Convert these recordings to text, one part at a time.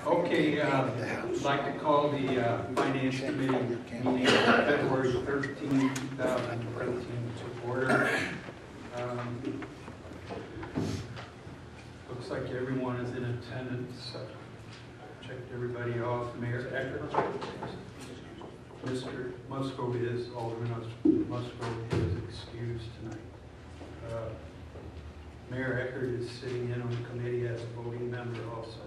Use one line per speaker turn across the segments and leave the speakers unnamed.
Okay, I'd like to call the Finance Committee meeting of February 13, 2013 to order. Looks like everyone is in attendance. Checked everybody off. Mayor Eckert, Mr. Musgrove is, Alderman Musgrove is excused tonight. Mayor Eckert is sitting in on the committee as a voting member also.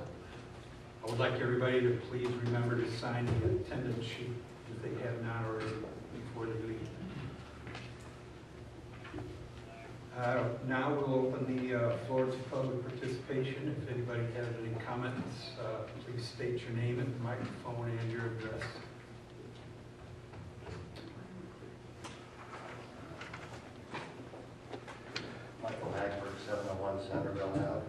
I would like everybody to please remember to sign the attendance sheet if they have not already before they leave. Now we'll open the floor to public participation. If anybody has any comments, please state your name at the microphone and your address.
Michael Hagberg, 701 Centerville Ave.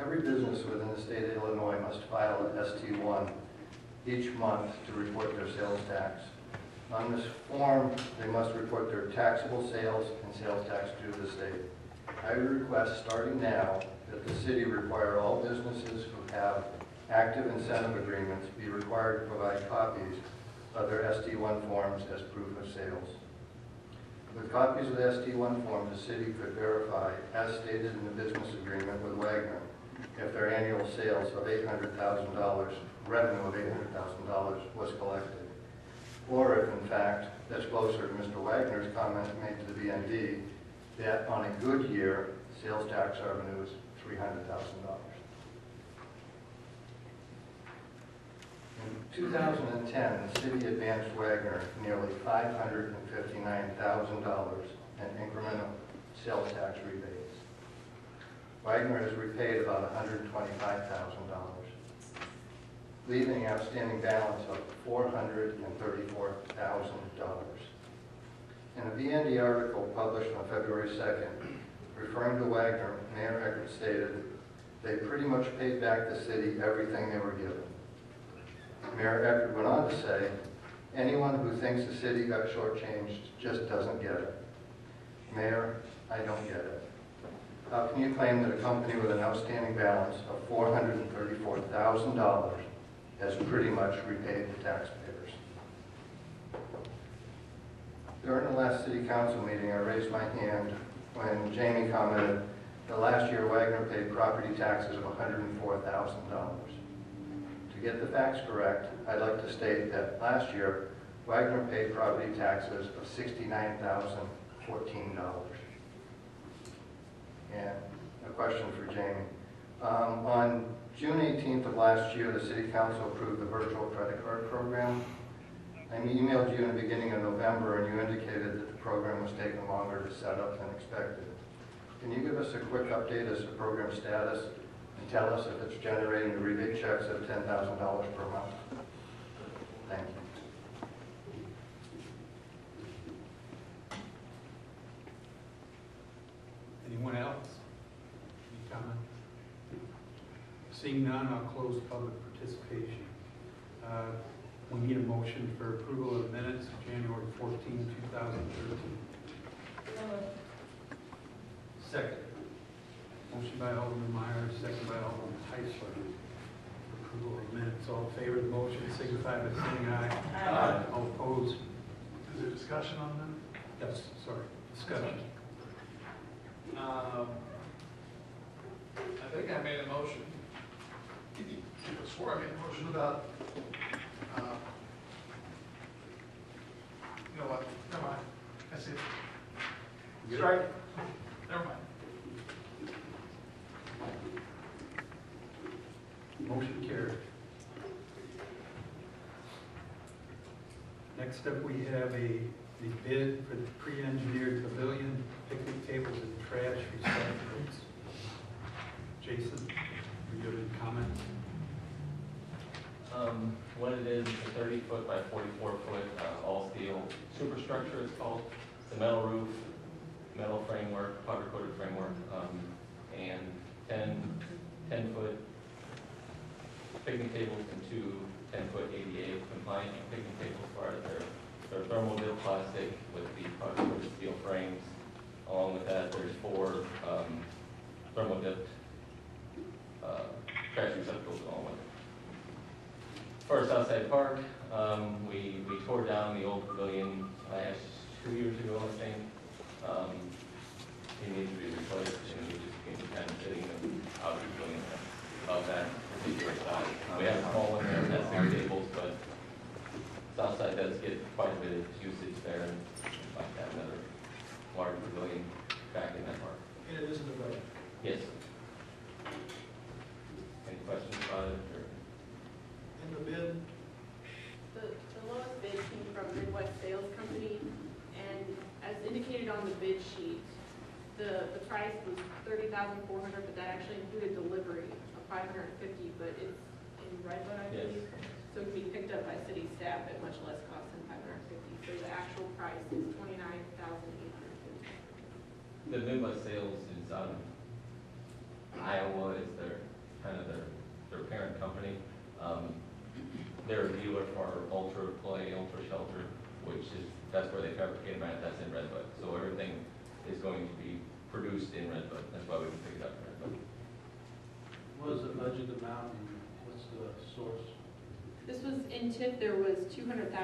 Every business within the state of Illinois must file an ST1 each month to report their sales tax. On this form, they must report their taxable sales and sales tax due to the state. I request, starting now, that the city require all businesses who have active incentive agreements be required to provide copies of their ST1 forms as proof of sales. With copies of the ST1 forms, the city could verify, as stated in the business agreement with Wagner, if their annual sales of $800,000, revenue of $800,000 was collected. Or if, in fact, that's closer to Mr. Wagner's comment made to the BND, that on a good year, sales tax revenue is $300,000. In 2010, the city advanced Wagner nearly $559,000 in incremental sales tax rebates. Wagner has repaid about $125,000, leaving an outstanding balance of $434,000. In a BND article published on February 2nd, referring to Wagner, Mayor Eckert stated, "They pretty much paid back the city everything they were given." Mayor Eckert went on to say, "Anyone who thinks the city got shortchanged just doesn't get it." Mayor, I don't get it. How can you claim that a company with an outstanding balance of $434,000 has pretty much repaid the taxpayers? During the last city council meeting, I raised my hand when Jamie commented that last year Wagner paid property taxes of $104,000. To get the facts correct, I'd like to state that last year, Wagner paid property taxes of $69,014. And a question for Jamie. On June 18th of last year, the City Council approved the virtual credit card program. I emailed you in the beginning of November, and you indicated that the program was taking longer to set up than expected. Can you give us a quick update as to program status and tell us if it's generating the rebate checks of $10,000 per month? Thank you.
Anyone else? Any comment? Seeing none, I'll close public participation. We need a motion for approval of minutes of January 14, 2013. Second. Motion by Alderman Meyer, second by Alderman Heisler. Approval of minutes. All in favor of the motion signify by saying aye.
Aye.
All opposed?
Is there discussion on them?
Yes, sorry. Discussion.
I think I made a motion. I swore I made a motion about, you know what, never mind. I see it. Strike. Never mind.
Motion carried. Next up, we have the bid for the pre-engineered pavilion, picnic tables, and trash recyclables. Jason, do you have any comments?
What it is a 30-foot by 44-foot all-steel superstructure, it's called. It's a metal roof, metal framework, powder-coated framework, and 10-foot picnic tables and two 10-foot ADA compliant picnic tables for it. They're thermal dip plastic with the powder-coated steel frames. Along with that, there's 4 thermal dipped trash receptacles along with it. For Southside Park, we tore down the old pavilion last 2 years ago, I think. It needs to be replaced, and we just came kind of sitting out of the pavilion of that particular side. We have a small one there, that's their tables, but Southside does get quite a bit of usage there, and we'd like to have another large pavilion back in that park.
And it is in the budget.
Yes. Any questions about it, or?
In the bid,
The lowest bid came from Midwest Sales Company, and as indicated on the bid sheet, the price was $30,400, but that actually included delivery of $550, but it's in Redwood, I
Yes.
believe. So it can be picked up by city staff at much less cost than $550. So the actual price is $29,850.
The Midwest Sales is out of Iowa, is their, kind of their parent company. They're a dealer for Ultra Play, Ultra Shelter, which is, that's where they fabricate them at, that's in Redwood. So everything is going to be produced in Redwood, that's why we can pick it up in Redwood.
What is the budget amount and what's the source?
This was in TIF, there was $200,000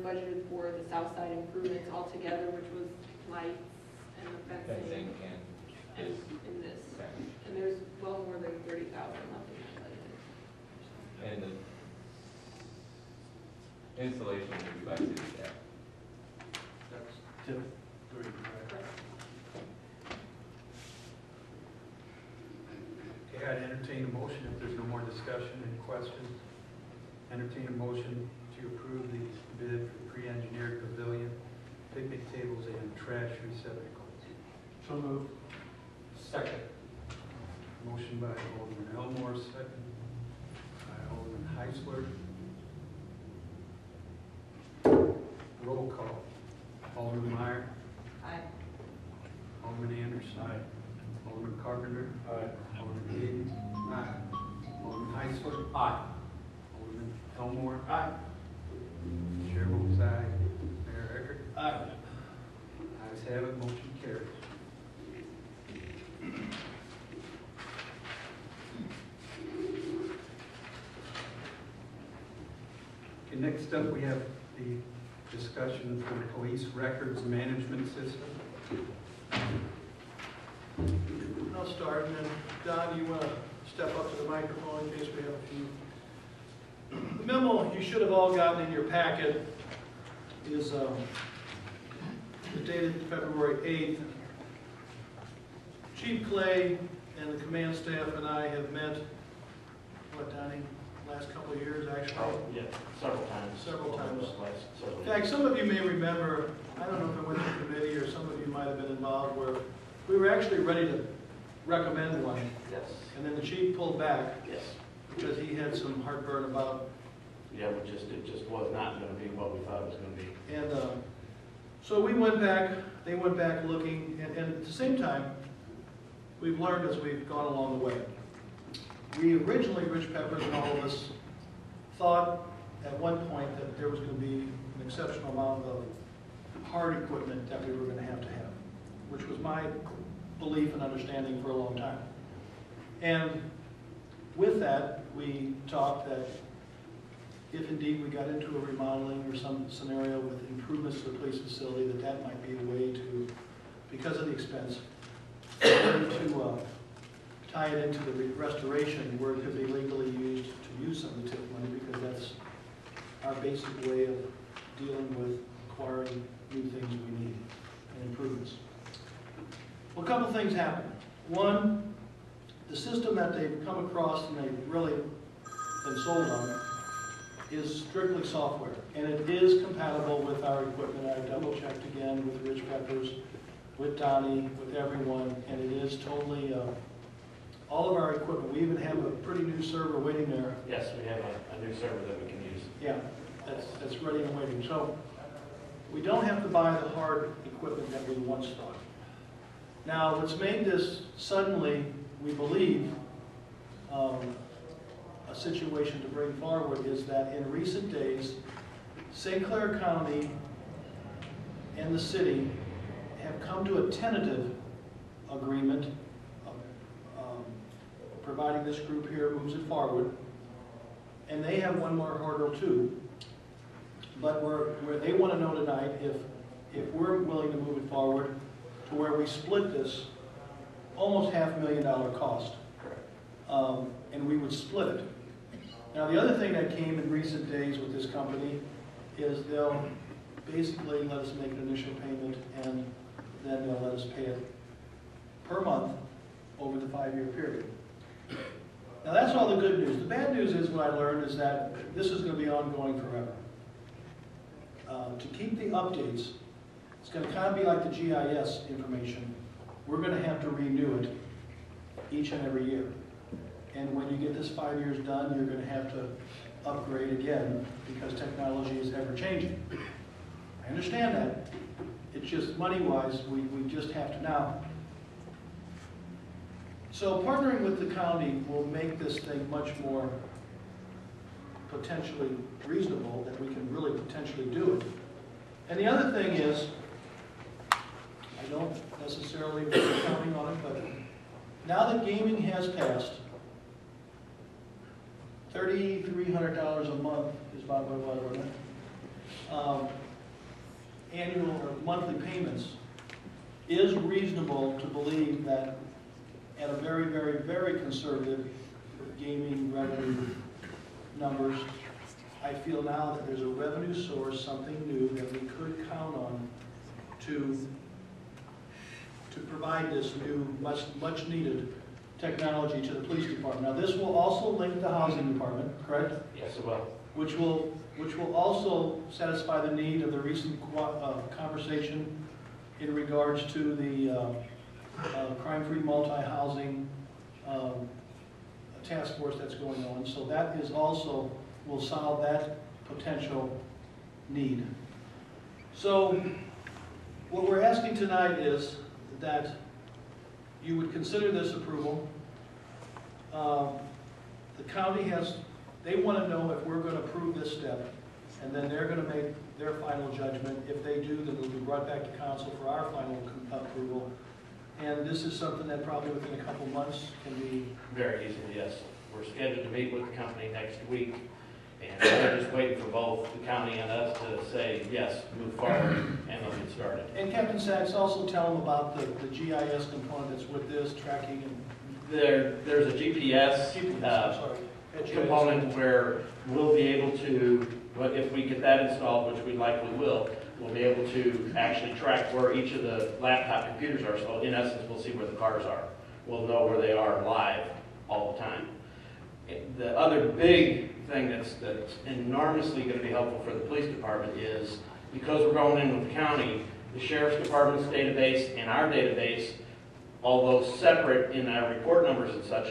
budgeted for the south side improvements altogether, which was lights and the
Fencing
fencing
and
and
is,
in this.
okay.
And there's well more than 30,000 left in that budget.
And the installation will be by city staff.
That's TIF 3, right?
Correct.
Okay, I'd entertain a motion if there's no more discussion and questions. Entertain a motion to approve the bid for pre-engineered pavilion, picnic tables, and trash receptacles.
so moved.
Second. Motion by Alderman Elmore, second by Alderman Heisler. Roll call. Alderman Meyer.
Aye.
Alderman Anderson. Aye. Alderman Carpenter. Aye. Alderman Hayden. Aye. Alderman Heisler. Aye. Alderman Elmore.
Aye.
Chair votes aye. Mayor Eckert.
Aye.
Ayes have it, motion carries. Okay, next up, we have the discussion for the police records management system.
I'll start, and then Don, you want to step up to the microphone in case we have a few. The memo you should have all gotten in your packet is dated February 8th. Chief Clay and the command staff and I have met, what, Donnie, last couple of years, actually?
Oh, yeah, several times.
Several times.
Several
In fact, some of you may remember, I don't know if it went to committee or some of you might have been involved, where we were actually ready to recommend one,
Yes,
and then the chief pulled back
yes.
because he had some heartburn about,
Yeah, it just was not going to be what we thought it was going to be.
and so we went back, they went back looking, and at the same time, we've learned as we've gone along the way. We originally, Rich Peppers and all of us, thought at one point that there was going to be an exceptional amount of hard equipment that we were going to have, which was my belief and understanding for a long time. And with that, we talked that if indeed we got into a remodeling or some scenario with improvements to the police facility, that might be a way to, because of the expense, to tie it into the restoration where it could be legally used to use some of the TIF money, because that's our basic way of dealing with acquiring new things we need and improvements. Well, a couple things happened. One, the system that they've come across and they've really been sold on is strictly software, and it is compatible with our equipment. I double-checked again with Rich Peppers, with Donnie, with everyone, and it is totally, all of our equipment. We even have a pretty new server waiting there.
Yes, we have a new server that we can use.
Yeah, that's ready and waiting. So we don't have to buy the hard equipment that we once thought. Now, what's made this suddenly, we believe, a situation to bring forward is that in recent days, St. Clair County and the city have come to a tentative agreement of providing this group here moves it forward. and they have one more hurdle too. But where they want to know tonight if we're willing to move it forward to where we split this almost $500,000 cost. And we would split it. Now, the other thing that came in recent days with this company is they'll basically let us make an initial payment, and then they'll let us pay it per month over the 5-year period. Now, that's all the good news. The bad news is, what I learned is that this is going to be ongoing forever. To keep the updates, it's going to kind of be like the GIS information. We're going to have to renew it each and every year. And when you get this 5 years done, you're going to have to upgrade again because technology is ever changing. I understand that. It's just money-wise, we just have to now. So partnering with the county will make this thing much more potentially reasonable, that we can really potentially do it. And the other thing is, I don't necessarily make a counting on it, but now that gaming has passed, $3,300 a month is about what it was, wasn't it? Annual or monthly payments is reasonable to believe that at a very, very, very conservative gaming revenue numbers, I feel now that there's a revenue source, something new that we could count on to provide this new, much needed technology to the police department. Now, this will also link the housing department, correct?
Yes, it will.
Which will also satisfy the need of the recent conversation in regards to the crime-free multi-housing task force that's going on. So that is also will solve that potential need. So what we're asking tonight is that you would consider this approval. The county they want to know if we're going to approve this step, and then they're going to make their final judgment. If they do, then it'll be brought back to council for our final approval. And this is something that probably within a couple months can be...
Very easily, yes. We're scheduled to meet with the company next week, and we're just waiting for both the county and us to say, yes, move forward, and they'll get started.
And Captain Sachs, also tell them about the GIS component that's with this, tracking and...
There's a GPS component where we'll be able to, if we get that installed, which we likely will, we'll be able to actually track where each of the laptop computers are. So in essence, we'll see where the cars are. We'll know where they are live all the time. The other big thing that's enormously going to be helpful for the police department is, because we're going in with the county, the sheriff's department's database and our database, although separate in our report numbers and such,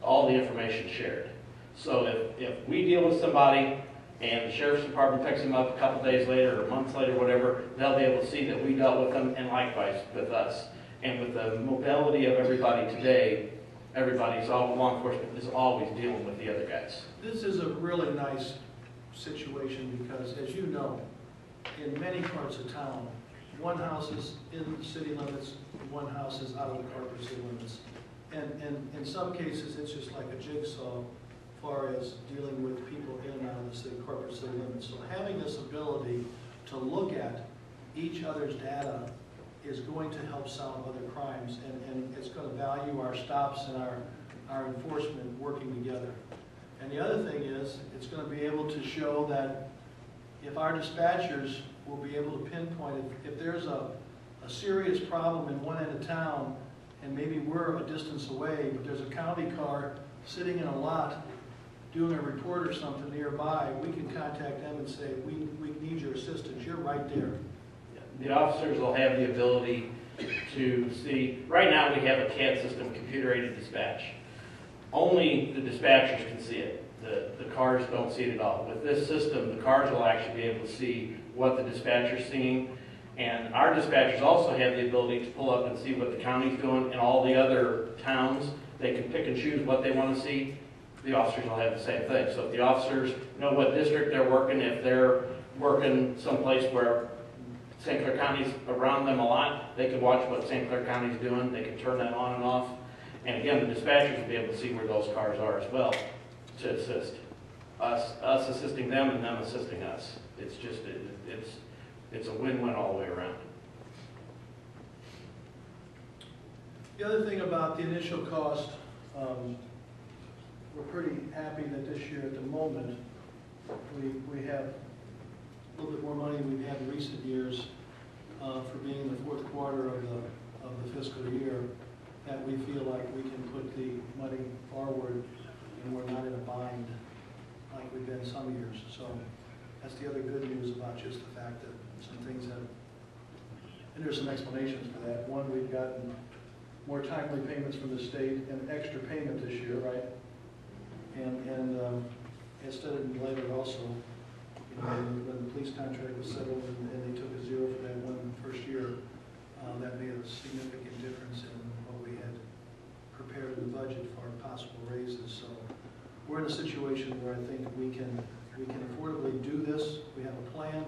all the information shared. So if we deal with somebody and the sheriff's department picks them up a couple days later or months later, whatever, they'll be able to see that we dealt with them, and likewise with us. And with the mobility of everybody today, law enforcement is always dealing with the other guys.
This is a really nice situation because, as you know, in many parts of town, one house is in city limits, one house is out of the corporate city limits. And in some cases, it's just like a jigsaw as far as dealing with people in and out of the city, corporate city limits. So having this ability to look at each other's data is going to help solve other crimes, and it's going to value our stops and our enforcement working together. And the other thing is, it's going to be able to show that if our dispatchers will be able to pinpoint if there's a serious problem in one end of town, and maybe we're a distance away, but there's a county car sitting in a lot doing a report or something nearby, we can contact them and say, we need your assistance, you're right there.
The officers will have the ability to see, right now we have a CAD system, computer-aided dispatch. Only the dispatchers can see it. The cars don't see it at all. With this system, the cars will actually be able to see what the dispatcher's seeing, and our dispatchers also have the ability to pull up and see what the county's doing and all the other towns. They can pick and choose what they want to see. The officers will have the same thing. So if the officers know what district they're working, if they're working someplace where St. Clair County's around them a lot, they can watch what St. Clair County's doing. They can turn that on and off. And again, the dispatchers will be able to see where those cars are as well to assist. us assisting them and them assisting us. It's just, it's a win-win all the way around.
The other thing about the initial cost, we're pretty happy that this year at the moment, we have a little bit more money than we've had in recent years for being in the fourth quarter of the fiscal year, that we feel like we can put the money forward and we're not in a bind like we've been some years. So that's the other good news about just the fact that some things have, and there's some explanations for that. One, we've gotten more timely payments from the state and extra payment this year, right? And instead of later also, you know, when the police contract was settled and they took a zero for that one first year, that made a significant difference in what we had prepared in the budget for possible raises. So we're in a situation where I think we can affordably do this. We have a plan.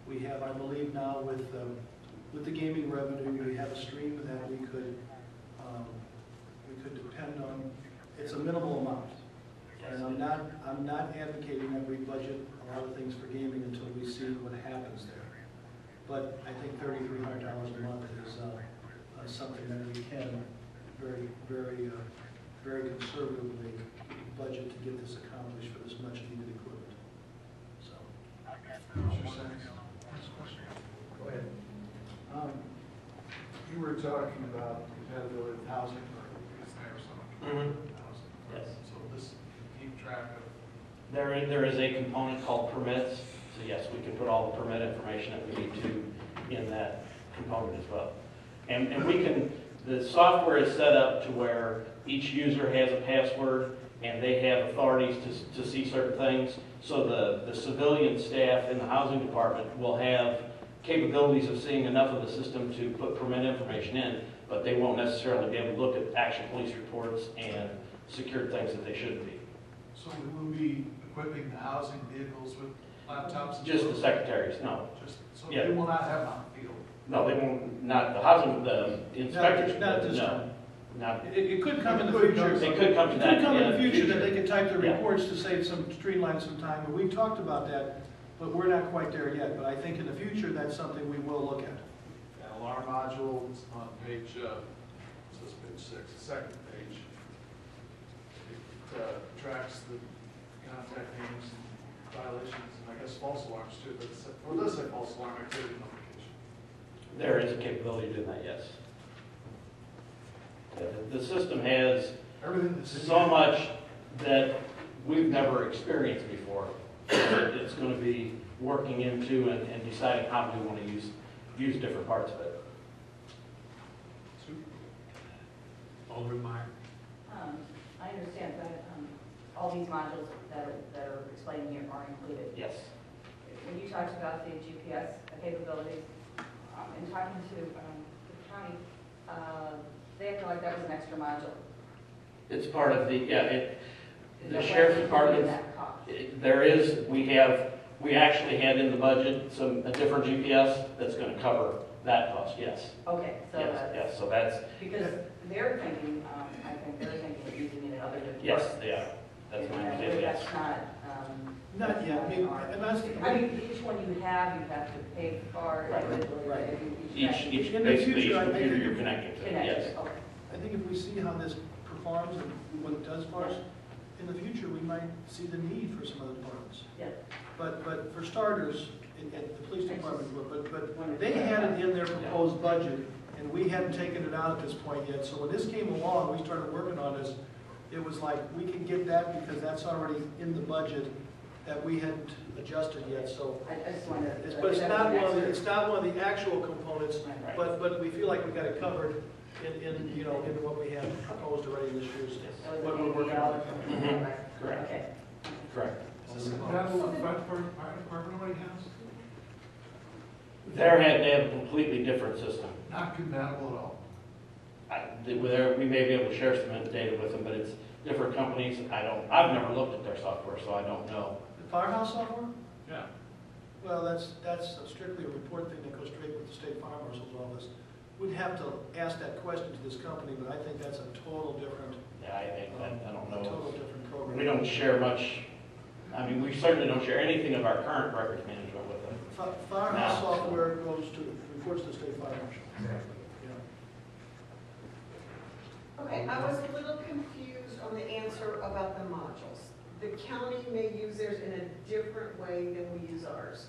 We have, I believe now with the gaming revenue, we have a stream that we could depend on. It's a minimal amount. And I'm not advocating that we budget a lot of things for gaming until we see what happens there. But I think $3,300 a month is something that we can very conservatively budget to get this accomplished for this much needed equipment. So.
Mr. Sachs, next question. Go ahead. You were talking about compatibility with housing, or is there some housing?
Yes.
So this, keep track of.
There is a component called permits, so yes, we can put all the permit information that we need to in that component as well. And we can, the software is set up to where each user has a password and they have authorities to see certain things. So the civilian staff in the housing department will have capabilities of seeing enough of the system to put permit information in, but they won't necessarily be able to look at actual police reports and secure things that they shouldn't be.
So we will be equipping the housing vehicles with laptops? And
Just the secretaries, no.
So
Yeah.
they will not have on the field?
No, they won't, not the housing, the inspectors.
Not at this
no.
time.
Not,
It could come in the future.
it could come to
It
that.
could come in the future that they could type their
Yeah.
reports to save streamline some time, and we've talked about that, but we're not quite there yet. But I think in the future, that's something we will look at.
An alarm module, it's on page, this is page 6, the second page. It tracks the contact names and violations, and I guess false alarms too, but it does say false alarm activity notification.
There is a capability of doing that, yes. The system has
Everything that's in
so
here.
much that we've never experienced before. It's going to be working into and deciding how we want to use different parts of it.
Alderman Meyer.
I understand that all these modules that are explained here are included.
Yes.
When you talked about the GPS capabilities, and talking to the county, they feel like that was an extra module.
It's part of the, yeah,
Is
the
that
sheriff's
what
department,
included in that cost?
there is, we actually had in the budget a different GPS that's going to cover that cost, yes.
Okay, so
Yes, so that's,
because they're thinking, I think they're thinking of using it in other departments.
yes, they are. That's my
And
understanding, yes.
that's not.
Not yet.
I mean, each one you have to pay for
Right.
individually.
Right.
Each,
In the
basically each
future, I
computer
think-
you're connecting to,
Connected,
yes.
okay.
I think if we see how this performs and what it does for us, in the future, we might see the need for some other departments.
Yeah.
But for starters, at the police department, but they had it in their proposed budget, and we hadn't taken it out at this point yet. So when this came along, we started working on this, it was like, we can get that because that's already in the budget that we hadn't adjusted yet, so.
I just wanted to.
But it's not one of the actual components,
Right.
but we feel like we got it covered in what we have proposed already in this year's, what we're working on.
Correct.
Okay.
Correct.
Is this compatible with fire department already has?
They have a completely different system.
Not compatible at all.
We may be able to share some data with them, but it's different companies. I've never looked at their software, so I don't know.
The firehouse software?
Yeah.
Well, that's strictly a report thing that goes straight with the state fire marshal's office. We'd have to ask that question to this company, but I think that's a total different,
Yeah, I don't
a
know.
total different program.
We don't share much I mean, we certainly don't share anything of our current records management with them.
Firehouse
Now.
software reports to state fire marshal. Yeah.
Okay, I was a little confused on the answer about the modules. The county may use theirs in a different way than we use ours.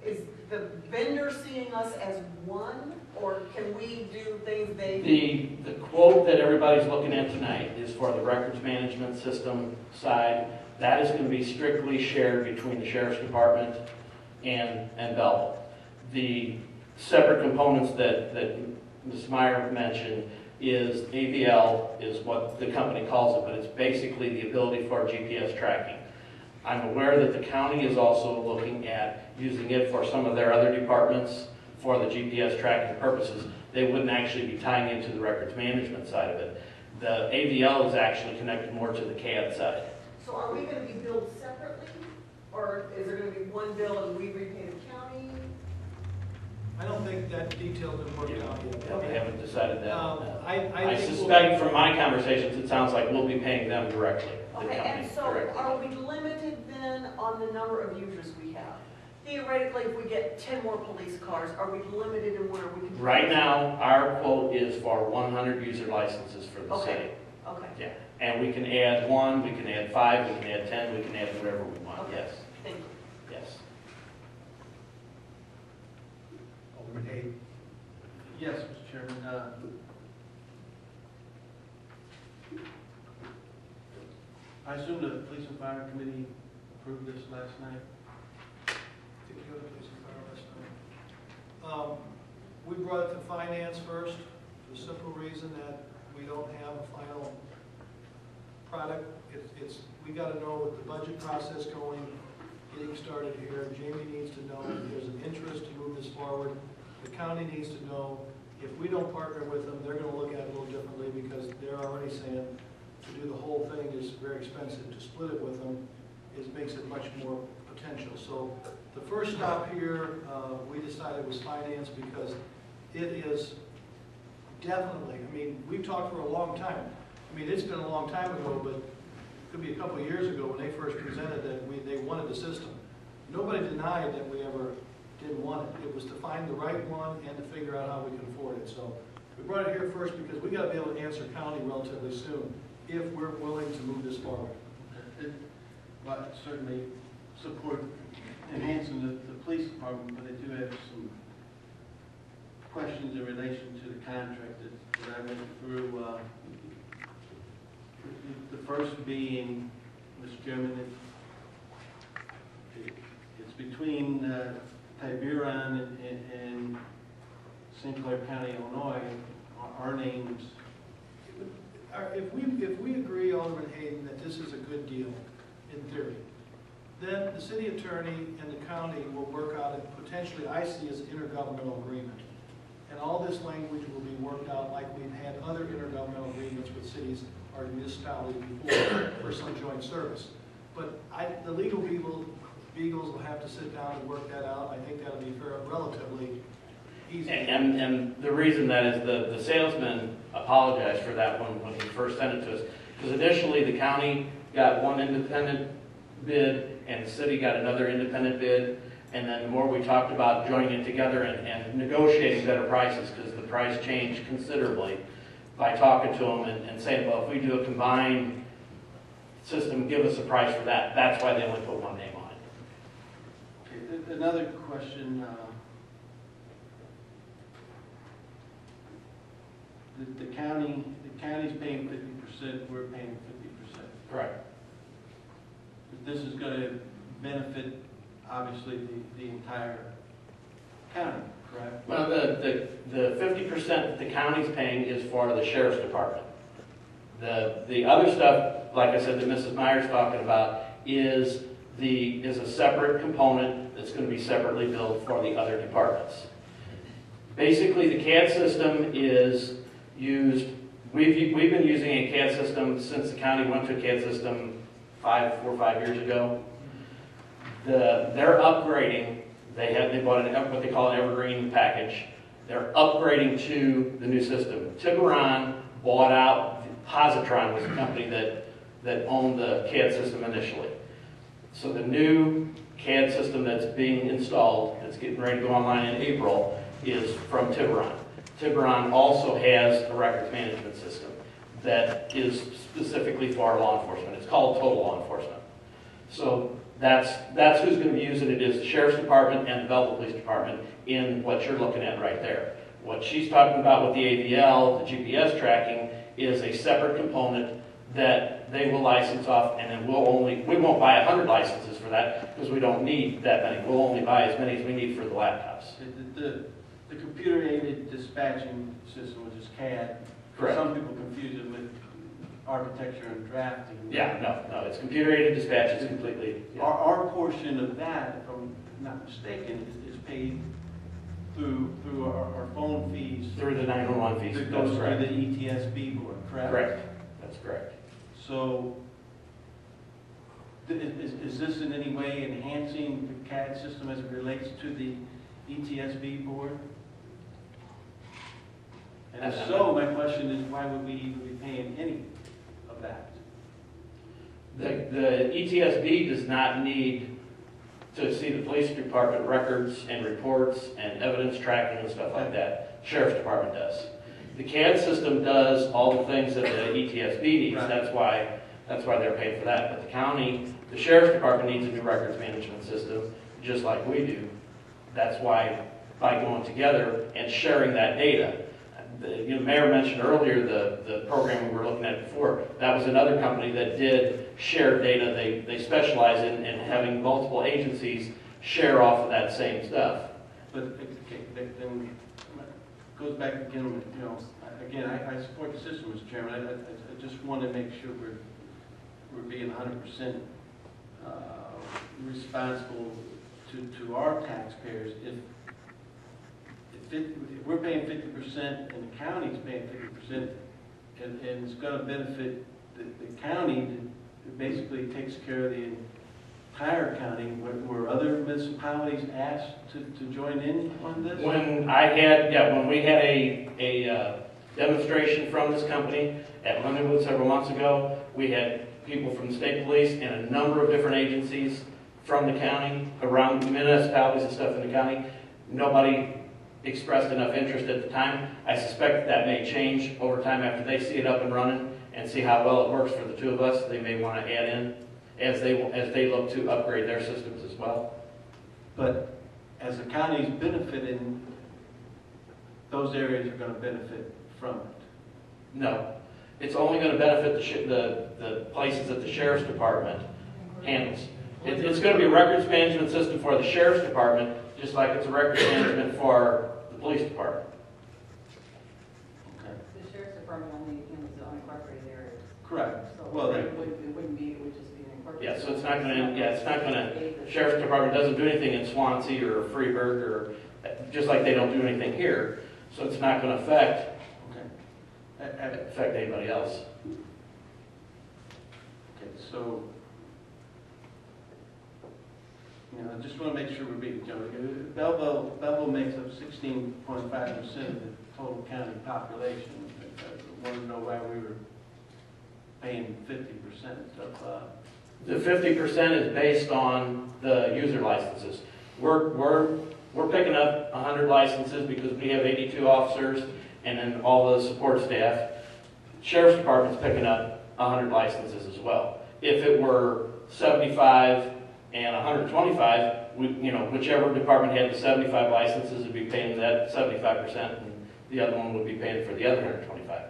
Is the vendor seeing us as one, or can we do things they?
The quote that everybody's looking at tonight is for the records management system side. That is going to be strictly shared between the sheriff's department and Belleville. The separate components that Ms. Meyer mentioned is AVL is what the company calls it, but it's basically the ability for GPS tracking. I'm aware that the county is also looking at using it for some of their other departments for the GPS tracking purposes. They wouldn't actually be tying into the records management side of it. The AVL is actually connected more to the CAD side.
So are we going to be billed separately, or is there going to be one bill and we repay the county?
I don't think that detail's been worked out yet.
Yeah, they haven't decided that. No. I
think
suspect from my conversations, it sounds like we'll be paying them directly. The
Okay,
company
and so
directly.
are we limited then on the number of users we have? Theoretically, if we get 10 more police cars, are we limited in where we can?
Right now, our quote is for 100 user licenses for the
Okay.
city.
Okay,
Yeah, and we can add 1, we can add 5, we can add 10, we can add whatever we want,
Okay.
yes,
thank you.
yes.
Alderman Hayden.
Yes, Mr. Chairman. I assume the Police and Fire Committee approved this last night?
Did you go to police and fire last night? We brought it to finance first, for the simple reason that we don't have a final product. We gotta know with the budget process going, getting started here. Jamie needs to know if there's an interest to move this forward. The county needs to know, if we don't partner with them, they're gonna look at it a little differently, because they're already saying to do the whole thing is very expensive. To split it with them makes it much more potential. So the first stop here, we decided was finance, because it is definitely, I mean, we've talked for a long time. I mean, it's been a long time ago, but it could be a couple of years ago when they first presented that they wanted the system. Nobody denied that we ever didn't want it. It was to find the right one and to figure out how we can afford it. So we brought it here first because we got to be able to answer county relatively soon if we're willing to move this forward.
But certainly support enhancing the police department, but I do have some questions in relation to the contract that I went through. The first being, Mr. Chairman, it's between Tiburon and St. Clair County, Illinois. Our names.
If we agree, Alderman Hayden, that this is a good deal, in theory, then the city attorney and the county will work out a potentially, I see as an intergovernmental agreement. And all this language will be worked out like we've had other intergovernmental agreements with cities or municipalities before for some joint service. But the legal beagles will have to sit down and work that out. I think that'll be relatively easy.
And the reason that is the salesman apologized for that one when he first sent it to us. Because initially the county got one independent bid and the city got another independent bid. And then the more we talked about joining it together and negotiating better prices, because the price changed considerably, by talking to them and saying, well, if we do a combined system, give us a price for that. That's why they only put one name on it.
Okay, another question. The county's paying 50%, we're paying 50%.
Correct.
This is going to benefit, obviously, the entire county, correct?
Well, the 50% that the county's paying is for the sheriff's department. The other stuff, like I said, that Mrs. Meyer's talking about, is a separate component that's going to be separately billed for the other departments. Basically, the CAD system is used, we've been using a CAD system since the county went to a CAD system 4 or 5 years ago. They're upgrading. They bought what they call an evergreen package. They're upgrading to the new system. Tiburon bought out, Positron was the company that owned the CAD system initially. So the new CAD system that's being installed, that's getting ready to go online in April, is from Tiburon. Tiburon also has a records management system that is specifically for law enforcement. It's called Total Law Enforcement. So that's who's going to be using it, is the Sheriff's Department and the Belleville Police Department in what you're looking at right there. What she's talking about with the AVL, the GPS tracking, is a separate component that they will license off, and then we won't buy 100 licenses for that because we don't need that many. We'll only buy as many as we need for the laptops.
The computer-aided dispatching system, which is CAD,
Correct.
some people confuse it with architecture and drafting.
Yeah, no, it's computer-aided dispatch. It's completely. Yeah.
Our portion of that, if I'm not mistaken, is paid through our phone fees.
Through the 911 fees.
That
That's
goes
correct.
through the ETSB board, correct?
Correct. That's correct.
So, is this in any way enhancing the CAD system as it relates to the ETSB board? And if so, my question is, why would we even be paying any of that?
The ETSB does not need to see the police department records and reports and evidence tracking and stuff like that. Sheriff's Department does. The CAD system does all the things that the ETSB needs.
Right.
That's why they're paying for that. But the county, the Sheriff's Department needs a new records management system, just like we do. That's why, by going together and sharing that data. The mayor mentioned earlier the program we were looking at before. That was another company that did share data. They specialize in having multiple agencies share off of that same stuff.
But, okay, then it goes back again, again, I support the system, Mr. Chairman. I just want to make sure we're being 100% responsible to our taxpayers. If we're paying 50% and the county's paying 50%, and it's going to benefit the county, it basically takes care of the entire county. Were other municipalities asked to join in on this?
When we had a demonstration from this company at Lindenwood several months ago, we had people from the state police and a number of different agencies from the county, around municipalities and stuff in the county. Nobody expressed enough interest at the time. I suspect that may change over time after they see it up and running and see how well it works for the two of us. They may want to add in as they look to upgrade their systems as well.
But as the county's benefiting, those areas are going to benefit from it.
No, it's only going to benefit the places that the Sheriff's Department handles. It's going to be a records management system for the Sheriff's Department, just like it's a records management for the Police Department.
Okay.
The Sheriff's Department only handles the unincorporated areas.
Correct.
So
Well,
it wouldn't be, it would just be an incorporated.
Yeah, so it's not going to, Sheriff's Department doesn't do anything in Swansea or Freeburg, or just like they don't do anything here. So it's not going to affect anybody else.
Okay, so, I just want to make sure we're being, Belleville makes up 16.5% of the total county population. I want to know why we were paying 50% of,
The 50% is based on the user licenses. We're picking up 100 licenses because we have 82 officers and then all the support staff. Sheriff's Department's picking up 100 licenses as well. If it were 75 and 125, whichever department had the 75 licenses would be paying that 75%, and the other one would be paying for the other 125.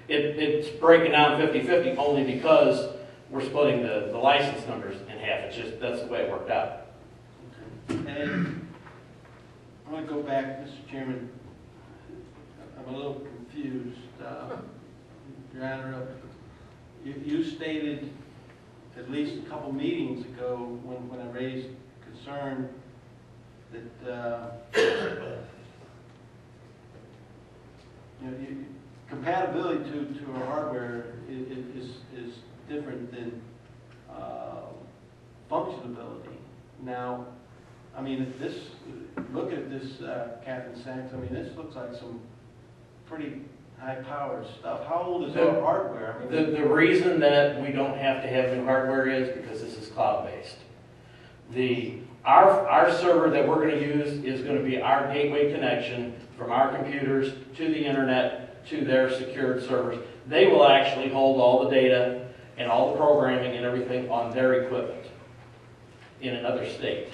It's breaking down 50-50 only because we're splitting the license numbers in half. That's the way it worked out.
and I want to go back, Mr. Chairman. I'm a little confused. Your Honor, you stated at least a couple meetings ago when I raised concern that compatibility to our hardware is different than functionability. Now, I mean, look at this, Captain Sachs. I mean, this looks like some pretty high-powered stuff. How old is our hardware? I mean,
The reason that we don't have to have new hardware is because this is cloud cloud-based. Our server that we're going to use is going to be our gateway connection from our computers to the internet to their secured servers. They will actually hold all the data and all the programming and everything on their equipment in another state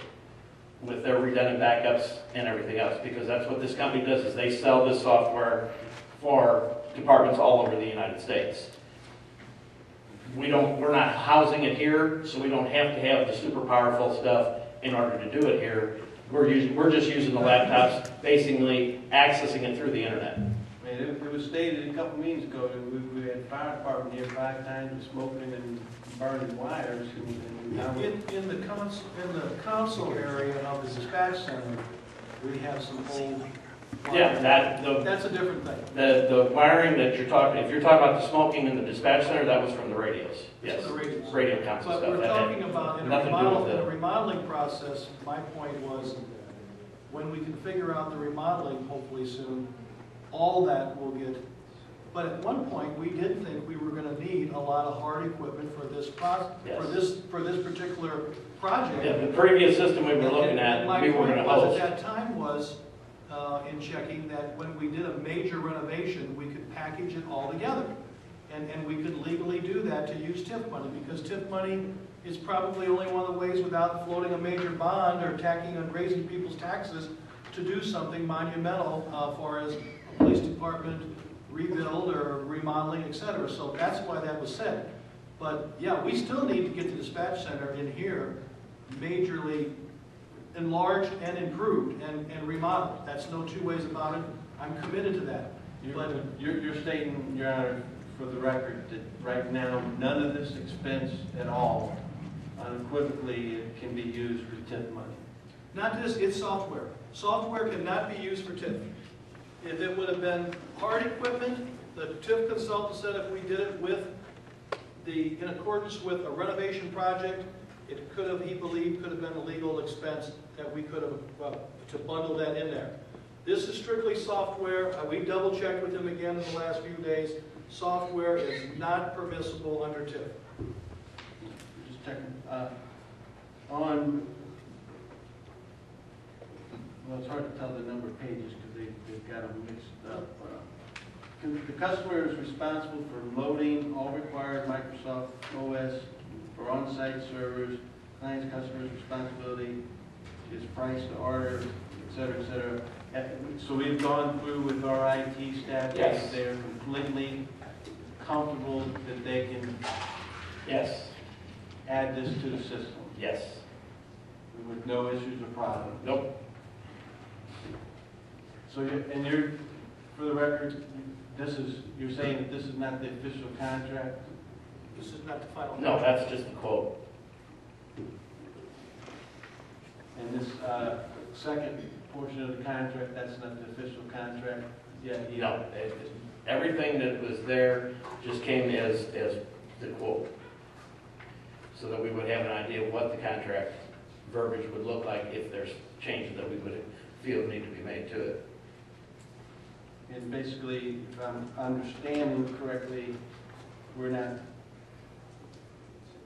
with their redundant backups and everything else, because that's what this company does, is they sell this software for departments all over the United States. We're not housing it here, so we don't have to have the super powerful stuff in order to do it here. We're just using the laptops, basically accessing it through the internet.
I mean, it was stated a couple meetings ago, that we had fire department here 5 times with smoking and burning wires. And now
In the council area of the dispatch center, we have some old.
Yeah,
That's a different thing.
the wiring that you're talking, if you're talking about the smoking in the dispatch center, that was from the radios. Yes,
From the radios.
radio council
But
stuff.
we're
That had
talking about, in a
nothing to do with it.
remodeling process, my point was, when we can figure out the remodeling, hopefully soon, all that will get, but at one point, we did think we were gonna need a lot of hard equipment for this
Yes.
for this particular project.
Yeah, the previous system we were looking at, we were gonna
My point
host.
was, at that time was, in checking, that when we did a major renovation, we could package it all together. And we could legally do that to use TIF money, because TIF money is probably only one of the ways, without floating a major bond or tacking on raising people's taxes, to do something monumental, for as a police department rebuild or remodeling, et cetera. So that's why that was said. But yeah, we still need to get the dispatch center in here majorly enlarged and improved and remodeled. That's no two ways about it. I'm committed to that. But
You're stating, Your Honor, for the record, that right now, none of this expense at all unequivocally can be used for TIF money.
not this, it's software. Software cannot be used for TIF. If it would have been hard equipment, the TIF consultant said if we did it in accordance with a renovation project, it could have, he believed, could have been a legal expense that we could have, to bundle that in there. This is strictly software. We double checked with him again in the last few days. Software is not permissible under TIF.
Just checking. Well, it's hard to tell the number of pages because they've got them mixed up. The customer is responsible for loading all required Microsoft OS for on-site servers. Client's customer's responsibility is price to order, et cetera, et cetera. So we've gone through with our IT staff.
Yes.
They're completely comfortable that they can
Yes,
add this to the system
yes.
with no issues or problems.
Nope.
So you're, for the record, you're saying that this is not the official contract?
This is not the final.
No, that's just the quote.
And this second portion of the contract, that's not the official contract yet?
No, everything that was there just came as the quote. So that we would have an idea of what the contract verbiage would look like if there's changes that we would feel need to be made to it.
And basically, if I'm understanding correctly, we're not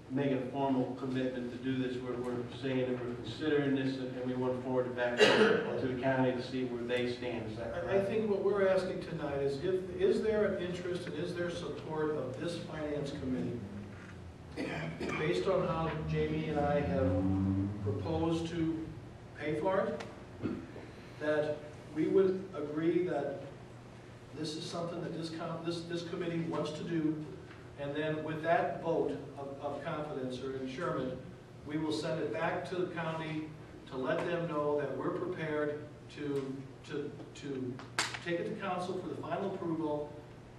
making a formal commitment to do this. We're saying that we're considering this and we want to forward it back to the county to see where they stand. Is that
I
correct?
think what we're asking tonight is there an interest and is there support of this finance committee, based on how Jamie and I have proposed to pay for it, that we would agree that this is something that this committee wants to do, and then with that vote of confidence or ensurement, we will send it back to the county to let them know that we're prepared to take it to council for the final approval,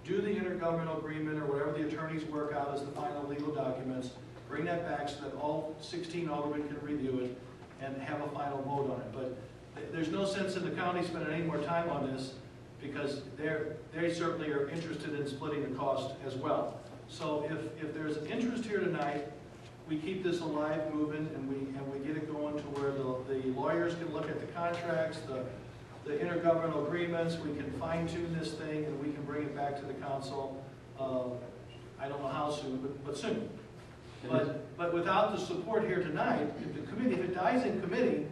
do the intergovernmental agreement or whatever the attorneys work out as the final legal documents, bring that back so that all 16 aldermen can review it and have a final vote on it. But there's no sense in the county spending any more time on this, because they certainly are interested in splitting the cost as well. So if there's an interest here tonight, we keep this alive, moving, and we get it going to where the lawyers can look at the contracts, the intergovernmental agreements, we can fine tune this thing, and we can bring it back to the council. I don't know how soon, but soon. But without the support here tonight, if the committee, if it dies in committee,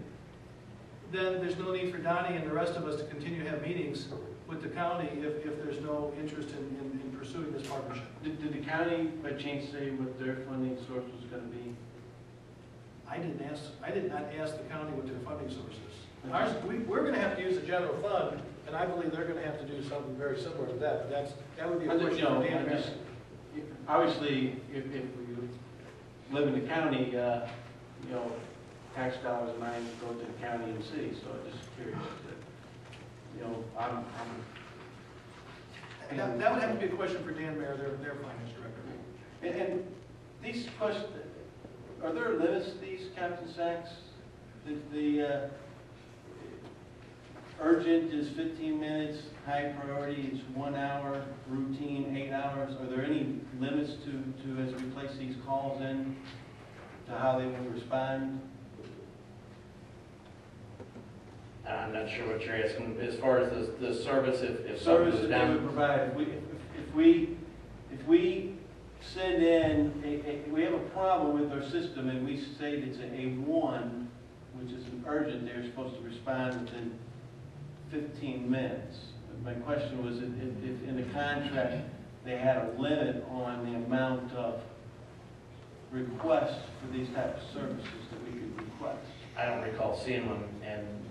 then there's no need for Donnie and the rest of us to continue to have meetings with the county if there's no interest in pursuing this partnership.
Did the county by chance say what their funding source was gonna be?
I did not ask the county what their funding source is. Ours, we're gonna have to use the general fund, and I believe they're gonna have to do something very similar to that, but that would be a question for Dan Mayer.
Obviously, if we live in the county, you know, tax dollars and mine go to the county and city, so I'm just curious. You know,
That would have to be a question for Dan Mayer, their finance director.
And these questions, are there limits to these, Captain Sachs? The urgent is 15 minutes, high priority is 1 hour, routine 8 hours. Are there any limits to as we place these calls in, to how they will respond?
I'm not sure what you're asking, as far as the service, if something
Service
was
that they would
down.
provide. If we send in, we have a problem with our system and we say it's a A1, which is an urgent, they're supposed to respond within 15 minutes. My question was if in the contract they had a limit on the amount of requests for these types of services that we could request.
I don't recall seeing one,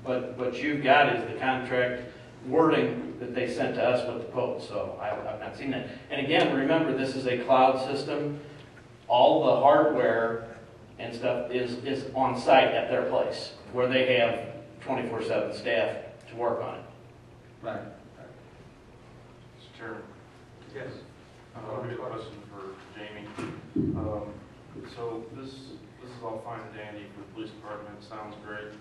but what you've got is the contract wording that they sent to us with the quote, so I've not seen that. And again, remember, this is a cloud system. All the hardware and stuff is on site at their place, where they have 24/7 staff to work on it.
Right.
Mr. Chairman,
Yes.
I have a question for Jamie. So this is all fine and dandy for the police department, sounds great.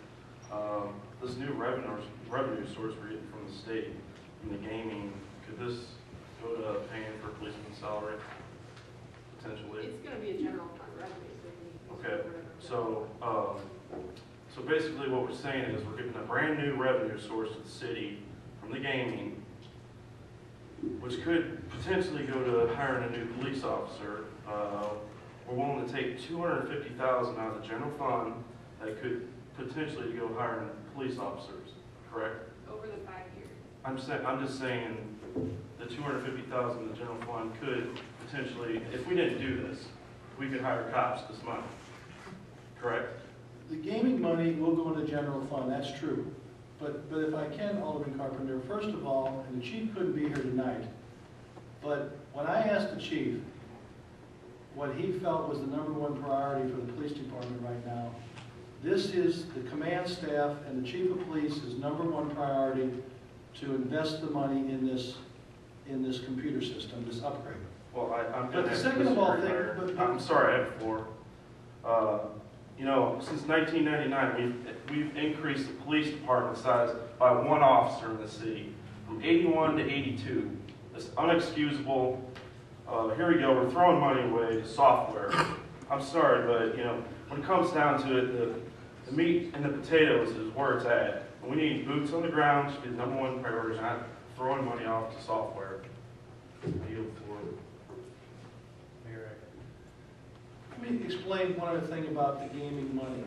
This new revenue source we're getting from the state, from the gaming, could this go to paying for policeman's salary, potentially?
It's gonna be a general fund revenue, so we use
Okay,
whatever.
so basically what we're saying is we're getting a brand new revenue source to the city from the gaming, which could potentially go to hiring a new police officer. We're willing to take $250,000 out of the general fund that could potentially go hiring police officers, correct?
Over the 5 years.
I'm just saying the $250,000 in the general fund could potentially, if we didn't do this, we could hire cops this month, correct?
The gaming money will go into general fund, that's true. But if I can, Alderman Carpenter, first of all, and the chief couldn't be here tonight, but when I asked the chief what he felt was the #1 priority for the police department right now, this is the command staff and the chief of police's #1 priority to invest the money in this computer system, this upgrade.
Well, I'm
But
gonna
the second of all thing,
I'm sorry, I have four. You know, since 1999, we've increased the police department size by 1 officer in the city, from 81 to 82. It's unexcusable. Here we go, we're throwing money away to software. I'm sorry, but you know, when it comes down to it, the meat and the potatoes is where it's at. And we need boots on the ground to be the #1 priority, not throwing money off to software. I yield the floor.
Mayor
Let me explain one other thing about the gaming money.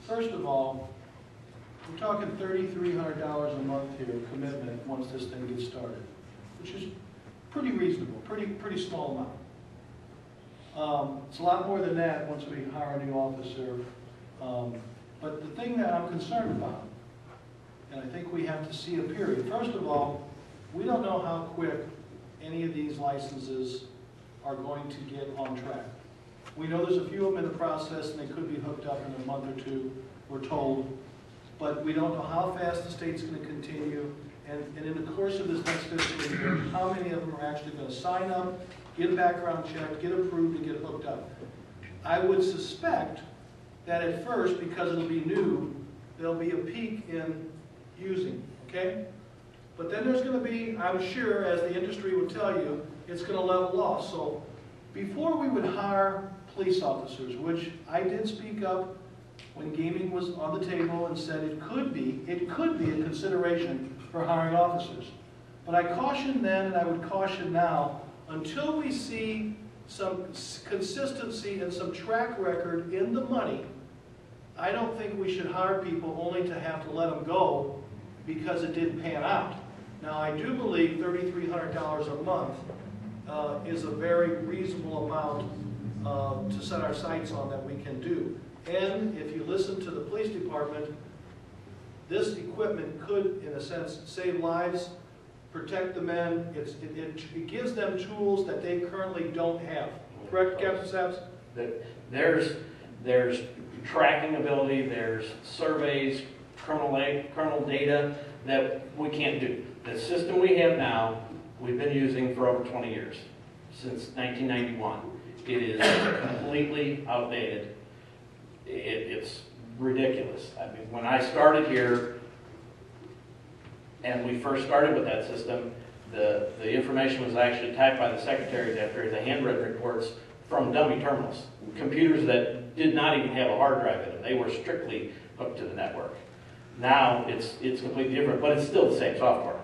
First of all, we're talking $3,300 a month here, commitment, once this thing gets started, which is pretty reasonable, pretty small amount. It's a lot more than that once we hire a new officer. But the thing that I'm concerned about, and I think we have to see a period. First of all, we don't know how quick any of these licenses are going to get on track. We know there's a few of them in the process and they could be hooked up in a month or two, we're told. But we don't know how fast the state's going to continue. And in the course of this next fiscal year, how many of them are actually going to sign up, get a background check, get approved, and get hooked up. I would suspect that at first, because it'll be new, there'll be a peak in using, okay? But then there's going to be, I'm sure, as the industry will tell you, it's going to level off. So before we would hire police officers, which I did speak up when gaming was on the table and said it could be a consideration for hiring officers. But I cautioned then, and I would caution now, until we see some consistency and some track record in the money, I don't think we should hire people only to have to let them go because it didn't pan out. Now, I do believe $3,300 a month is a very reasonable amount to set our sights on that we can do. And if you listen to the police department, this equipment could, in a sense, save lives, protect the men. It gives them tools that they currently don't have. Correct, Captain Saps?
There's tracking ability, there's surveys, criminal data that we can't do. The system we have now, we've been using for over 20 years, since 1991. It is completely outdated. It's ridiculous. I mean, when I started here, and we first started with that system, the information was actually typed by the secretaries after the handwritten reports from dummy terminals, computers that did not even have a hard drive in them. They were strictly hooked to the network. Now it's completely different, but it's still the same software.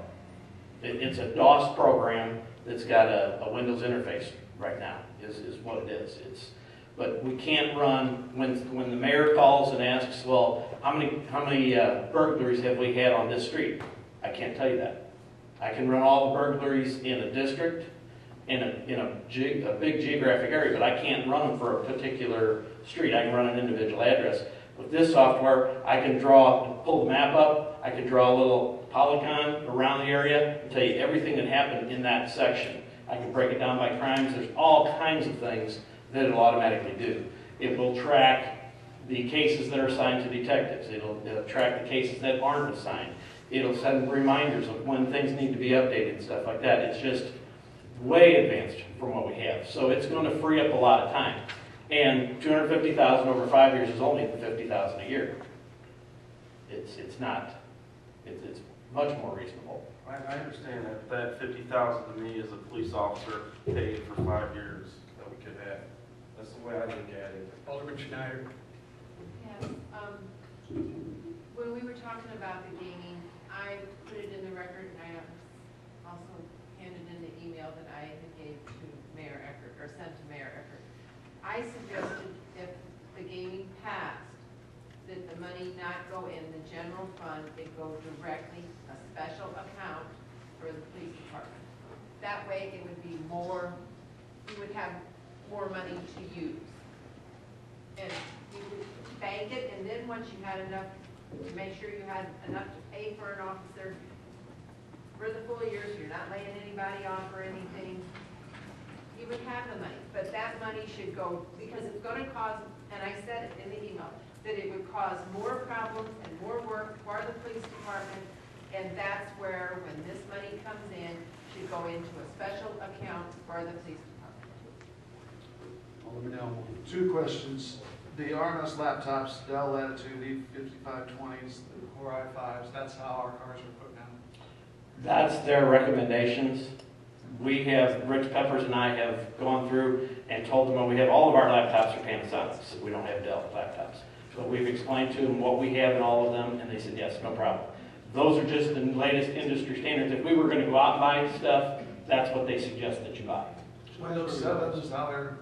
It's a DOS program that's got a Windows interface right now, is what it is. But we can't run, when the mayor calls and asks, well, how many burglaries have we had on this street? I can't tell you that. I can run all the burglaries in a district, in a big geographic area, but I can't run them for a particular street. I can run an individual address. With this software, I can pull the map up, I can draw a little polygon around the area and tell you everything that happened in that section. I can break it down by crimes. There's all kinds of things that it'll automatically do. It will track the cases that are assigned to detectives. It'll track the cases that aren't assigned. It'll send reminders of when things need to be updated and stuff like that. It's just way advanced from what we have. So it's going to free up a lot of time. And $250,000 over 5 years is only $50,000 a year. It's not. It's much more reasonable.
I understand that 50,000 to me is a police officer paid for 5 years that we could have. That's the way I look at it.
Alderman Schneider.
Yes, when we were talking about the gaming, I put it in the record, and I also handed in the email that I had gave to Mayor Eckert, or sent to Mayor Eckert. I suggested if the gaming passed, that the money not go in the general fund, it go directly a special account for the police department. That way it would be more, we would have more money to use. And you could bank it, and then once you had enough, to make sure you had enough to pay for an officer for the full year, so you're not laying anybody off or anything, you would have the money. But that money should go, because it's going to cause, and I said it in the email, that it would cause more problems and more work for the police department, and that's where, when this money comes in, should go into a special account for the police department.
Alderman Elmore.
2 questions. The RMS laptops, Dell Latitude E5520s, the Core i5s, that's how our cars are put down.
That's their recommendations. We have, Rich Peppers and I have gone through and told them, well, we have all of our laptops are Panasonics. We don't have Dell laptops. But we've explained to them what we have in all of them, and they said, yes, no problem. Those are just the latest industry standards. If we were going to go out and buy stuff, that's what they suggest that you buy.
Windows 7 is now there.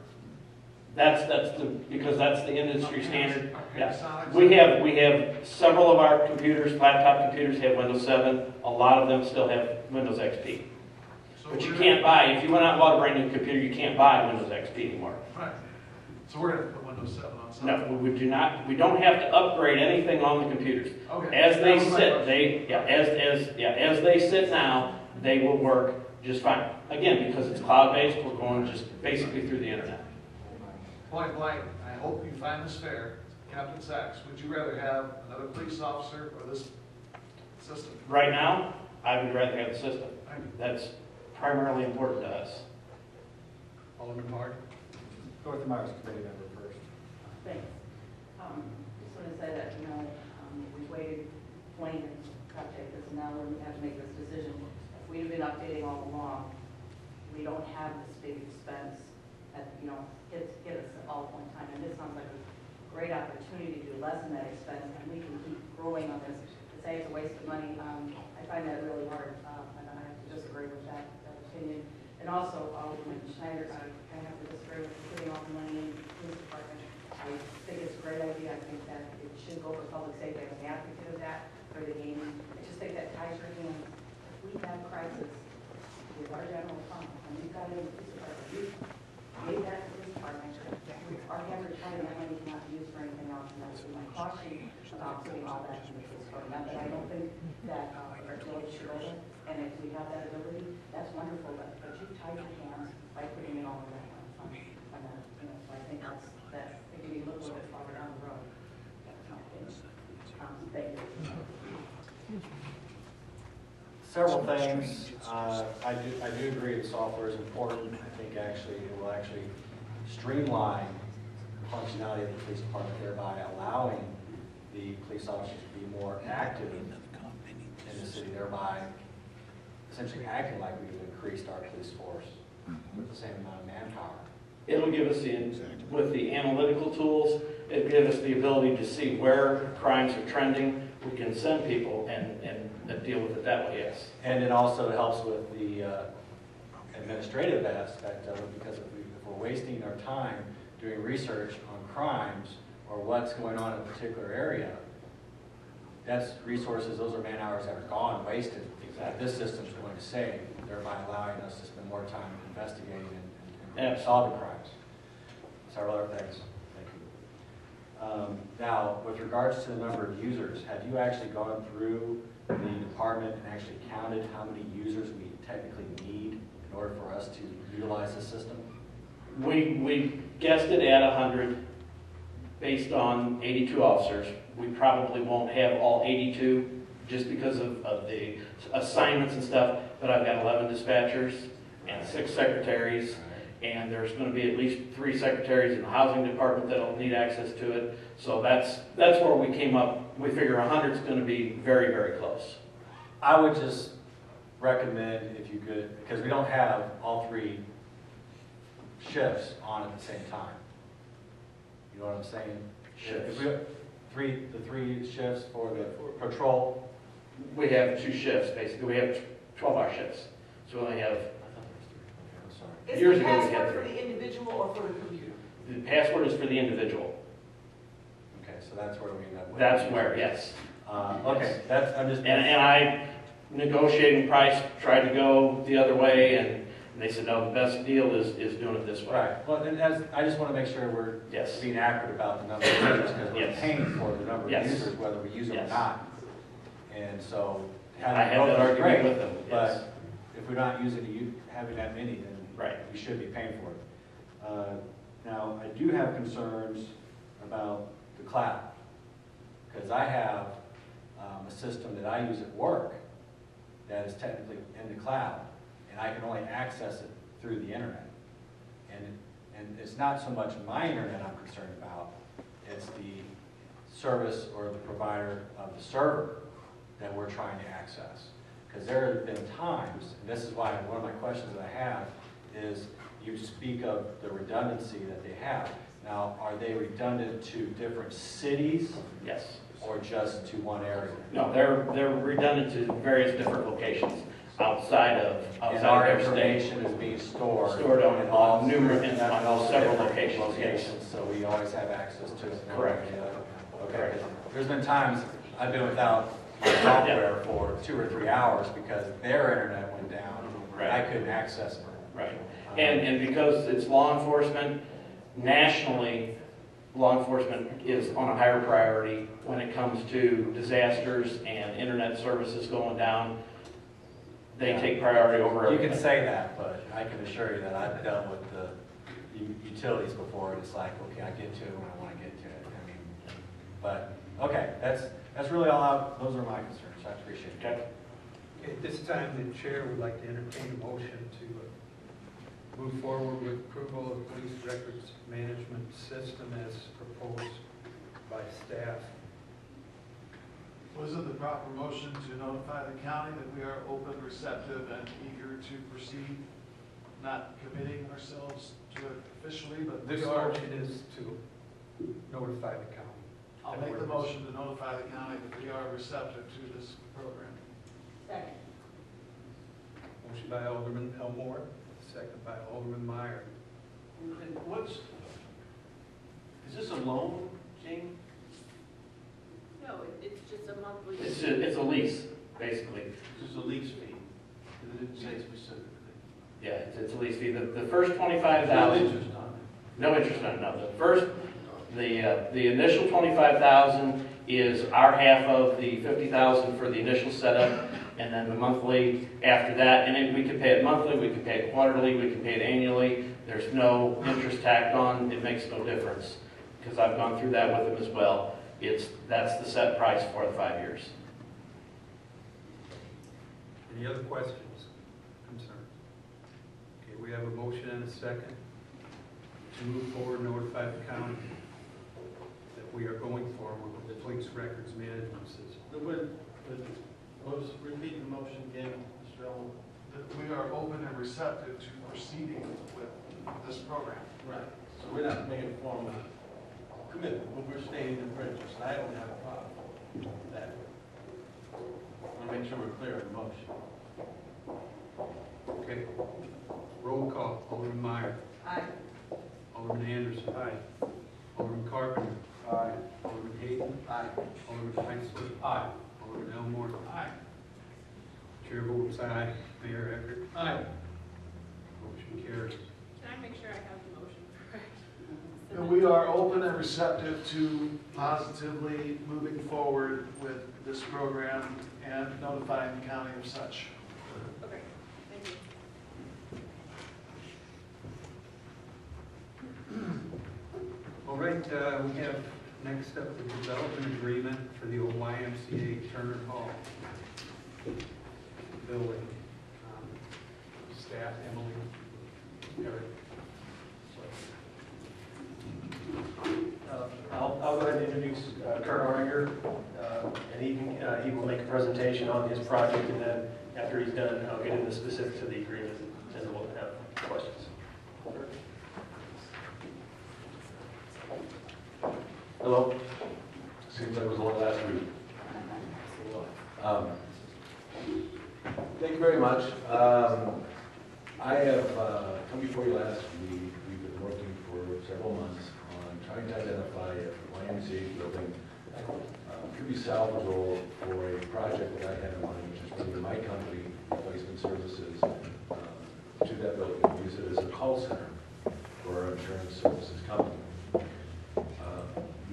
Because that's the industry standard. Yeah.
Panasonic.
We have several of our computers, laptop computers have Windows 7. A lot of them still have Windows XP.
So
But you
we're
can't buy, if you went out and bought a brand new computer, you can't buy Windows XP anymore.
Right. So we're going to put Windows 7 on something.
No, we do not, we don't have to upgrade anything on the computers.
Okay.
As they
That was my
sit, as they sit now, they will work just fine. Again, because it's cloud-based, we're going just basically through the internet.
Point blank, I hope you find this fair. Captain Sachs, would you rather have another police officer or this system?
Right now, I would rather have the system.
Thank you.
That's primarily important to us.
Alderman Martin.
Dorothy Myers, committee member first.
Thanks. Just want to say that, we waited, Blaine and got to take this, and now we have to make this decision. If we'd have been updating all along, we don't have this big expense at, hit us at all point in time. And this sounds like a great opportunity to lessen that expense, and we can keep growing on this. To say it's a waste of money, I find that really hard, and I have to disagree with that opinion. And also, Alderman Schneider, I have to disagree with putting all the money in the police department. I think it's a great idea. I think that it should go for public safety. I'm an advocate of that for the gaming. I just think that ties your hands. If we have a crisis with our general fund, and we've got it in the police department, we gave that to the police department. Our hands are tied, and that money cannot be used for anything else, and that's my caution about putting all that in the police department. Not that I don't think that our village should open, and if we have that ability, that's wonderful, but you tied your hands by putting it all in that one fund. And that, you know, so I think that it can be a little bit farther down the road. That's my opinion. Thank you.
Several things. I do agree that software is important. I think actually it will actually streamline the functionality of the police department, thereby allowing the police officers to be more active in the city, thereby essentially acting like we've increased our police force with the same amount of manpower.
It'll give us with the analytical tools, it'll give us the ability to see where crimes are trending. We can send people and deal with it that way, yes.
And it also helps with the administrative aspect of it, because if we're wasting our time doing research on crimes or what's going on in a particular area, that's resources, those are man hours that are gone, wasted. Exactly. This system's going to save, thereby allowing us to spend more time investigating and solving crimes. Several other things. Thank you. Now, with regards to the number of users, have you actually gone through the department and actually counted how many users we technically need in order for us to utilize the system?
We guessed it at 100 based on 82 officers. We probably won't have all 82 just because of the assignments and stuff, but I've got 11 dispatchers and 6 secretaries, and there's going to be at least 3 secretaries in the housing department that'll need access to it. So that's where we came up. We figure 100 is going to be very, very close.
I would just recommend, if you could, because we don't have all 3 shifts on at the same time. You know what I'm saying?
Shifts.
If we have the 3 shifts for the patrol.
We have 2 shifts, basically. We have 12-hour shifts. So we only have,
Is
years
the
ago we had
password for
3.
the individual or for the computer?
The password is for the individual.
Okay, so that's where we end up with.
That's where, yes.
Okay, that's, I'm just.
And I, negotiating price, tried to go the other way, and they said, no, the best deal is doing it this way.
Right, well, and I just want to make sure we're
Yes.
being accurate about the number of users, because we're
Yes.
paying for the number of
Yes.
users, whether we use them or
Yes.
not. And so.
I had that argument with them, yes.
But if we're not having that many, then
Right.
we should be paying for it. Now, I do have concerns about the cloud, because I have a system that I use at work that is technically in the cloud, and I can only access it through the internet. And it's not so much my internet I'm concerned about, it's the service or the provider of the server that we're trying to access. Because there have been times, and this is why one of my questions that I have is, you speak of the redundancy that they have. Now, are they redundant to different cities?
Yes.
Or just to one area?
No, they're redundant to various different locations outside of
And our
their state.
information is being stored.
Stored on
in all
numerous,
different-
on several
different
locations, yes.
So we always have access to it.
Correct.
Okay. There's been times I've been without my software for 2 or 3 hours because their internet went down.
Right.
I couldn't access it.
Right. And because it's law enforcement, nationally, law enforcement is on a higher priority when it comes to disasters and internet services going down. They take priority over
You
everything.
can say that, but I can assure you that I've dealt with the utilities before, and it's like, okay, I get to it when I want to get to it. I mean, but, okay, that's really all those are my concerns. I appreciate it.
Okay.
At this time, the chair would like to entertain a motion to move forward with approval of police records management system as proposed by staff.
Was it the proper motion to notify the county that we are open, receptive, and eager to proceed, not committing ourselves to it officially, but
This
we are?
motion is to notify the county.
I'll make the motion to notify the county that we are receptive to this program.
Second.
Motion by Alderman Elmore, second by Alderman Meyer.
And what's, is this a loan, Jamie?
No, it's just a monthly.
It's a lease, basically.
This is a lease fee? Because it didn't say specifically.
Yeah, it's a lease fee. The first
No
25,000.
interest on it.
No interest on it, no. The initial 25,000 is our half of the 50,000 for the initial setup, and then the monthly after that. And then we can pay it monthly, we can pay it quarterly, we can pay it annually. There's no interest tacked on. It makes no difference, because I've gone through that with them as well. That's the set price for the 5 years.
Any other questions, concerns? Okay, we have a motion and a second to move forward, notify the county that we are going forward with the police records management system.
Let's repeat the motion again, Mr. Elmore.
That we are open and receptive to proceeding with this program.
Right. So we're not making a formal commitment, but we're stating the interest. I don't have a problem with that. I want to make sure we're clear on the motion.
Okay, roll call. Alderman Meyer.
Aye.
Alderman Anderson. Aye. Alderman Carpenter.
Aye.
Alderman Hayden.
Aye.
Alderman Heisler.
Aye.
Alderman Elmore.
Aye.
Chair votes aye. Mayor Eckert.
Aye.
Motion carries.
Can I make sure I have the motion correct?
And we are open and receptive to positively moving forward with this program and notifying the county of such.
Okay, thank you.
All right, we have next up the development agreement for the old YMCA Turner Hall building. Staff, Emily, Eric.
I'll go ahead and introduce Kurt Oringer, and he will make a presentation on his project, and then after he's done, I'll get into the specifics of the agreement, and then we'll have questions.
Hello. Seems like it was the one last week. Thank you very much. I have come before you last week. We've been working for several months on trying to identify if the YMCA building could be salvageable for a project that I had in mind, which is bringing my company, Replacement Services, to that building, use it as a call center for our insurance services company.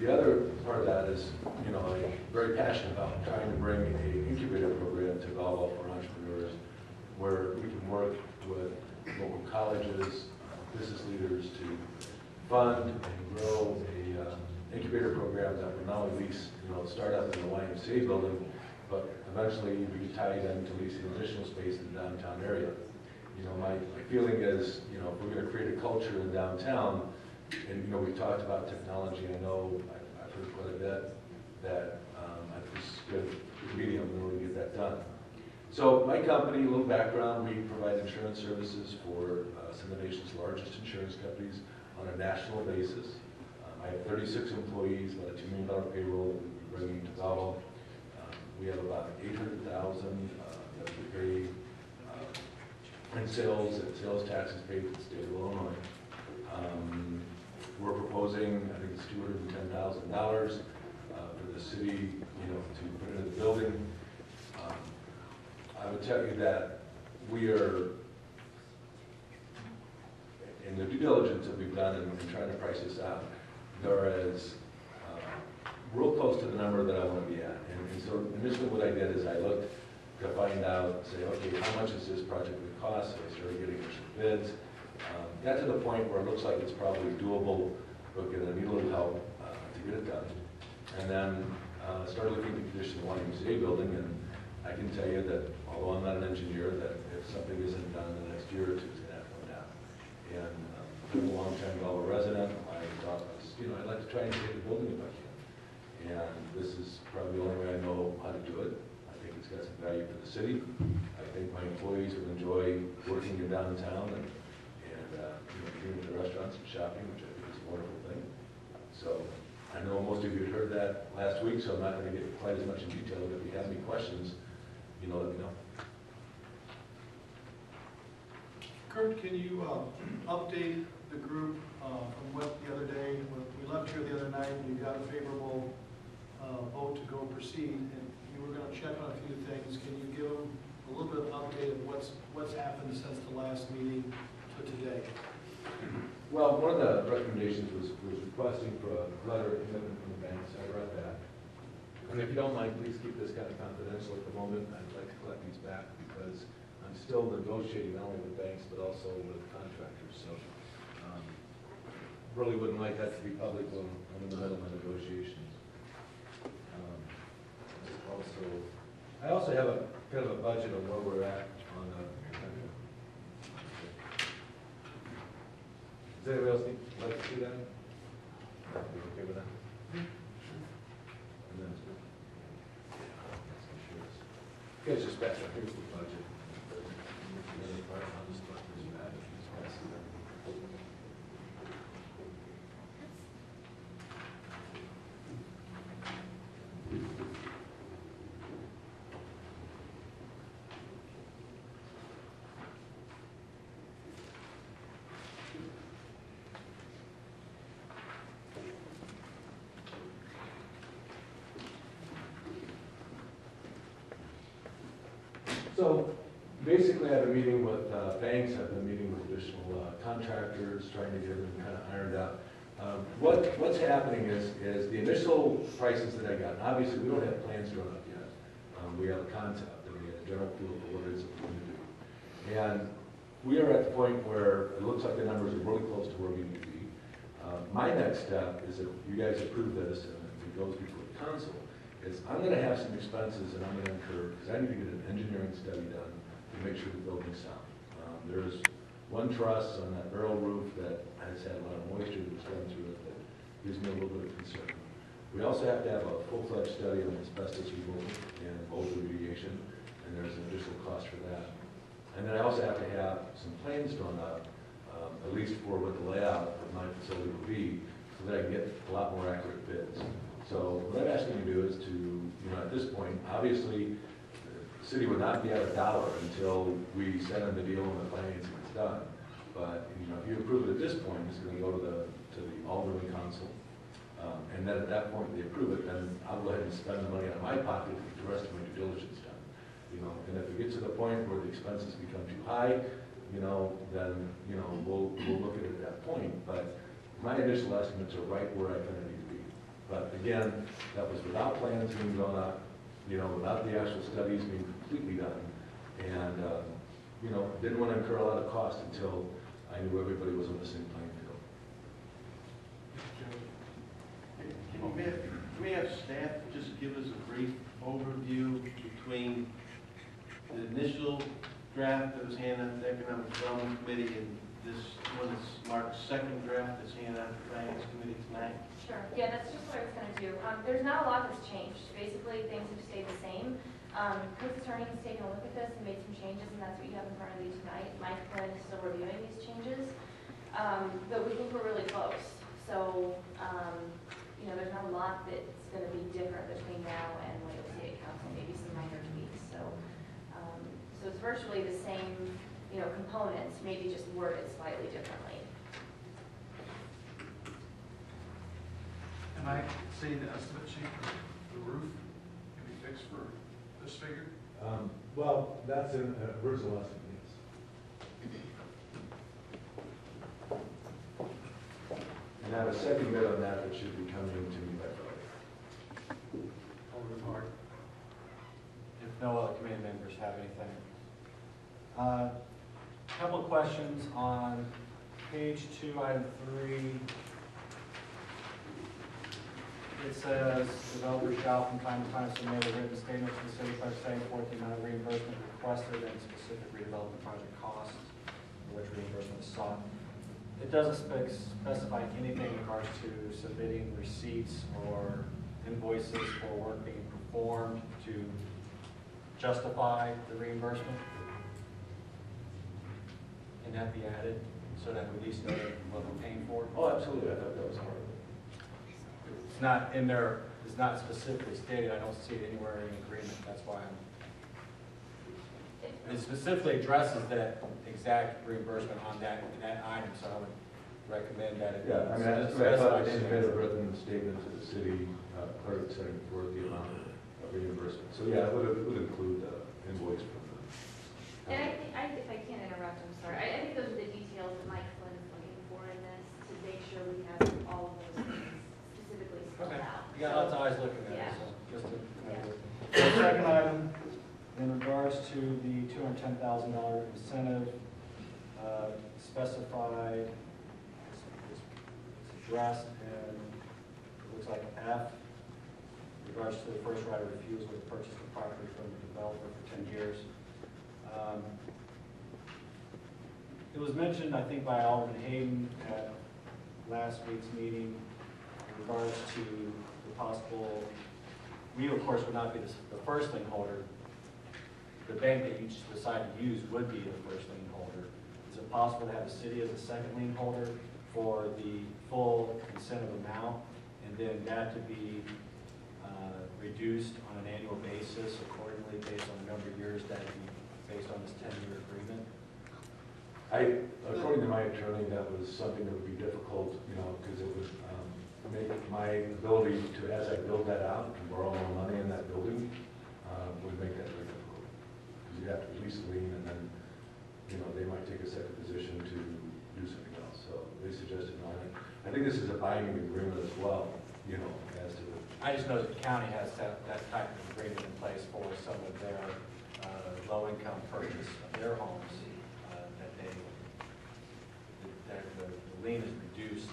The other part of that is, I'm very passionate about trying to bring an incubator program to Valvo for entrepreneurs, where we can work with local colleges, business leaders to fund and grow a incubator program that would not only lease, start up in the YMCA building, but eventually be tied into leasing additional space in the downtown area. My feeling is, if we're going to create a culture in downtown, and we've talked about technology. I know I've heard quite a bit that this is good medium in order to get that done. So my company, a little background, we provide insurance services for some of the nation's largest insurance companies on a national basis. I have 36 employees, about a $2 million payroll that we're bringing to Valvo. We have about 800,000 that we pay in sales and sales taxes paid to the state of Illinois. We're proposing, I think it's $210,000 for the city, to put into the building. I would tell you that we are, in the due diligence that we've done in trying to price this out, there is real close to the number that I want to be at. And so initially what I did is I looked to find out, say, okay, how much is this project going to cost? So I started getting initial bids. Got to the point where it looks like it's probably doable, but we're going to need a little help to get it done. And then started looking at the condition of the YMCA building, and I can tell you that, although I'm not an engineer, that if something isn't done in the next year or two, it's going to have to come down. And I'm a long-time Valvo resident. I thought, I'd like to try and save the building if I can. And this is probably the only way I know how to do it. I think it's got some value for the city. I think my employees will enjoy working in downtown and getting to the restaurants and shopping, which I think is a wonderful thing. So I know most of you had heard that last week, so I'm not going to get quite as much in detail, but if you have any questions, let me know.
Kurt, can you update the group from what the other day, when we left here the other night, we got a favorable vote to go proceed, and you were going to check on a few things. Can you give them a little bit of update of what's happened since the last meeting to today?
Well, one of the recommendations was requesting for a letter of commitment from the banks. I read that. And if you don't mind, please keep this kind of confidential at the moment. I'd like to collect these back because I'm still negotiating not only with banks but also with contractors. So really wouldn't like that to be public when I'm in the middle of my negotiations. I also have a kind of a budget on where we're at on the. Does anybody else like to see that? You okay with that? And then, you guys just pass that. Here's the budget. The other part, I'll just put this back. Just pass it down. So basically, I've been meeting with banks, I've been meeting with additional contractors, trying to get them kind of ironed out. What's happening is the initial prices that I got, and obviously we don't have plans drawn up yet. We have a concept, and we have a general feel for what it is that we're going to do. And we are at the point where it looks like the numbers are really close to where we need to be. My next step is if you guys approve this and it goes before the council, is I'm going to have some expenses that I'm going to incur because I need to get an engineering study done to make sure the building's sound. There's one truss on that barrel roof that has had a lot of moisture that's gone through it that gives me a little bit of concern. We also have to have a full-fledged study on asbestos removal and mold remediation, and there's an additional cost for that. And then I also have to have some plans drawn up, at least for what the layout of my facility will be, so that I can get a lot more accurate bids. So what I'm asking you to do is to, at this point, obviously, the city would not be out $1 until we send in the deal and the financing is done. But, if you approve it at this point, it's going to go to the Alderman Council. And then at that point, they approve it, then I'll go ahead and spend the money out of my pocket to get the rest of my due diligence done. And if it gets to the point where the expenses become too high, then, we'll look at it at that point. But my initial estimates are right where I kind of need to be. But again, that was without plans being drawn up, without the actual studies being completely done. And, didn't want to incur a lot of cost until I knew everybody was on the same playing field.
Can we have staff just give us a brief overview between the initial draft that was handed out to the Economic Development Committee and this one that's marked second draft that's handed out to the Finance Committee tonight?
Sure. Yeah, that's just what I was going to do. There's not a lot that's changed. Basically, things have stayed the same. Kurt's attorney has taken a look at this and made some changes, and that's what you have in front of you tonight. Mike Flynn is still reviewing these changes, but we think we're really close. So, there's not a lot that's going to be different between now and when you'll see it council, maybe some minor tweaks. So it's virtually the same, components, maybe just worded slightly differently.
Am I seeing the estimate sheet for the roof can be fixed for this figure?
Well, that's an original estimate, yes. And I have a second bid on that that should be coming to me by Friday.
Alderman Hart.
If no other committee members have anything. Couple of questions on page 2, item 3. It says, developers shall from time to time submit a written statement to the city clerk setting forth the amount of reimbursement requested and specific redevelopment project costs, for which reimbursement is sought. It doesn't specify anything in regards to submitting receipts or invoices for work being performed to justify the reimbursement. Can that be added so that we at least know what we're paying for?
Oh, absolutely. I thought that was part of it.
It's not in there, it's not specifically stated. I don't see it anywhere in the agreement. That's why I'm. It specifically addresses that exact reimbursement on that item, so I would recommend that it.
Yeah, I mean, that's what I thought,
specified in
submit a
there.
written statement to the city clerk setting forth the amount of reimbursement. So, yeah, it would include the invoice from the.
And if I can interrupt, I'm sorry, I think those are the details that Mike Flynn is looking for in this, to make sure we have all of those things specifically spelled
Okay,
out.
you got lots of eyes looking at
Yeah.
it, so just to.
Yeah.
The second item, in regards to the $210,000 incentive, specified, it's addressed, and it looks like F, in regards to the first right of refusal to purchase the property from the developer for 10 years. It was mentioned, I think, by Alderman Hayden at last week's meeting in regards to the possible, we of course would not be the first lien holder. The bank that you decide to use would be the first lien holder. Is it possible to have the city as a second lien holder for the full incentive amount, and then that to be reduced on an annual basis accordingly based on the number of years that be based on this 10-year agreement?
According to my attorney, that was something that would be difficult, you know, because it would make my ability to, as I build that out, to borrow more money in that building, would make that very difficult. Because you have to release the lien, and then, you know, they might take a second position to do something else. So they suggested no. I think this is a binding agreement as well, you know, as to the.
I just know that the county has that type of agreement in place for some of their low-income purchase of their homes, that the lien is reduced,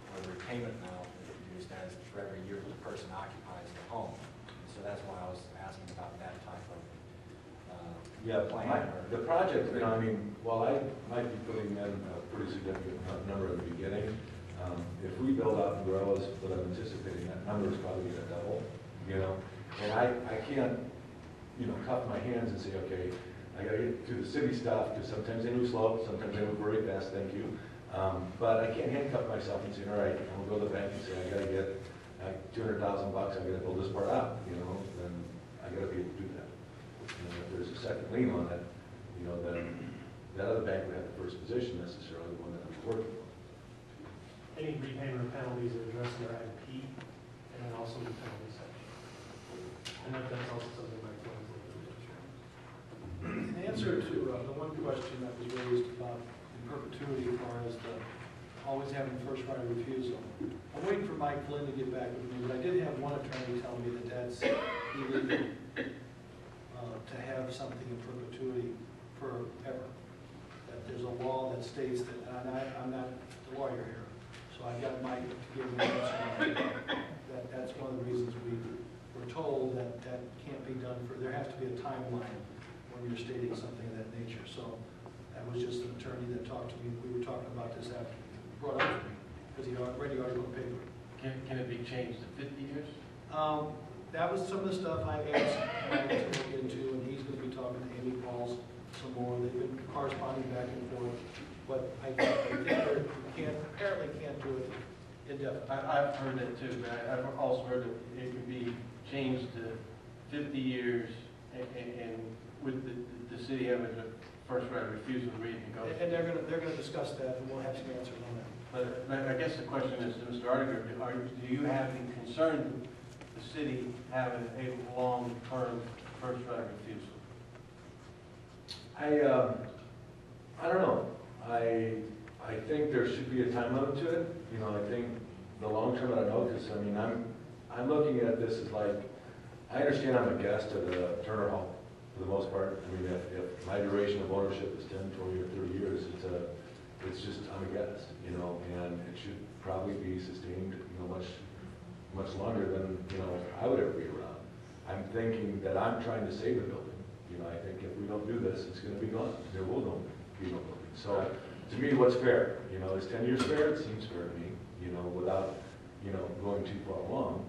or the repayment amount is reduced as for every year the person occupies the home. So that's why I was asking about that type of plan.
The project, you know, I mean, while I might be putting in a pretty significant number in the beginning, if we build out and grow as what I'm anticipating, that number is probably going to double, you know. And I can't, you know, cuff my hands and say, okay, I got to get through the city stuff, because sometimes they move slow, sometimes they move very fast, thank you. But I can't handcuff myself and say, all right, I'm going to go to the bank and say, I got to get $200,000 bucks, I'm going to build this part out, you know, then I got to be able to do that. And if there's a second lien on it, you know, then that other bank would have the first position necessarily, the one that I'm working on.
Any repayment penalties are addressed in our item P, and then also the penalty section. And that's also something Mike Flynn is looking into.
In answer to the one question that was raised about in perpetuity as far as the always having first right of refusal, I'm waiting for Mike Flynn to get back with me, but I did have one attorney tell me that that's illegal to have something in perpetuity forever. That there's a law that states that, and I'm not the lawyer here, so I got Mike to give me an answer on that. That's one of the reasons we were told that that can't be done for, there has to be a timeline when you're stating something of that nature. So that was just an attorney that talked to me. We were talking about this after, brought up to me, because he already on paper.
Can it be changed to 50 years?
That was some of the stuff I asked Mike to look into, and he's going to be talking to Amy Pauls some more. They've been corresponding back and forth, but I think we apparently can't do it indefinitely.
I've heard that too, but I've also heard that it could be changed to 50 years, and with the city having the first right of refusal to renegotiate.
And they're gonna discuss that, and we'll have some answers on that.
But I guess the question is to Mr. Artiger, do you have any concern with the city having a long-term first right of refusal?
I don't know. I think there should be a time limit to it. You know, I think the long term, I don't know, because I mean, I'm looking at this as like, I understand I'm a guest at the Turner Home for the most part. I mean, if my duration of ownership is 10, 20, or 30 years, it's just, I'm a guest, you know, and it should probably be sustained, you know, much longer than, you know, I would ever be around. I'm thinking that I'm trying to save the building. You know, I think if we don't do this, it's going to be gone. There will be no building. So to me, what's fair? You know, is 10 years fair? It seems fair to me, you know, without, you know, going too far along.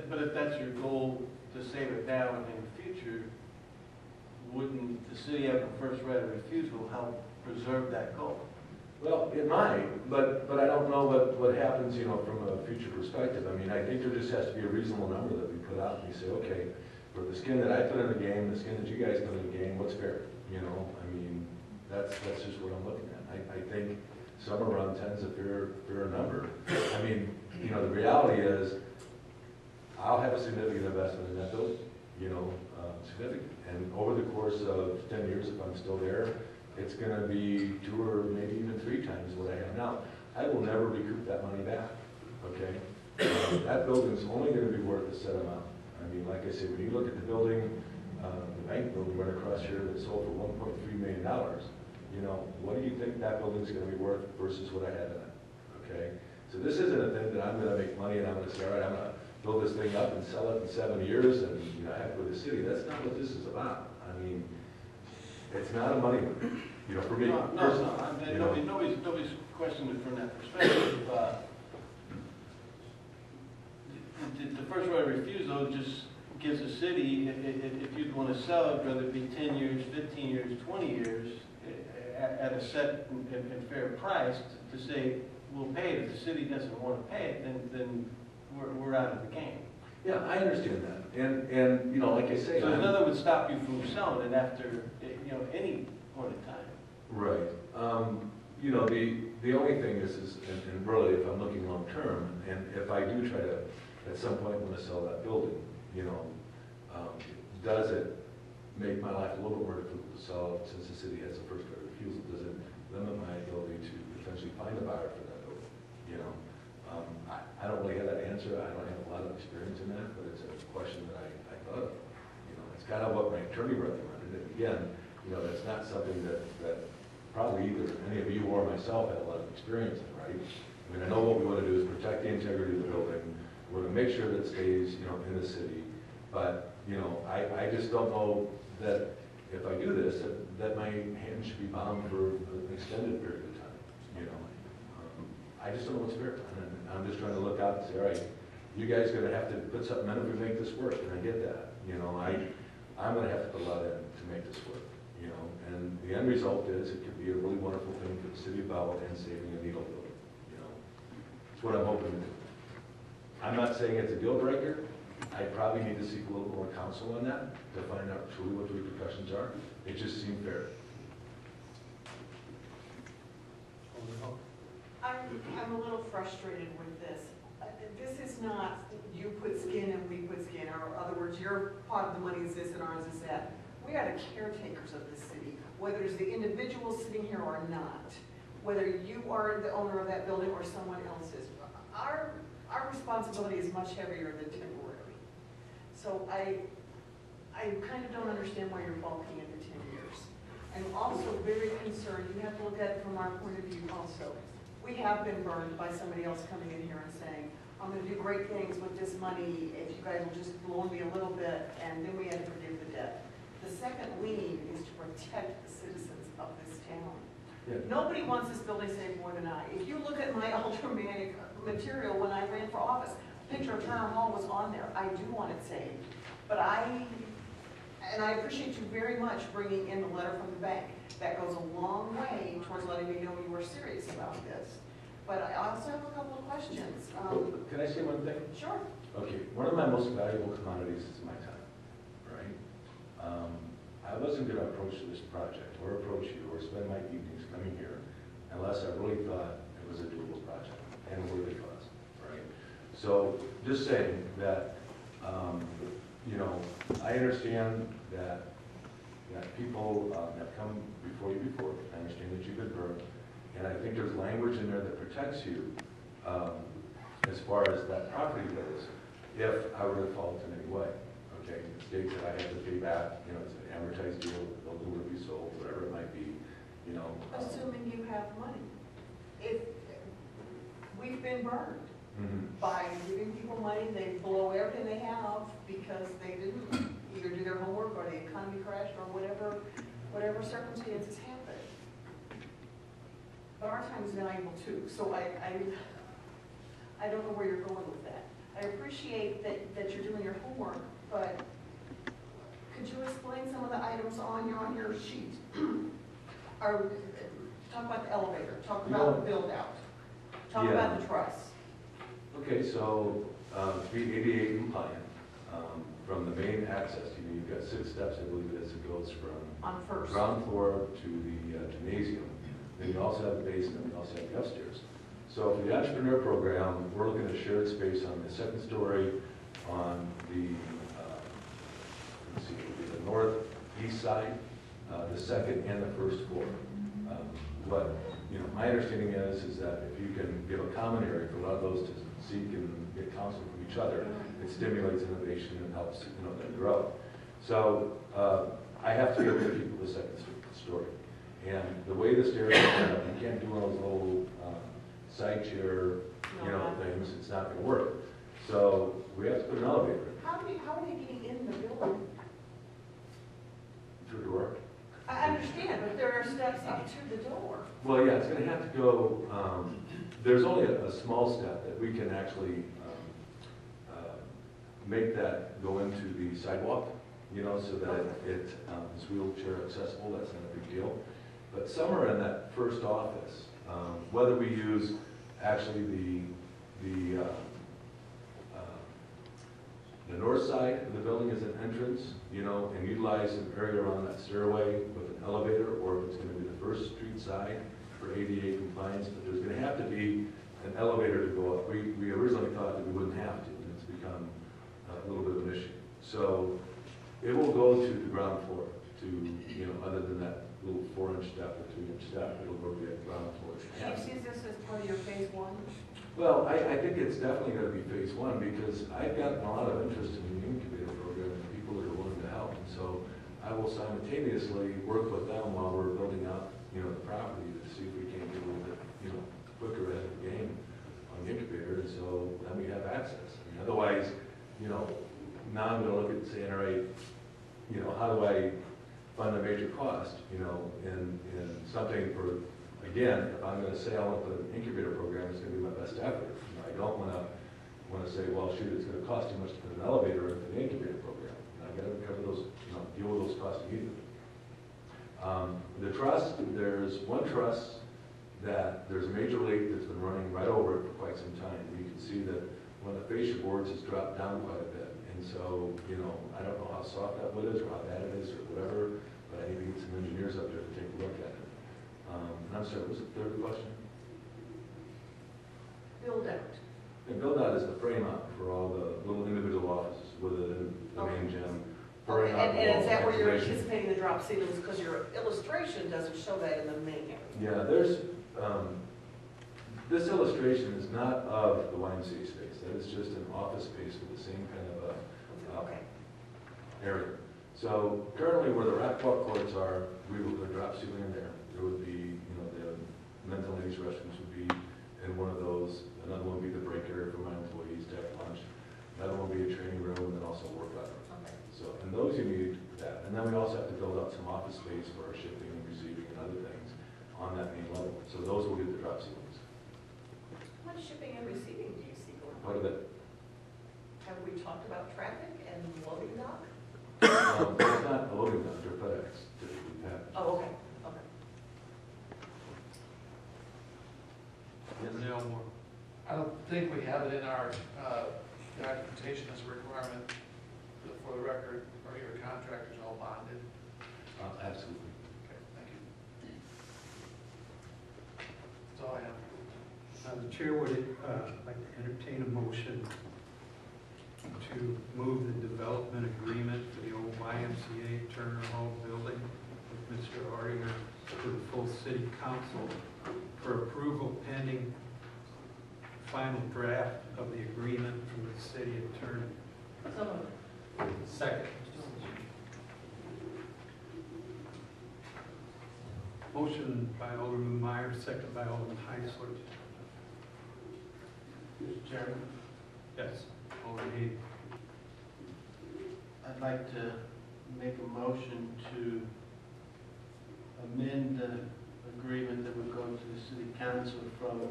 But if that's your goal, to save it now and in the future, wouldn't the city have a first right of refusal help preserve that goal?
Well, it might, but I don't know what happens, you know, from a future perspective. I mean, I think there just has to be a reasonable number that we put out and we say, okay, for the skin that I put in the game, the skin that you guys put in the game, what's fair? You know, I mean, that's just what I'm looking at. I think somewhere around 10's a fair number. I mean, you know, the reality is, I'll have a significant investment in that building, you know, significant. And over the course of 10 years, if I'm still there, it's gonna be 2 or maybe even 3 times what I have now. I will never recoup that money back, okay? That building's only gonna be worth a set amount. I mean, like I said, when you look at the building, the bank building right across here that sold for $1.3 million, you know, what do you think that building's gonna be worth versus what I had in it, okay? So this isn't a thing that I'm gonna make money and I'm gonna say, all right, I'm gonna build this thing up and sell it in 7 years and, you know, heck with the city. That's not what this is about. I mean, it's not a money, you know, for me.
No,
personally, you know.
nobody's questioning it from that perspective. The first right of refusal just gives the city, if you'd want to sell it, whether it be 10 years, 15 years, 20 years, at a set and fair price, to say, we'll pay it. If the city doesn't want to pay it, then we're out of the game.
Yeah, I understand that. And you know, like I say.
So there's nothing would stop you from selling it after, you know, any point in time.
Right. You know, the only thing is and really, if I'm looking long term, and if I do try to, at some point, want to sell that building, you know, does it make my life a little bit more difficult to sell it since the city has a first right of refusal? Does it limit my ability to potentially find a buyer for that building? You know, I don't really have that answer. I don't have a lot of experience in that, but it's a question that I thought of. You know, it's kind of what my attorney recommended. And again, you know, that's not something that probably either any of you or myself have a lot of experience in, right? I mean, I know what we want to do is protect the integrity of the building. We're going to make sure that it stays, you know, in the city. But, you know, I just don't know that if I do this, that my hands should be bound for an extended period of time, you know. I just don't know what's fair. And I'm just trying to look out and say, all right, you guys are going to have to put something in if we make this work, and I get that. You know, I'm going to have to put a lot in to make this work, you know. And the end result is it could be a really wonderful thing for the city of Belleville and saving a needle building, you know. That's what I'm hoping to do. I'm not saying it's a deal breaker. I probably need to seek a little more counsel on that to find out truly what the repercussions are. It just seemed fair.
I'm a little frustrated with this. This is not you put skin and we put skin, or in other words, your part of the money is this and ours is that. We are the caretakers of this city, whether it's the individual sitting here or not, whether you are the owner of that building or someone else is. Our responsibility is much heavier than temporary. So I kind of don't understand why you're bulking into 10 years. I'm also very concerned, you have to look at it from our point of view also. We have been burned by somebody else coming in here and saying, I'm going to do great things with this money if you guys will just loan me a little bit, and then we had to forgive the debt. The second lien is to protect the citizens of this town.
Yeah.
Nobody wants this building saved more than I. If you look at my ultramatic material when I ran for office, a picture of Turner Hall was on there. I do want it saved. But I appreciate you very much bringing in the letter from the bank. That goes a long way towards letting me know you were serious about this. But I also have a couple of questions.
Can I say one thing?
Sure.
Okay, one of my most valuable commodities is my time, right? I wasn't going to approach this project or approach you or spend my evenings coming here unless I really thought it was a doable project and a worthy cause, right? So just saying that, you know, I understand that people have come before you before. I understand that you've been burned. And I think there's language in there that protects you as far as that property goes if I were to fault in any way. Okay, it states that I have to pay back, you know, it's an amortized deal, the building will be sold, whatever it might be, you know.
Assuming you have money. If we've been burned by giving people money, they blow everything they have because they didn't either do their homework or the economy crashed or whatever circumstances happen. But our time is valuable too, so I don't know where you're going with that. I appreciate that you're doing your homework, but could you explain some of the items on your sheet? Or talk about the elevator, talk about the build out, talk about the truss.
Okay, so be ADA compliant. from the main access. You've got 6 steps, I believe it is, it goes from
On First.
ground floor to the gymnasium. Then you also have the basement, you also have the upstairs. So for the entrepreneur program, we're looking at shared space on the 2nd story, on the, let's see, the northeast side, the 2nd and the 1st floor. But, you know, my understanding is that if you can give a common area for a lot of those to seek and get counsel from each other, it stimulates innovation and helps, you know, them grow. So I have to be able to keep the 2nd story. And the way the stairs are set up, you can't do one of those little side chair, you know, things. It's not going to work. So we have to put an elevator
How are they getting in the building?
through the door.
I understand, but there are steps up to the door.
Well, yeah, it's going to have to go, there's only a small step that we can actually make that go into the sidewalk, you know, so that it is wheelchair accessible. That's not a big deal. But somewhere in that first office, whether we use actually the north side of the building as an entrance, you know, and utilize an area around that stairway with an elevator, or if it's going to be the First Street side for ADA compliance, but there's going to have to be an elevator to go up. We originally thought that we wouldn't have to, and it's become a little bit of an issue. So it will go to the ground floor, to, you know, other than that little 4-inch step or 2-inch step, it'll go to the ground floor.
Chief, sees this as part of your phase 1?
Well, I think it's definitely going to be phase 1, because I've gotten a lot of interest in the incubator program and people that are willing to help. And so I will simultaneously work with them while we're building out, you know, the property to see if we can get a little bit, you know, quicker ahead of the game on the incubator. And so then we have access. I mean, otherwise, you know, now I'm going to look at saying, all right, you know, how do I fund a major cost, you know, in something for, again, if I'm going to say I want to put an incubator program, it's going to be my best effort. You know, I don't want to say, well, shoot, it's going to cost too much to put an elevator in for the incubator program. And I've got to cover those, you know, deal with those costs immediately. The trust, there's one trust that there's a major leak that's been running right over it for quite some time. And you can see that one of the fascia boards has dropped down quite a bit. And so, you know, I don't know how soft that wood is or how bad it is or whatever, but I need to get some engineers up there to take a look at it. And I'm sorry, what was the third question?
Build out.
And build out is the frame out for all the little individual offices within the main gym.
Okay, and is that where you're
Excavation.
anticipating the drop ceilings? Because your illustration doesn't show that in the main area.
Yeah, there's, this illustration is not of the YMCA space. That is just an office space with the same kind of area. So currently where the racquetball courts are, we will put a drop ceiling in there. There would be, you know, the men's and ladies' restrooms would be in one of those. Another one would be the break area for my employees to have lunch. Another one would be a training room and then also a workout room.
Okay.
So, and those you need that. And then we also have to build out some office space for our shipping and receiving and other things on that main level. So those will get the drop ceilings.
How much shipping and receiving do you see going on?
Part of it.
Have we talked about traffic and loading dock?
It's not a loading dock, they're FedEx typically packaged.
Oh, okay, okay.
Neil Moore.
I don't think we have it in our documentation as a requirement. For the record, are your contractors all bonded?
Absolutely.
Okay, thank you. That's all I have.
The chair would like to entertain a motion to move the development agreement for the old YMCA Turner Hall building with Mr. Artinger to the full city council for approval pending final draft of the agreement from the city attorney.
So moved.
Second. Motion by Alderman Meyer, second by Alderman Heisler.
Mr. Chairman,
Yes, Alderman Hayes.
I'd like to make a motion to amend the agreement that would go to the city council from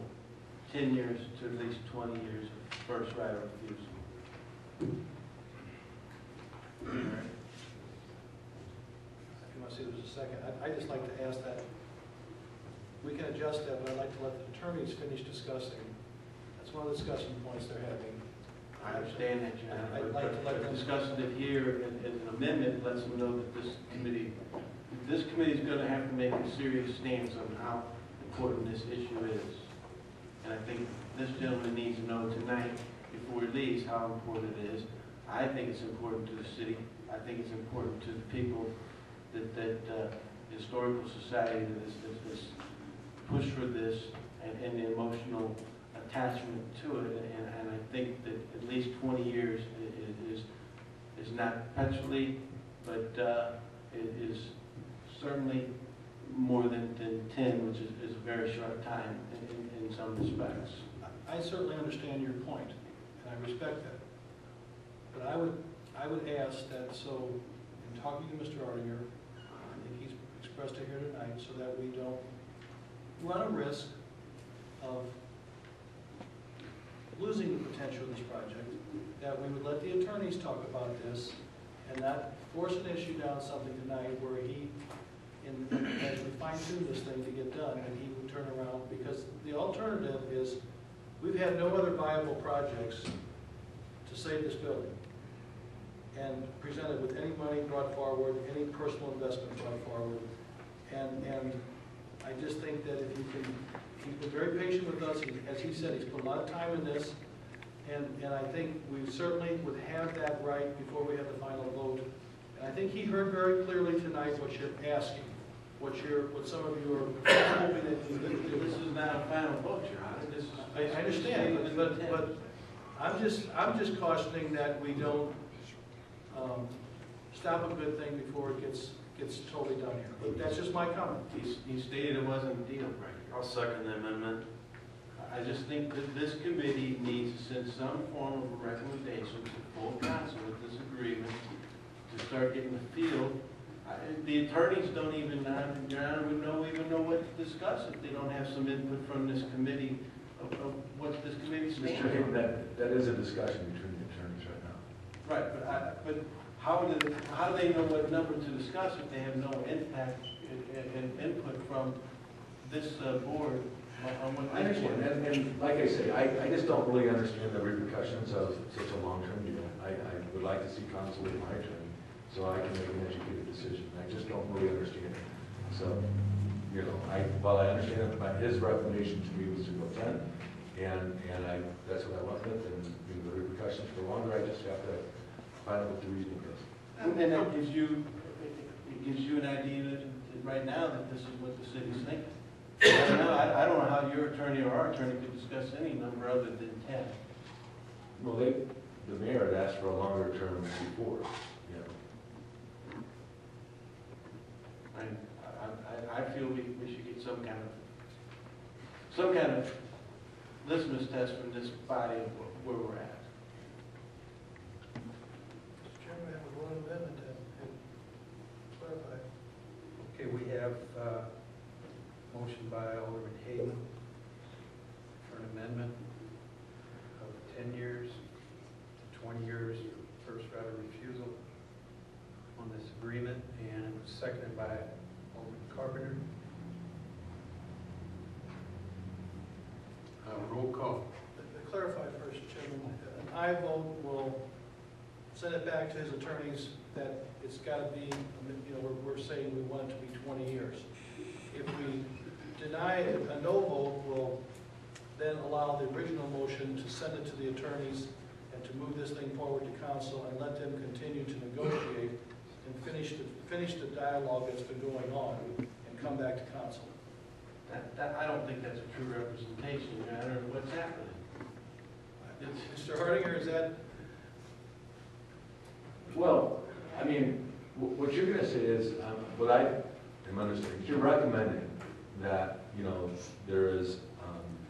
10 years to at least 20 years of first right of refusal.
If you want to see there's a second, I'd just like to ask that, we can adjust that, but I'd like to let the attorneys finish discussing. That's one of the discussion points they're having.
I
understand that, John.
I'd like to let them-
Discussing it here as an amendment lets them know that this committee is gonna have to make a serious stance on how important this issue is. And I think this gentleman needs to know tonight, before he leaves, how important it is. I think it's important to the city. I think it's important to the people that the Historical Society that has pushed for this and the emotional attachment to it. And I think that at least 20 years is not perpetually, but it is certainly more than 10, which is a very short time in some respects.
I certainly understand your point, and I respect that. But I would ask that, so, in talking to Mr. Artinger, I think he's expressed it here tonight, so that we don't run a risk of losing the potential of this project, that we would let the attorneys talk about this and not force an issue down something tonight where he, as we fine tune this thing to get done, and he would turn around, because the alternative is, we've had no other viable projects to save this building and presented with any money brought forward, any personal investment brought forward. And I just think that if you can, he's been very patient with us. As he said, he's put a lot of time in this. And I think we certainly would have that right before we have the final vote. And I think he heard very clearly tonight what you're asking, what some of you are hoping that you would do.
This is not a final vote, Your Honor. This is
I understand, but I'm just cautioning that we don't stop a good thing before it gets totally done here. But that's just my comment.
He stated it wasn't a deal breaker.
I'll second the amendment.
I just think that this committee needs to send some form of a recommendation to full council with this agreement to start getting the field. The attorneys don't even, Your Honor, would even know what to discuss if they don't have some input from this committee of what this committee stands
Mr. Hayden,
on.
that is a discussion between the attorneys right now.
Right, but how do they know what number to discuss if they have no impact and input from this board on what
I
they
understand, and like I say, I just don't really understand the repercussions of such a long-term deal. I would like to see counsel with my attorney, so I can make an educated decision. I just don't really understand it. So, you know, while I understand his recommendation to me was to go 10, and that's what I went with, and the repercussions for longer, I just have to find out what the reasoning is.
And it gives you an idea that right now that this is what the city's thinking. I don't know how your attorney or our attorney could discuss any number other than 10.
Well, the mayor had asked for a longer term before, you know.
I feel we should get some kind of litmus test from this body of where we're at.
Mr. Chairman, I have one amendment to clarify.
Okay, we have motion by Alderman Hayden for an amendment of 10 years to 20 years first right of refusal on this agreement, and it was seconded by Alderman Carpenter. Roll call.
To clarify first, Chairman, an aye vote will send it back to his attorneys that it's got to be, you know, we're saying we want it to be 20 years. If we deny it, a no vote will then allow the original motion to send it to the attorneys and to move this thing forward to council and let them continue to negotiate and finish the dialogue that's been going on and come back to council.
I don't think that's a true representation, Your Honor, of what's happening.
Mr. Hardinger, is that?
Well, I mean, what you're going to say is, what I am understanding, you're recommending that, you know, there is,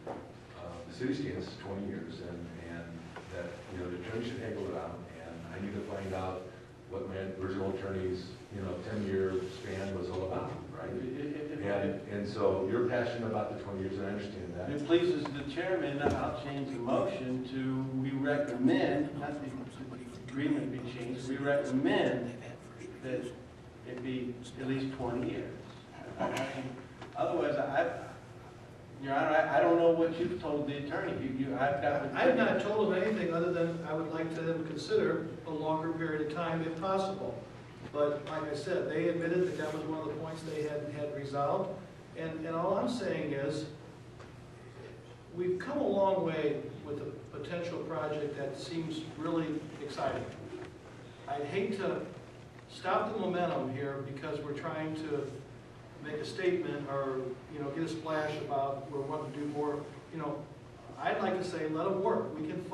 the city stance is 20 years, and that, you know, the attorney should haggle it out, and I need to find out what my original attorney's, you know, 10-year span was all about, right? And so you're passionate about the 20 years, and I understand that.
If it pleases the chairman, I'll change the motion to, we recommend, not the agreement be changed, we recommend that it be at least 20 years. Otherwise, Your Honor, I don't know what you've told the attorney. I've got.
I've not told him anything other than I would like to them consider a longer period of time if possible. But like I said, they admitted that that was one of the points they had resolved. And all I'm saying is, we've come a long way with a potential project that seems really exciting. I'd hate to stop the momentum here because we're trying to make a statement or, get a splash about we're wanting to do more. I'd like to say let them work. We can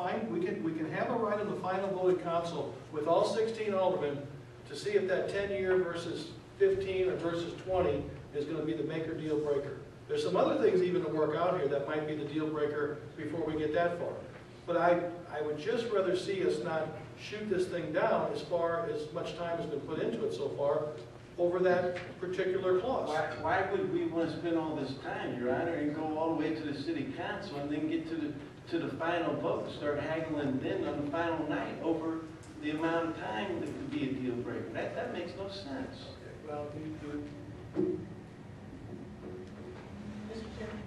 have a right in the final vote of council with all 16 aldermen to see if that 10-year versus 15 or versus 20 is going to be the make or deal breaker. There's some other things even to work out here that might be the deal breaker before we get that far. But I would just rather see us not shoot this thing down as much time has been put into it so far over that particular clause.
Why would we want to spend all this time, Your Honor, and go all the way to the city council and then get to the final vote and start haggling then on the final night over the amount of time that could be a deal breaker? That makes no sense.
Okay, well,
Mr. Chairman,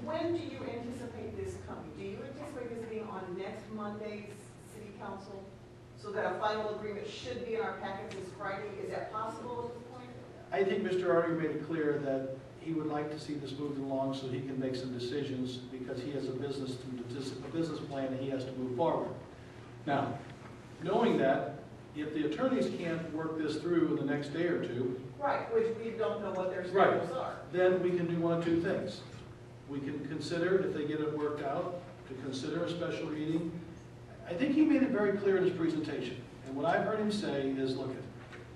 when do you anticipate this coming? Do you anticipate this being on next Monday's city council? So that a final agreement should be in our packet this Friday? Is that possible at this point?
I think Mr. Artie made it clear that he would like to see this moved along so he can make some decisions because he has a business plan and he has to move forward. Now, knowing that, if the attorneys can't work this through in the next day or two,
right, which we don't know what their
right,
schedules are.
then we can do one of two things. We can consider, if they get it worked out, to consider a special meeting. I think he made it very clear in his presentation. And what I've heard him say is, look,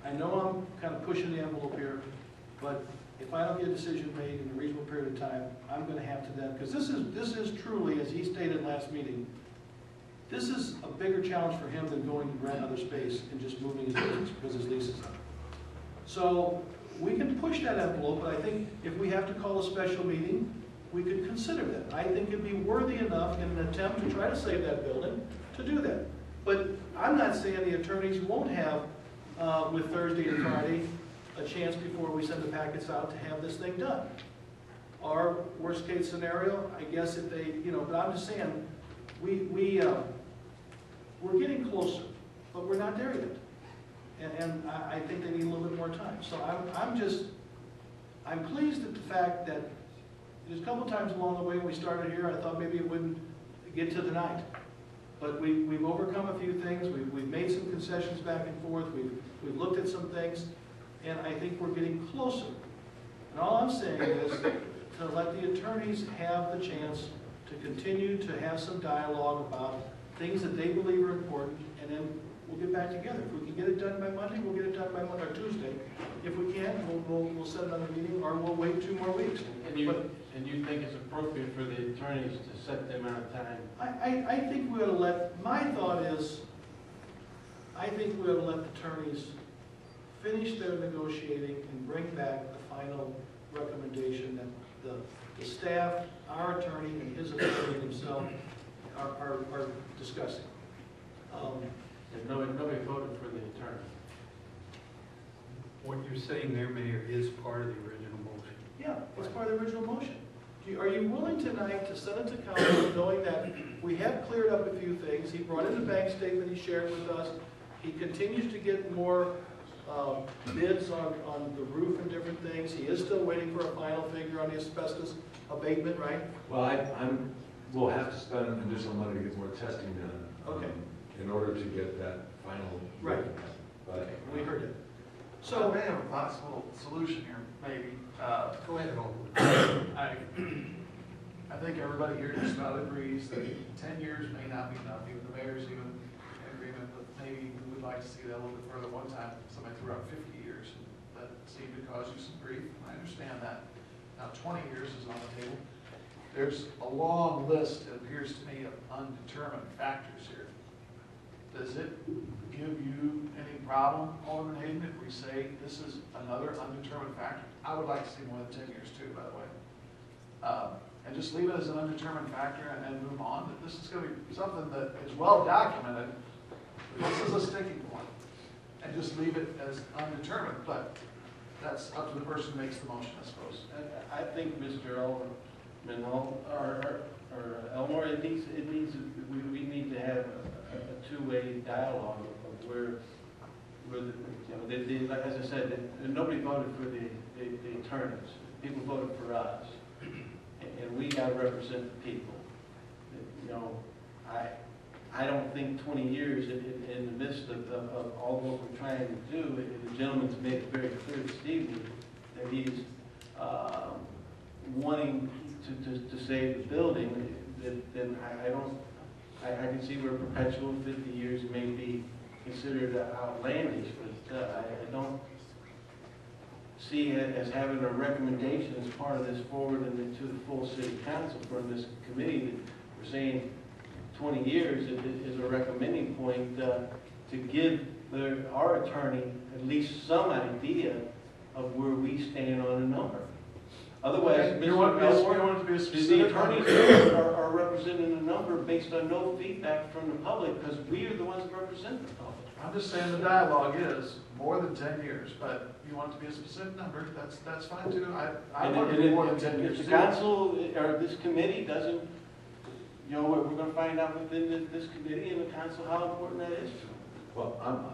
I know I'm kind of pushing the envelope here, but if I don't get a decision made in a reasonable period of time, I'm going to have to then, because this is truly, as he stated last meeting, this is a bigger challenge for him than going to rent other space and just moving his business because his lease is up. So we can push that envelope, but I think if we have to call a special meeting, we could consider that. I think it'd be worthy enough in an attempt to try to save that building to do that. But I'm not saying the attorneys won't have, with Thursday and Friday, a chance before we send the packets out to have this thing done. Our worst case scenario, I guess if they, but I'm just saying, we're getting closer, but we're not there yet. And I think they need a little bit more time. So I'm pleased at the fact that there's a couple times along the way when we started here, I thought maybe it wouldn't get to the night. But we've overcome a few things. We've made some concessions back and forth. We've looked at some things, and I think we're getting closer. And all I'm saying is to let the attorneys have the chance to continue to have some dialogue about things that they believe are important, and then we'll get back together. If we can get it done by Monday, we'll get it done by Monday or Tuesday. If we can't, we'll set another meeting, or we'll wait 2 more weeks.
And you think it's appropriate for the attorneys to set the amount of time?
I think we ought to let, my thought is, I think we ought to let the attorneys finish their negotiating and bring back the final recommendation that the staff, our attorney, and his attorney himself are discussing.
If nobody voted for the attorney.
What you're saying there, Mayor, is part of the original motion.
Yeah, it's part of the original motion. Are you willing tonight to send it to council knowing that we have cleared up a few things? He brought in the bank statement he shared with us. He continues to get more bids on the roof and different things. He is still waiting for a final figure on the asbestos abatement, right?
Well, we'll have to spend additional money to get more testing done.
Okay.
In order to get that final.
Right.
But
We heard it.
So we have a possible solution here, maybe.
Go ahead, Alderman.
I think everybody here just about agrees that 10 years may not be enough, even the mayor's even in agreement, but maybe we would like to see that a little bit further. One time, somebody threw out 50 years, and that seemed to cause you some grief, I understand that. Now 20 years is on the table. There's a long list, it appears to me, of undetermined factors here. Does it give you any problem, Alderman Hayden, if we say this is another undetermined factor? I would like to see more than 10 years too, by the way. And just leave it as an undetermined factor and move on. That this is going to be something that is well documented. This is a sticking point. And just leave it as undetermined. But that's up to the person who makes the motion, I suppose.
I think Mr. Alderman Hall, or Elmore, it needs, we need to have a two-way dialogue of where the, you know, like as I said, nobody voted for the attorneys. People voted for us, and we got to represent the people. You know, I don't think 20 years in the midst of all what we're trying to do, the gentleman's made it very clear this evening that he's wanting to save the building, then I can see where perpetual 50 years may be considered outlandish, but I don't see it as having a recommendation as part of this forward and to the full city council from this committee that we're saying 20 years is a recommending point to give our attorney at least some idea of where we stand on a number. Otherwise,
You want it to be a
the
specific
attorneys
number.
are representing a number based on no feedback from the public, because we are the ones that represent the public.
I'm just saying the dialogue is more than 10 years, but you want it to be a specific number, that's fine too. I want it to be more than 10 years.
If the council or this committee doesn't, you know, we're going to find out within this committee and the council how important that is to them.
Well, I'm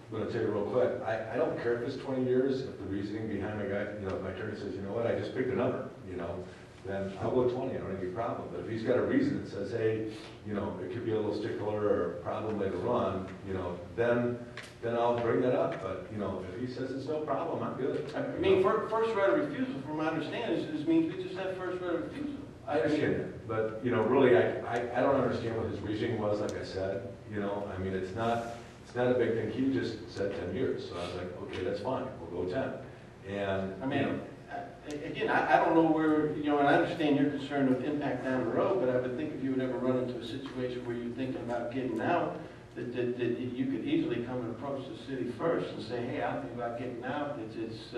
going to tell you real quick, I don't care if it's 20 years, if the reasoning behind my guy, you know, if my attorney says, you know what, I just picked a number, you know, then I'll go 20, I don't have any problem. But if he's got a reason that says, hey, you know, it could be a little stickler or a problem later on, you know, then I'll bring that up. But, you know, if he says it's no problem, I'm good.
I mean, first right of refusal, from my understanding, is means we just have first right of refusal.
I understand that, but, you know, really, I don't understand what his reasoning was, like I said, you know, I mean, it's not a big thing, he just said 10 years, so I was like, okay, that's fine, we'll go 10. And,
I mean, again, I don't know where, you know, and I understand your concern of impact down the road, but I would think if you would ever run into a situation where you're thinking about getting out, that you could easily come and approach the city first and say, hey, I'm thinking about getting out, it's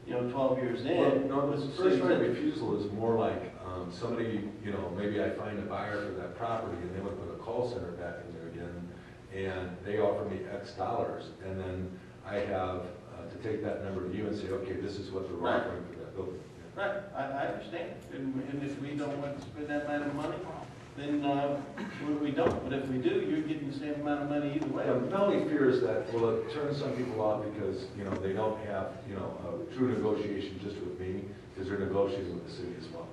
you know, 12 years in.
well, no, the first right of refusal is more like somebody, you know, maybe I find a buyer for that property and they would put a call center back in there again, and they offer me X dollars, and then I have to take that number to you and say, okay, this is what they're offering for that building.
Right, I understand, and if we don't want to spend that amount of money, then we don't, but if we do, you're getting the same amount of money either way.
My only fear is that, well, it turns some people off because, you know, they don't have, you know, a true negotiation just with me, because they're negotiating with the city as well.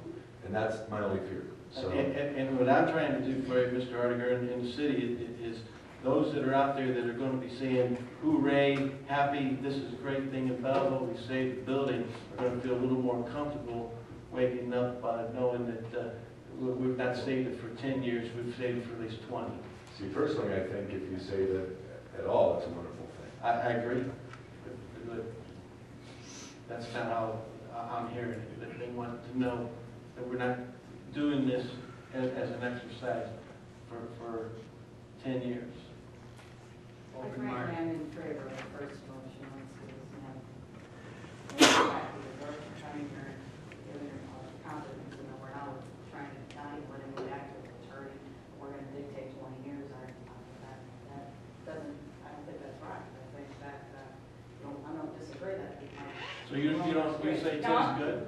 And that's my only fear, so.
And what I'm trying to do for you, Mr. Artiger, in the city is those that are out there that are going to be saying, hooray, happy, this is a great thing in Belleville, we saved the building, are going to feel a little more comfortable waking up by knowing that we've not saved it for 10 years, we've saved it for at least 20.
See, personally, I think if you say that at all, it's a wonderful thing.
I agree, but that's kind of how I'm hearing it, that they want to know that we're not doing this as an exercise for 10 years.
I frankly am in favor of the first motion on citizen trying to give confidence, you know, we're not trying to not even let him go back to the attorney, we're gonna dictate 20 years, that doesn't, I don't think that's right. I think that, I don't disagree that.
So you say 10 is good?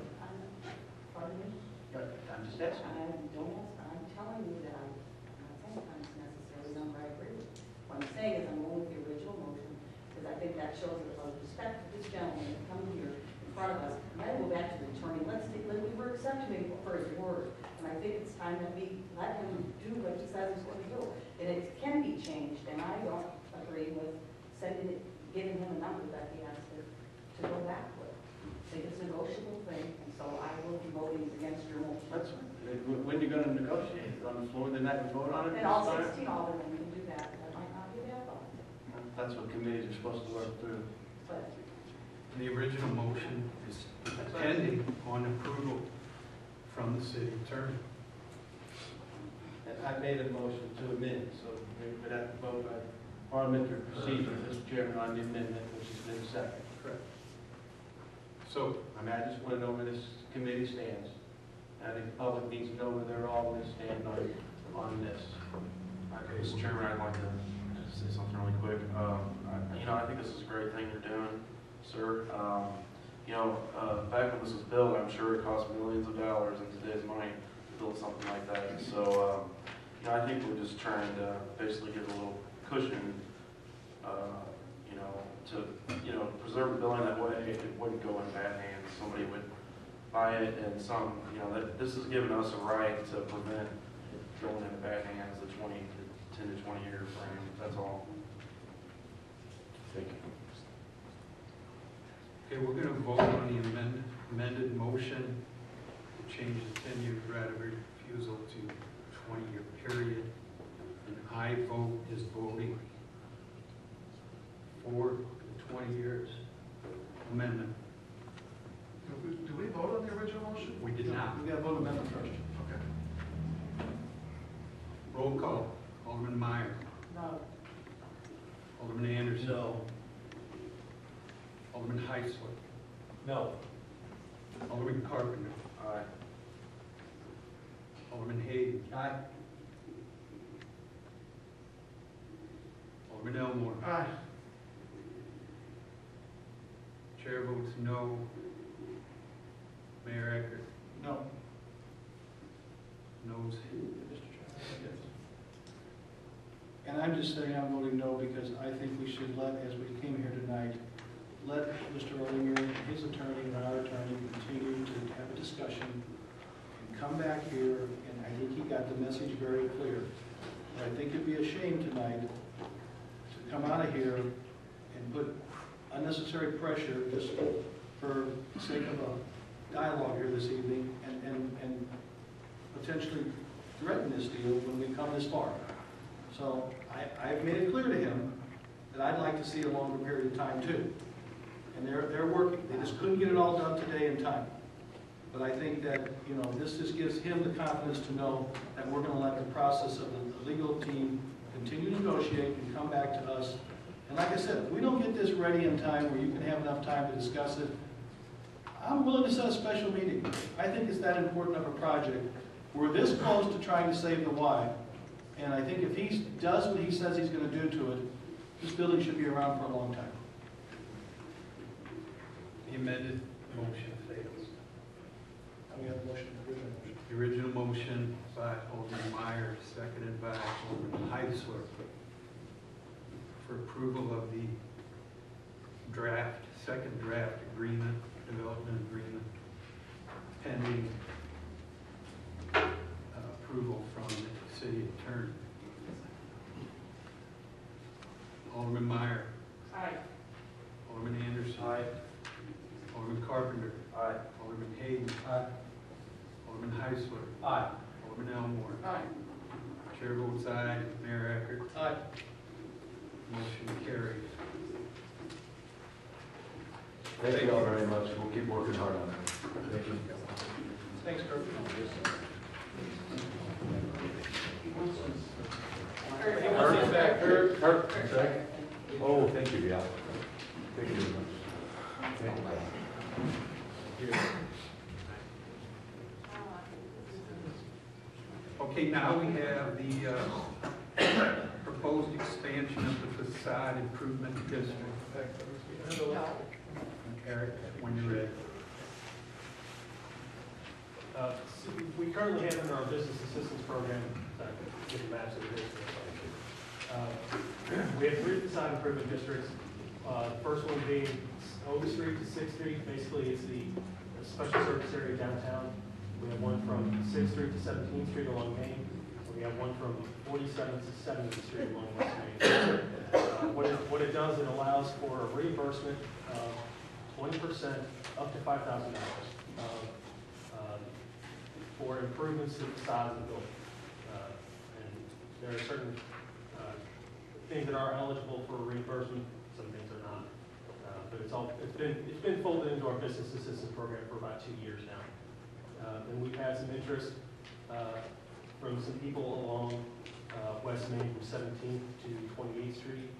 Pardon me?
I'm just asking.
I'm telling you that I'm not saying it's necessarily a number I agree with. What I'm saying is I'm going with the original motion, because I think that shows a respect to this gentleman that come here in front of us. Let him go back to the attorney, let we were accepting him for his word. And I think it's time that we let him do what he says he's going to do. And it can be changed, and I don't agree with giving him a number that he has to go back with. I think it's a negotiable thing, and so I will be voting against your motion.
That's right. When are you going to negotiate? On the floor the night we vote on it?
And all 16 aldermen can do that, that might not be that long.
That's what committees are supposed to work through.
But
The original motion is pending on approval from the city attorney.
I made a motion to amend, so we would have to vote by parliamentary procedure, Mr. Chairman, on the amendment, which has been seconded.
Correct. So,
I mean, I just want to know where this committee stands. I think the public needs to know where they're all going to stand on this.
Okay, Mr. Chairman, I'd like to say something really quick. You know, I think this is a great thing you're doing. sir. Back when this was built, I'm sure it cost millions of dollars in today's money to build something like that. So, I think we're just trying to basically give a little cushion, to preserve the building that way. It wouldn't go in bad hands. Somebody would buy it, and that this has given us a right to prevent going into bad hands, the 10 to 20 year frame. That's all.
Thank you.
Okay, we're gonna vote on the amended motion to change the 10-year right of refusal to 20-year period. And I vote is voting for the 20 years amendment.
Do we vote on the original motion?
We did not.
We got to vote amendment first.
Okay.
Roll call. Alderman Meyer.
No.
Alderman Anderson.
No.
Alderman Heisler.
No.
Alderman Carpenter.
Aye.
Alderman Hayden.
Aye.
Alderman Elmore.
Aye.
Chair votes no. Mayor Eckert.
No.
Noes.
And I'm just saying I'm voting no because I think we should let, as we came here tonight, let Mr. Ollinger, his attorney, and our attorney continue to have a discussion and come back here, and I think he got the message very clear. And I think it'd be a shame tonight to come out of here and put unnecessary pressure just for the sake of a dialogue here this evening and potentially threaten this deal when we come this far. So I've made it clear to him that I'd like to see a longer period of time too. And they're working. They just couldn't get it all done today in time. But I think that, this just gives him the confidence to know that we're going to let the process of the legal team continue to negotiate and come back to us. And like I said, if we don't get this ready in time where you can have enough time to discuss it, I'm willing to set a special meeting. I think it's that important of a project. We're this close to trying to save the Y. And I think if he does what he says he's going to do to it, this building should be around for a long time.
The amended motion fails.
We have a motion, the original motion.
The original motion by Alderman Meyer, seconded by Alderman Heisler, for approval of the second draft agreement, development agreement, pending approval from the city attorney. Alderman Meyer.
Aye.
Alderman Anderson.
Aye.
Alderman Carpenter.
Aye.
Alderman Hayden.
Aye.
Alderman Heisler.
Aye.
Alderman Elmore.
Aye.
Chair votes aye. Mayor Eckert.
Aye.
Motion carries.
Thank you all very much. We'll keep working hard on it. Thank you.
Thanks, Kurt. He wants these back, Kurt.
Kurt, second. Oh, thank you, yeah. Thank you very much. Thank you.
Okay, now we have the proposed expansion of the facade improvement district. Eric, when you're ready.
So we currently have in our business assistance program, get the maps of the district. We have 3 facade improvement districts. The first one being Oak Street to 6th Street. Basically, it's the special service area downtown. We have one from 6th Street to 17th Street along Main. We have one from 47th to 70th Street along West Main. What it does, it allows for a reimbursement of 20% up to $5,000 for improvements to the facade of the building. And there are certain things that are eligible for reimbursement, some things are not. But it's been folded into our business assistance program for about 2 years now. And we've had some interest from some people along West Main from 17th to 28th Street.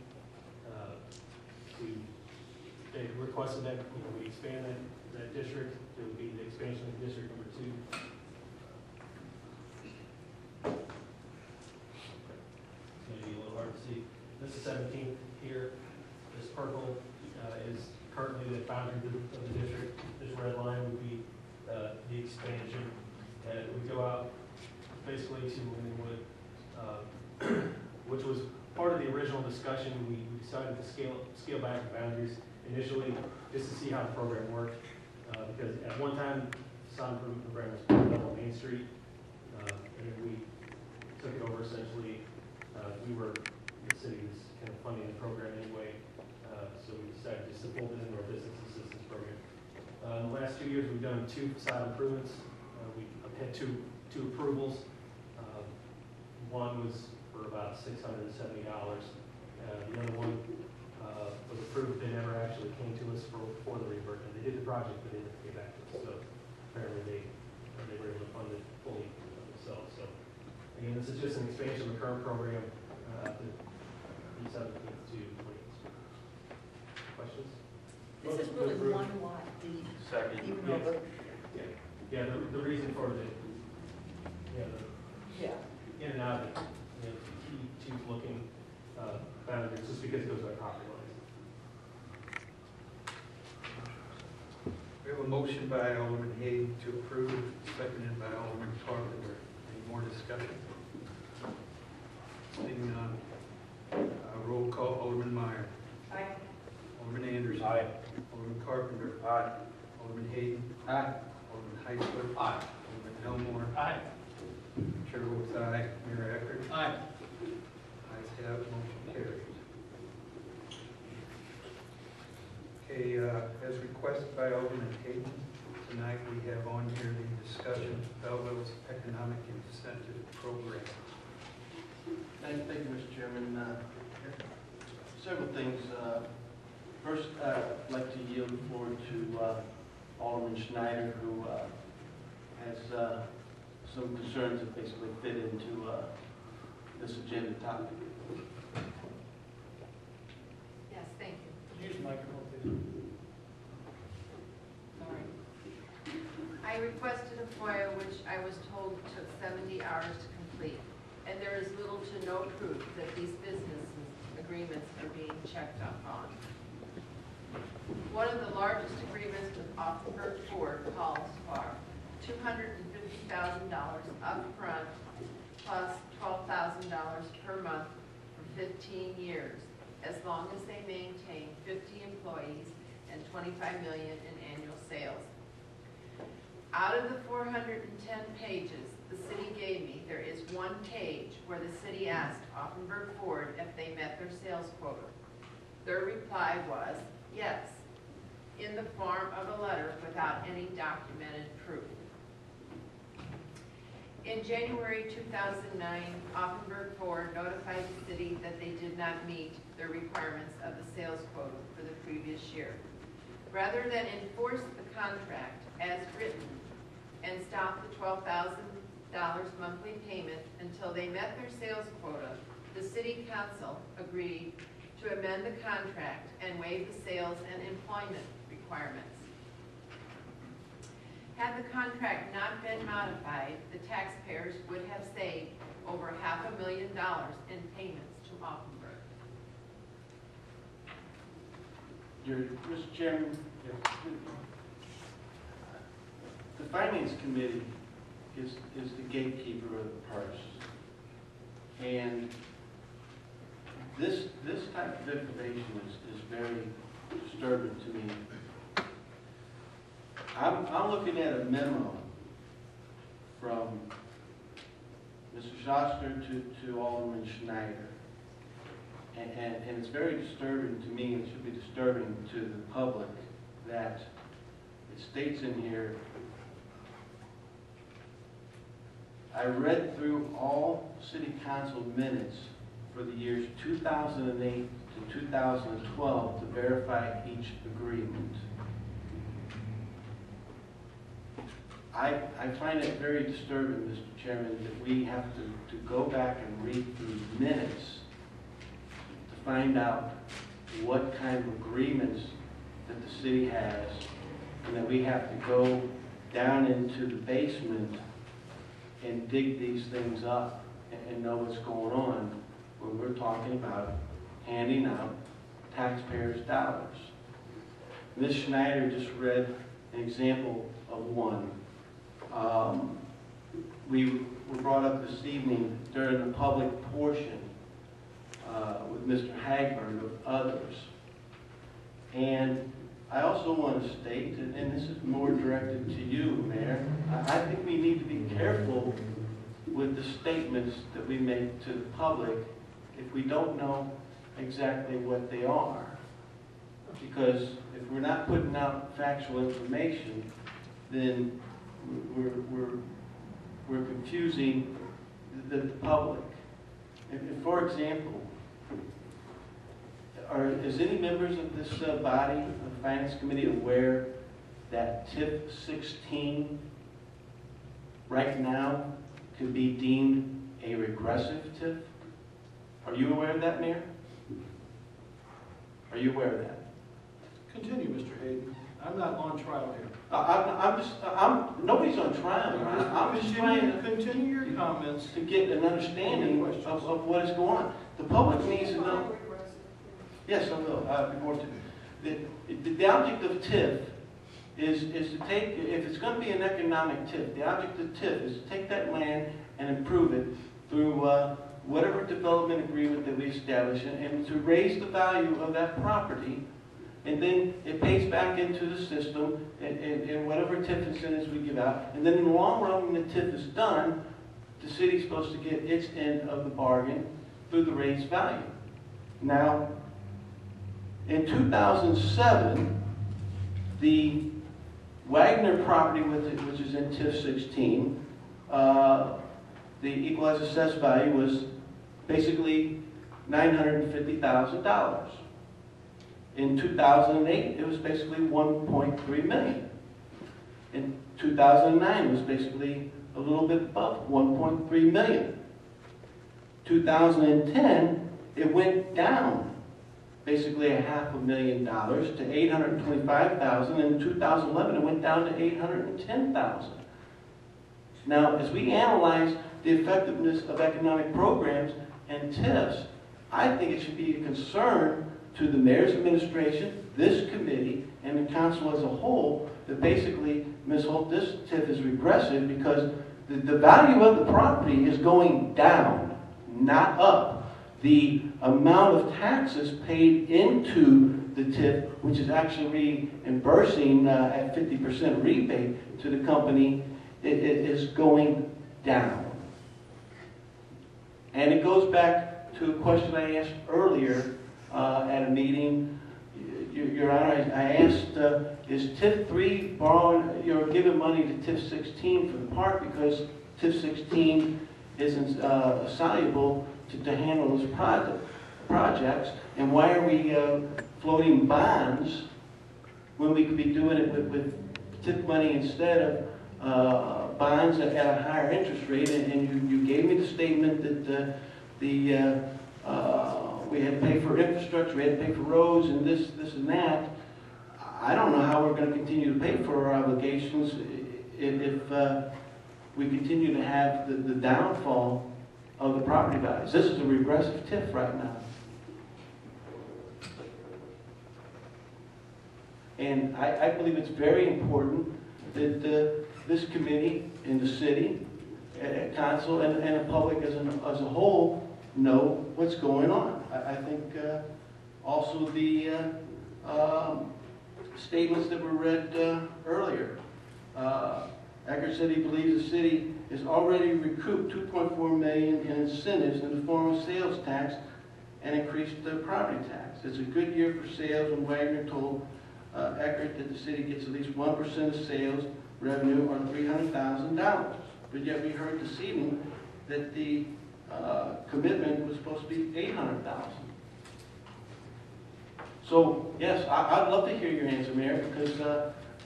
They requested that we expand that district. It would be the expansion of district number 2. Maybe a little hard to see. This is 17th here. This purple is currently the boundary of the district. This red line would be the expansion. And it would go out basically to Lindenwood, which was part of the original discussion. We decided to scale back the boundaries initially just to see how the program worked. Because at one time, the sign improvement program was put up on Main Street. And then we took it over essentially. The city was kind of funding the program anyway. So we decided just to fold it into our business assistance program. In the last 2 years, we've done 2 facade improvements. We had two approvals. One was for about $670. The other one was approved. They never actually came to us for the reimbursement. They did the project, but they didn't pay back to us. So apparently they were able to fund it fully themselves. So again, this is just an expansion of the current program to 17th to 20th. Questions?
This is really one lot deed.
Second.
Even though the,
Yeah, the reason for the,
yeah.
in and out of it, keep looking boundaries, just because it goes by property lines.
We have a motion by Alderman Hayden to approve, seconded by Alderman Carpenter. Any more discussion? Seeing none. Roll call, Alderman Meyer.
Aye.
Alderman Anderson.
Aye.
Alderman Carpenter.
Aye.
Alderman Hayden.
Aye.
Alderman Heisler.
Aye.
Alderman Elmore.
Aye.
Chair votes aye. Mayor Eckert.
Aye.
Ayes have, motion carries. Okay, as requested by Alderman Hayden, tonight we have on here the discussion of Belleville's Economic Incentive Program.
Thank you, Mr. Chairman. Several things. First, I'd like to yield the floor to Alderman Schneider, who has some concerns that basically fit into this agenda topic.
Yes, thank you.
Use the microphone, please.
Sorry. I requested a FOIA, which I was told took 70 hours to complete, and there is little to no proof that these business agreements are being checked up on. One of the largest agreements with Offenburg Ford calls for $250,000 upfront plus $12,000 per month for 15 years, as long as they maintain 50 employees and $25 million in annual sales. Out of the 410 pages the city gave me, there is one page where the city asked Offenburg Ford if they met their sales quota. Their reply was yes, in the form of a letter without any documented proof. In January 2009, Offenburg Ford notified the city that they did not meet the requirements of the sales quota for the previous year. Rather than enforce the contract as written and stop the $12,000 monthly payment until they met their sales quota, the city council agreed to amend the contract and waive the sales and employment requirements. Had the contract not been modified, the taxpayers would have saved over $500,000 in payments to Offenburg.
Mr. Chairman, the Finance Committee is the gatekeeper of the purse. And this type of information is very disturbing to me. I'm looking at a memo from Mr. Schachter to Alderman Schneider. And it's very disturbing to me, and it should be disturbing to the public, that it states in here, I read through all city council minutes for the years 2008 to 2012 to verify each agreement. I find it very disturbing, Mr. Chairman, that we have to go back and read through minutes to find out what kind of agreements that the city has, and that we have to go down into the basement and dig these things up and know what's going on when we're talking about handing out taxpayers' dollars. Ms. Schneider just read an example of one. We were brought up this evening during the public portion with Mr. Hagberg of others. And I also want to state, and this is more directed to you, Mayor, I think we need to be careful with the statements that we make to the public if we don't know exactly what they are. Because if we're not putting out factual information, then we're confusing the public. And for example, is any members of this body, of the Finance Committee, aware that TIF 16 right now could be deemed a regressive TIF? Are you aware of that, Mayor? Are you aware of that?
Continue, Mr. Hayden. I'm not on trial here.
Nobody's on trial. I'm just trying to
Continue your comments.
to get an understanding of what is going on. The public needs to know. Yes, I will. Before the object of TIF is to take, if it's going to be an economic TIF, the object of TIF is to take that land and improve it through whatever development agreement that we establish and to raise the value of that property. And then it pays back into the system and whatever TIF incentives we give out. And then in the long run, when the TIF is done, the city's supposed to get its end of the bargain through the raised value. Now, in 2007, the Wagner property, which is in TIF 16, the equalized assessed value was basically $950,000. In 2008, it was basically $1.3 million. In 2009, it was basically a little bit above $1.3 million. 2010, it went down basically $500,000 to $825,000. In 2011, it went down to $810,000. Now, as we analyze the effectiveness of economic programs and TIFs, I think it should be a concern to the mayor's administration, this committee, and the council as a whole, that basically, Ms. Holt, this TIF is regressive because the value of the property is going down, not up. The amount of taxes paid into the TIF, which is actually reimbursing at 50% rebate to the company, it is going down. And it goes back to a question I asked earlier at a meeting. Your Honor, I asked, is TIF 3 borrowing, you're giving money to TIF 16 for the park because TIF 16 isn't soluble to handle those projects, and why are we floating bonds when we could be doing it with TIF money instead of bonds at a higher interest rate? And you gave me the statement that we had to pay for infrastructure, we had to pay for roads and this and that. I don't know how we're going to continue to pay for our obligations if we continue to have the downfall of the property values. This is a regressive TIF right now. And I believe it's very important that this committee and the city, council, and the public as a whole know what's going on. I think also the statements that were read earlier. Eckert said he believes the city has already recouped $2.4 million in incentives in the form of sales tax and increased the property tax. It's a good year for sales, and Wagner told Eckert that the city gets at least 1% of sales revenue or $300,000. But yet we heard this evening that the commitment was supposed to be $800,000. So yes, I'd love to hear your answer, Mayor, because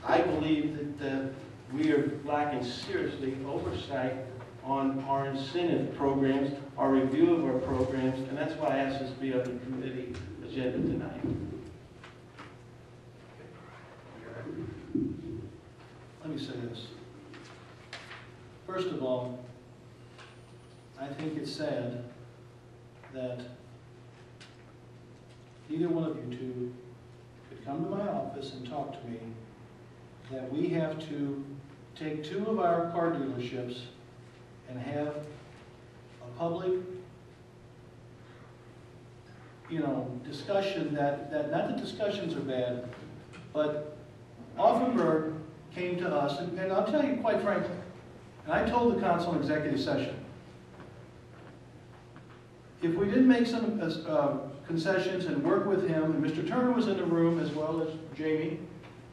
I believe that we are lacking seriously oversight on our incentive programs, our review of our programs, and that's why I asked this to be on the committee agenda tonight.
Let me say this. First of all, I think it's sad that either one of you two could come to my office and talk to me that we have to take 2 of our car dealerships and have a public, discussion that not that discussions are bad, but Offenberg came to us, and I'll tell you quite frankly, and I told the council in executive session, if we didn't make some concessions and work with him, and Mr. Turner was in the room as well as Jamie,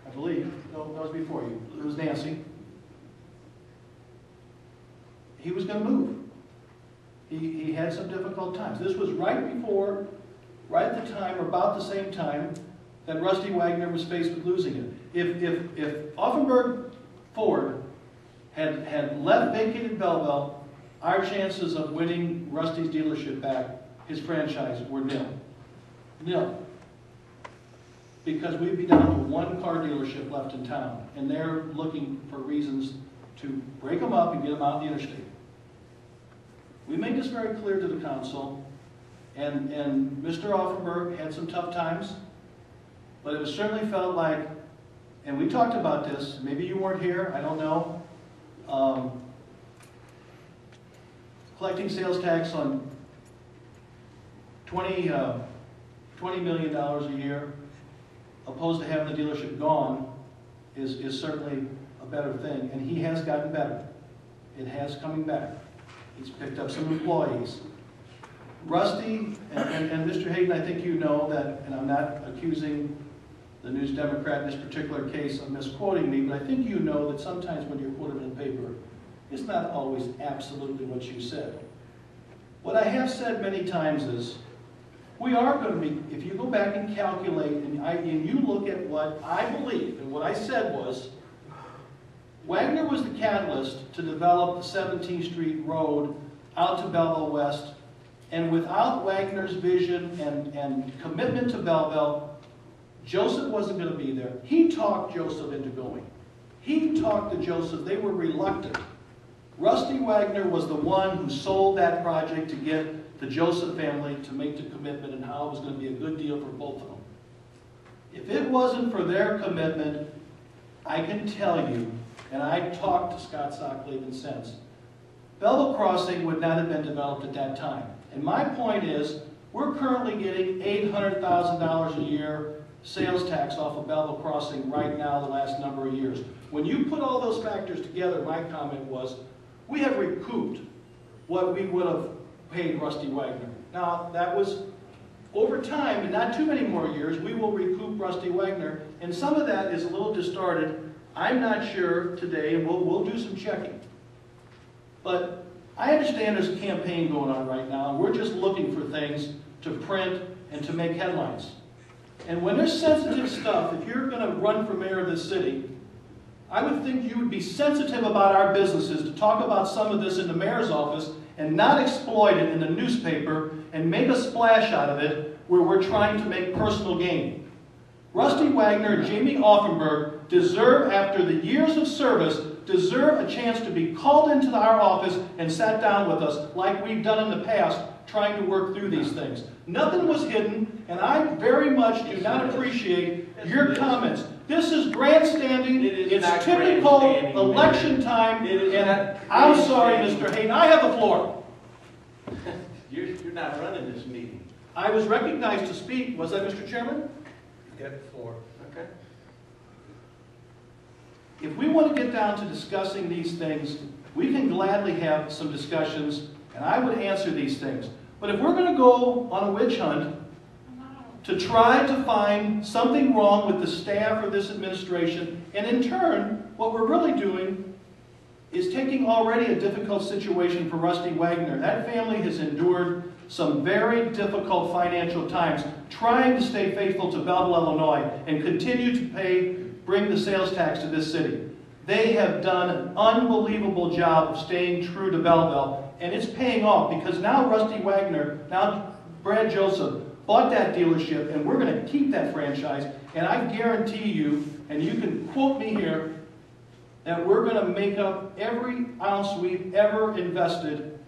I believe, no, that was before you, it was Nancy, he was going to move. He had some difficult times. This was right at the time, or about the same time, that Rusty Wagner was faced with losing it. If Offenberg Ford had left vacated Belleville, our chances of winning Rusty's dealership back, his franchise, were nil. Nil. Because we'd be down to 1 car dealership left in town, and they're looking for reasons to break them up and get them out the interstate. We made this very clear to the council, and Mr. Offenberg had some tough times, but it was certainly felt like, and we talked about this, maybe you weren't here, I don't know, collecting sales tax on $20 million a year, opposed to having the dealership gone, is certainly a better thing, and he has gotten better. It has coming back. He's picked up some employees. Rusty, and Mr. Hayden, I think you know that, and I'm not accusing the News Democrat in this particular case of misquoting me, but I think you know that sometimes when you're quoted in the paper, it's not always absolutely what you said. What I have said many times is, we are going to be, if you go back and calculate, and you look at what I believe, and what I said was, Wagner was the catalyst to develop the 17th Street Road out to Belleville West, and without Wagner's vision and commitment to Belleville, Joseph wasn't going to be there. He talked Joseph into going. He talked to Joseph. They were reluctant. Rusty Wagner was the one who sold that project to get the Joseph family to make the commitment and how it was going to be a good deal for both of them. If it wasn't for their commitment, I can tell you, and I talked to Scott Sockleven since, Belleville Crossing would not have been developed at that time. And my point is, we're currently getting $800,000 a year sales tax off of Belleville Crossing right now the last number of years. When you put all those factors together, my comment was, we have recouped what we would have paid Rusty Wagner. Now, that was over time, and not too many more years, we will recoup Rusty Wagner, and some of that is a little distorted. I'm not sure today, and we'll do some checking. But I understand there's a campaign going on right now, and we're just looking for things to print and to make headlines. And when there's sensitive stuff, if you're going to run for mayor of this city, I would think you would be sensitive about our businesses to talk about some of this in the mayor's office and not exploit it in the newspaper and make a splash out of it where we're trying to make personal gain. Rusty Wagner and Jamie Offenberg deserve, after the years of service, deserve a chance to be called into our office and sat down with us like we've done in the past, trying to work through these things. Nothing was hidden, and I very much do not appreciate your comments. This is grandstanding. It's typical election time, and I'm sorry, Mr. Hayden, I have the floor.
You're not running this meeting.
I was recognized to speak. Was I, Mr. Chairman?
You got the floor.
Okay. If we want to get down to discussing these things, we can gladly have some discussions, and I would answer these things. But if we're going to go on a witch hunt to try to find something wrong with the staff or this administration, and in turn, what we're really doing is taking already a difficult situation for Rusty Wagner. That family has endured some very difficult financial times, trying to stay faithful to Belleville, Illinois, and continue to bring the sales tax to this city. They have done an unbelievable job of staying true to Belleville, and it's paying off because now Rusty Wagner, now Brad Joseph, bought that dealership, and we're going to keep that franchise, and I guarantee you, and you can quote me here, that we're going to make up every ounce we've ever invested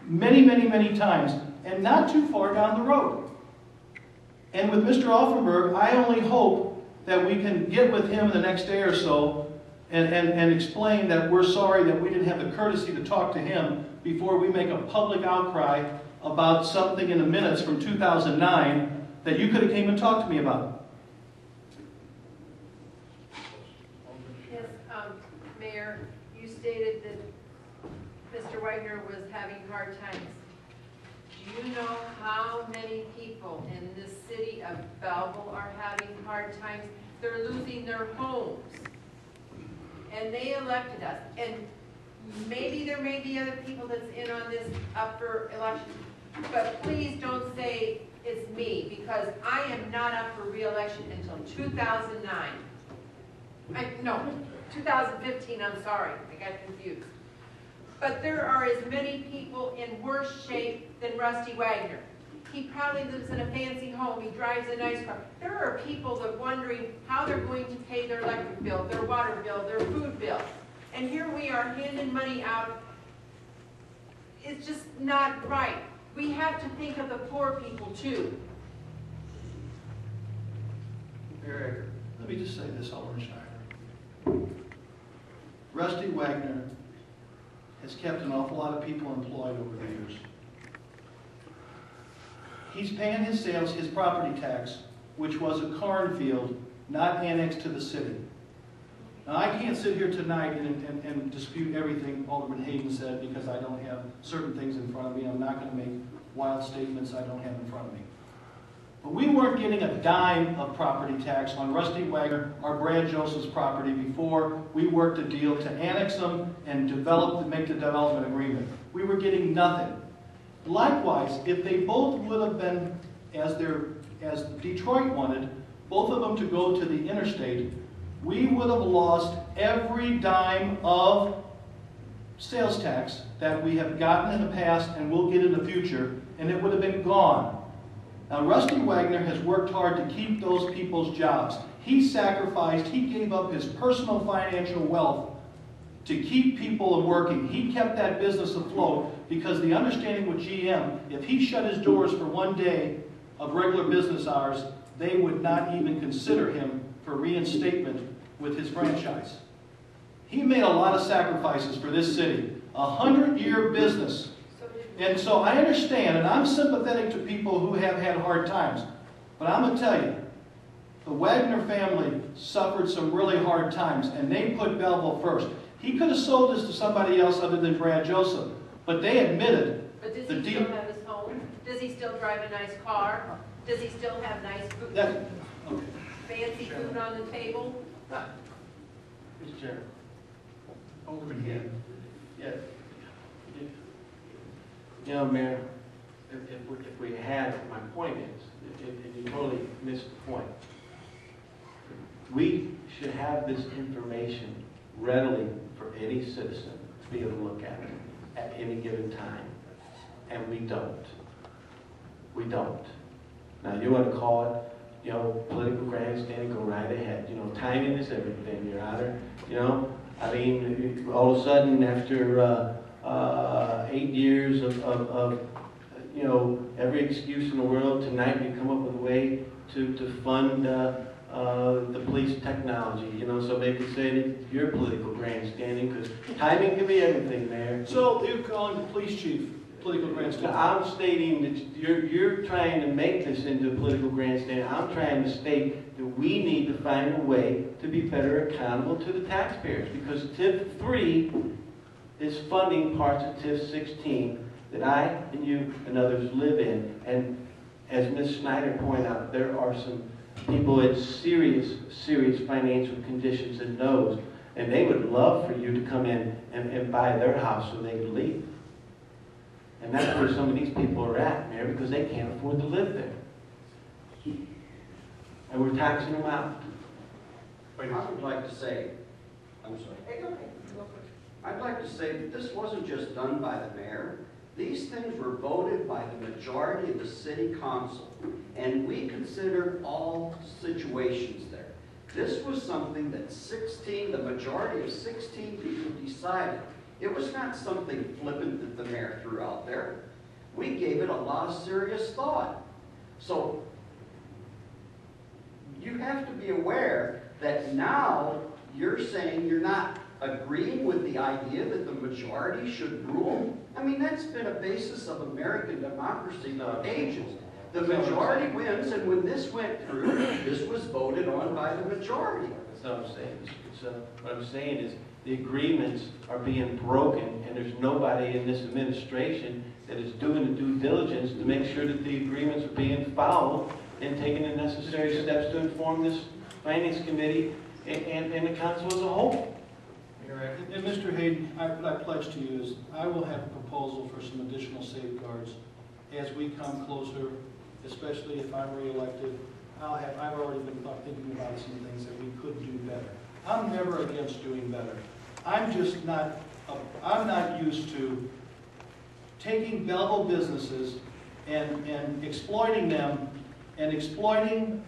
many, many, many times, and not too far down the road. And with Mr. Offenberg, I only hope that we can get with him the next day or so and explain that we're sorry that we didn't have the courtesy to talk to him before we make a public outcry about something in the minutes from 2009 that you could have came and talked to me about.
Yes, Mayor, you stated that Mr. Wagner was having hard times. Do you know how many people in this city of Belleville are having hard times? They're losing their homes. And they elected us. And maybe there may be other people that's in on this up for election. But please don't say it's me, because I am not up for re-election until 2009. No, 2015, I'm sorry, I got confused. But there are as many people in worse shape than Rusty Wagner. He probably lives in a fancy home, he drives a nice car. There are people that are wondering how they're going to pay their electric bill, their water bill, their food bill. And here we are handing money out. It's just not right. We have to think of the poor people too.
Eric, let me just say this, Alderman Schneider. Rusty Wagner has kept an awful lot of people employed over the years. He's paying his sales, his property tax, which was a cornfield, not annexed to the city. Now, I can't sit here tonight and dispute everything Alderman Hayden said because I don't have certain things in front of me. I'm not going to make wild statements I don't have in front of me. But we weren't getting a dime of property tax on Rusty Wagner or Brad Joseph's property before we worked a deal to annex them and make the development agreement. We were getting nothing. Likewise, if they both would have been, as Detroit wanted, both of them to go to the interstate, we would have lost every dime of sales tax that we have gotten in the past and will get in the future, and it would have been gone. Now, Rusty Wagner has worked hard to keep those people's jobs. He sacrificed, he gave up his personal financial wealth to keep people working. He kept that business afloat because the understanding with GM, if he shut his doors for one day of regular business hours, they would not even consider him for reinstatement with his franchise. He made a lot of sacrifices for this city, a 100-year business. And so I understand, and I'm sympathetic to people who have had hard times. But I'm going to tell you, the Wagner family suffered some really hard times, and they put Belleville first. He could have sold this to somebody else other than Brad Joseph, but they admitted.
But does he still have his home? Does he still drive a nice car? Does he still have nice food?
Okay.
Fancy food on the table?
Mr. Chairman.
Alderman Hayden.
Yeah. You know, Mayor, if we had, my point is, and you totally missed the point. We should have this information readily for any citizen to be able to look at any given time. And we don't. We don't. Now, you want to call it, political grandstanding, go right ahead. Timing is everything, Your Honor. I mean, all of a sudden, after 8 years of every excuse in the world, tonight you come up with a way to fund the police technology. So maybe say that you're political grandstanding, because timing can be everything, Mayor.
So you're calling the police chief political grandstanding?
I'm stating that you're trying to make this into a political grandstand. I'm trying to state that we need to find a way to be better accountable to the taxpayers, because TIF 3 is funding parts of TIF 16 that I and you and others live in. And as Ms. Schneider pointed out, there are some people in serious financial conditions and knows, and they would love for you to come in and buy their house so they could leave. And that's where some of these people are at, Mayor, because they can't afford to live there. And we're taxing them out.
I would like to say, I'm sorry. I'd like to say that this wasn't just done by the mayor. These things were voted by the majority of the city council, and we considered all situations there. This was something that the majority of 16 people decided. It was not something flippant that the mayor threw out there. We gave it a lot of serious thought. So you have to be aware that now you're saying you're not agreeing with the idea that the majority should rule. I mean, that's been a basis of American democracy for ages. The majority wins, and when this went through, this was voted on by the majority.
That's what I'm saying. What I'm saying is the agreements are being broken, and there's nobody in this administration that is doing the due diligence to make sure that the agreements are being followed and taking the necessary steps to inform this finance committee and the council as a whole.
And Mr. Hayden, what I pledge to you is I will have a proposal for some additional safeguards as we come closer, especially if I'm reelected. I've already been thinking about some things that we could do better. I'm never against doing better. I'm just not, I'm not used to taking Belleville businesses and exploiting them and exploiting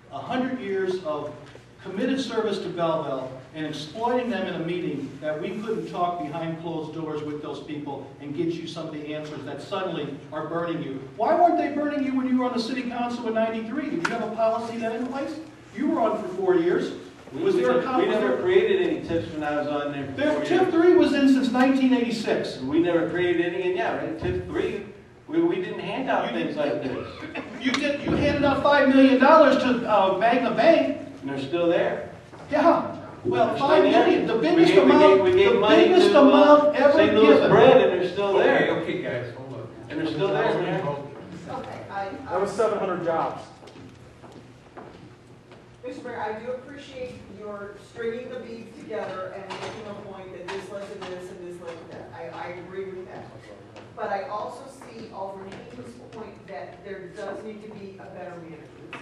100 years of committed service to Belleville and exploiting them in a meeting that we couldn't talk behind closed doors with those people and get you some of the answers that suddenly are burning you. Why weren't they burning you when you were on the city council in '93? Did you have a policy then in place? You were on for 4 years. Was there a
We never created any tips when I was on there.
Tip 3 was in since 1986.
We never created any, and yeah, right, tip 3, we didn't hand out things like this.
You did. You handed out $5 million to Bang the Bank.
And they're still there.
Yeah. Well,
They're
$5
still there.
million, the biggest amount,
we gave
the
money
biggest
to,
amount ever
St. Louis
given.
Bread, and they're still there.
Okay, guys, hold on.
And they're still there, man.
Okay,
That was 700 jobs.
Mr. Mayor, I do appreciate your stringing the beads together and making a point that this led to this and this led to that. I agree with that. But I also see Alderman Eaton's point that there does need to be a better management system.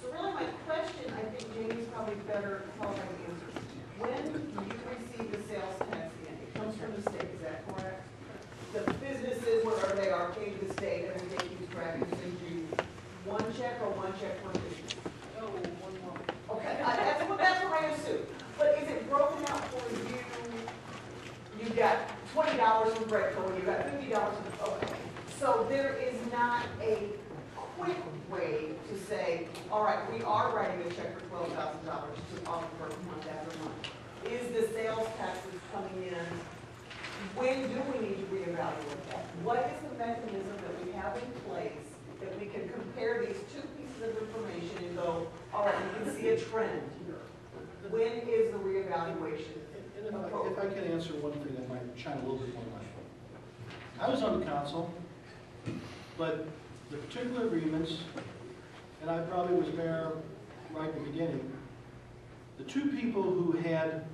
So really my question, I think Jamie's probably better qualified to answer. When you receive the sales tax in, it comes from the state, is that correct? The businesses, wherever they are, pay the state and then they keep track and send you one check or one check per business?
Oh, one more.
Okay, that's what I assume. But is it broken out for you? You got $20 from Breadco, and you got $50 from, okay. So there is not a quick way to say, all right, we are writing a check for $12,000 to offer month after month. Is the sales taxes coming in? When do we need to reevaluate that? What is the mechanism that we have in place that we can compare these two pieces of information and go, all right, we can see a trend? When is the reevaluation?
And if I can answer one thing that might shine a little bit more light. I was on the council, but the particular agreements, and I probably was mayor right in the beginning, the two people who had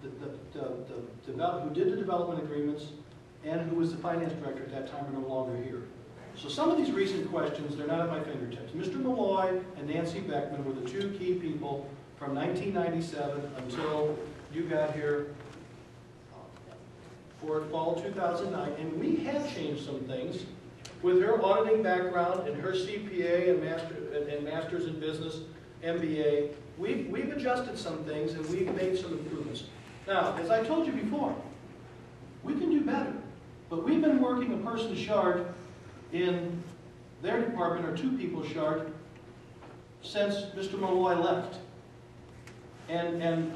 who did the development agreements and who was the finance director at that time are no longer here. So some of these recent questions, they're not at my fingertips. Mr. Malloy and Nancy Beckman were the two key people from 1997 until you got here for fall 2009, and we have changed some things with her auditing background and her CPA and Masters in Business, MBA. We've adjusted some things and we've made some improvements. Now, as I told you before, we can do better, but we've been working a person short in their department, or two people short, since Mr. Malloy left. And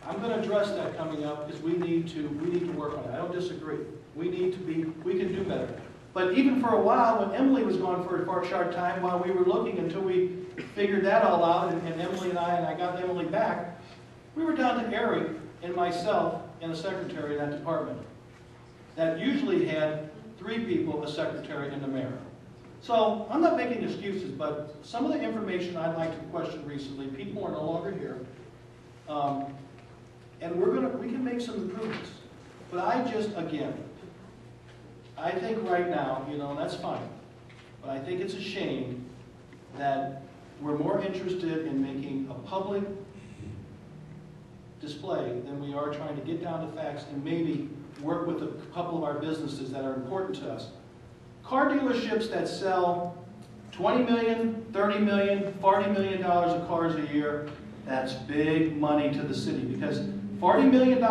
I'm going to address that coming up because we need to work on it. I don't disagree. We can do better. But even for a while, when Emily was gone for a short time, while we were looking until we figured that all out, and Emily and I got Emily back, we were down to Eric and myself and a secretary in that department. That usually had 3 people, a secretary and the mayor. So I'm not making excuses, but some of the information I'd like to question recently, people are no longer here. And we can make some improvements. But again, I think right now, that's fine. But I think it's a shame that we're more interested in making a public display than we are trying to get down to facts and maybe work with a couple of our businesses that are important to us. Car dealerships that sell $20 million, $30 million, $40 million of cars a year, that's big money to the city because $40 million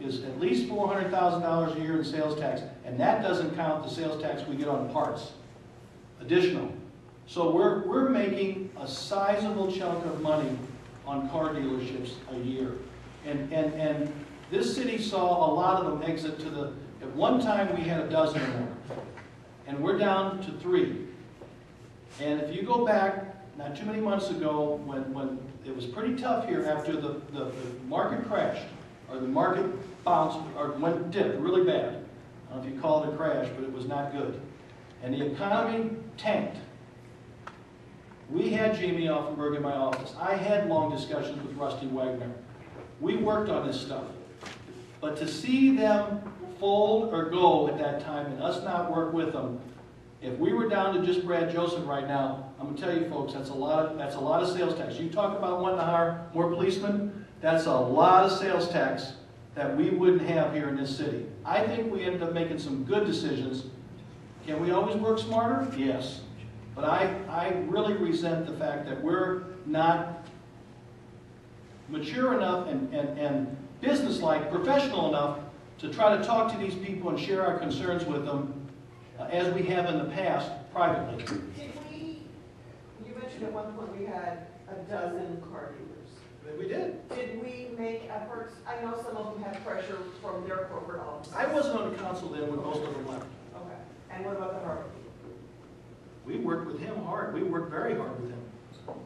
is at least $400,000 a year in sales tax, and that doesn't count the sales tax we get on parts, additional. So we're making a sizable chunk of money on car dealerships a year. And this city saw a lot of them exit to the, at one time we had a dozen or more. And we're down to 3. And if you go back, not too many months ago, when it was pretty tough here after the market crashed, or the market bounced, or went dipped really bad. I don't know if you call it a crash, but it was not good. And the economy tanked. We had Jamie Offenberg in my office. I had long discussions with Rusty Wagner. We worked on this stuff. But to see them fold or go at that time and us not work with them, if we were down to just Brad Joseph right now, I'm gonna tell you folks, that's a lot of sales tax. You talk about wanting to hire more policemen, that's a lot of sales tax that we wouldn't have here in this city. I think we ended up making some good decisions. Can we always work smarter? Yes. But I really resent the fact that we're not mature enough and businesslike, professional enough to try to talk to these people and share our concerns with them as we have in the past privately.
Did we, you mentioned at one point we had a dozen car dealers.
We did.
Did we make efforts? I know some of them had pressure from their corporate offices.
I wasn't on the council then when most of them left.
Okay. And what about the Harley?
We worked with him hard. We worked very hard with him.
Well,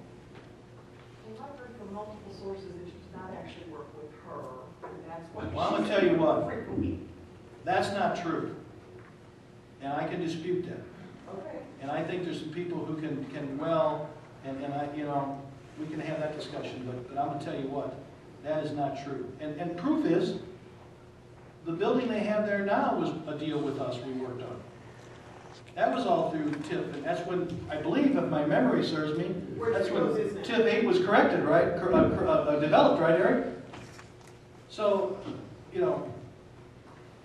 I've heard from multiple sources that you did not actually work with her, and that's what.
Well, I'm going to tell you what. That's not true. And I can dispute that.
Okay.
And I think there's some people who can well, and I, you know, we can have that discussion, but I'm going to tell you what, that is not true. And proof is, the building they have there now was a deal with us we worked on. That was all through TIF, and that's when, I believe, if my memory serves me, that's when TIF 8 was corrected, right? Developed, right, Eric? So, you know,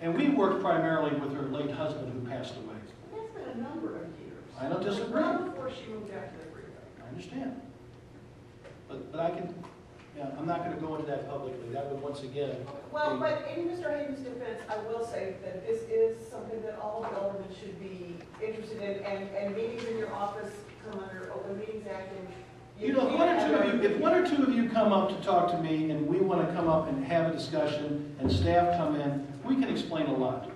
and we worked primarily with her late husband who passed away.
That's been a number of years.
I don't disagree.
Well before she moved out to the freeway.
I understand. But I can, yeah, I'm not going to go into that publicly. That would once again.
Well, but in Mr. Hayden's defense, I will say that this is something that all of the aldermen should be interested in, and meetings in your office come under Open Meetings Act. And
you know, if one or two of you come up to talk to me and we want to come up and have a discussion and staff come in, we can explain a lot.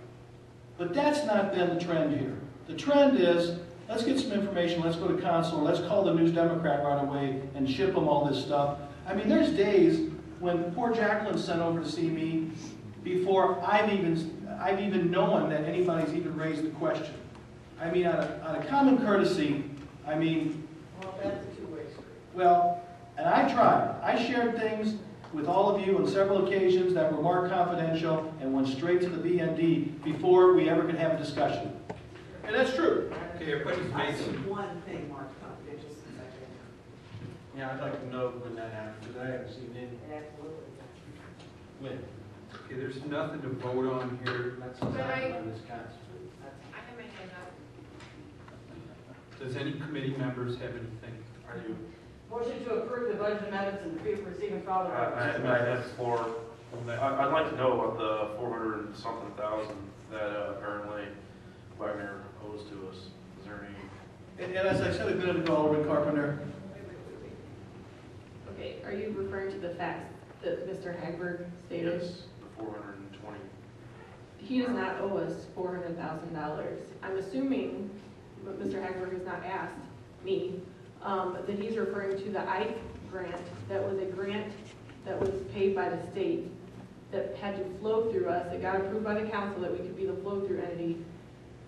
But that's not been the trend here. The trend is, let's get some information, let's go to council, let's call the News Democrat right away and ship them all this stuff. I mean, there's days when poor Jacqueline's sent over to see me before I've even known that anybody's even raised the question. I mean, out of common courtesy, I mean...
Well, that's a two-way street.
Well, and I tried. I shared things with all of you on several occasions that were marked confidential and went straight to the BND before we ever could have a discussion. And that's true.
Okay, everybody's made
I see
some.
one thing marked confidential since I've been here.
Yeah, I'd like to know when that happened, because I haven't seen any.
Absolutely.
When?
Okay, there's nothing to vote on here.
That's exactly on this council.
I can make it up.
Does any committee members have anything?
Are you?
Motion to approve the budget amendments and receive and file the
I have for, I'd like to know about the 400 and something thousand that apparently Wagner owes to us. Is there any?
And as I said a minute ago, Alderman Carpenter,
Okay, are you referring to the facts that Mr. Hagberg stated?
Yes, the 420.
He does not owe us $400,000. I'm assuming, but Mr. Hagberg has not asked me, that he's referring to the Ike grant. That was a grant that was paid by the state that had to flow through us. It got approved by the council that we could be the flow-through entity.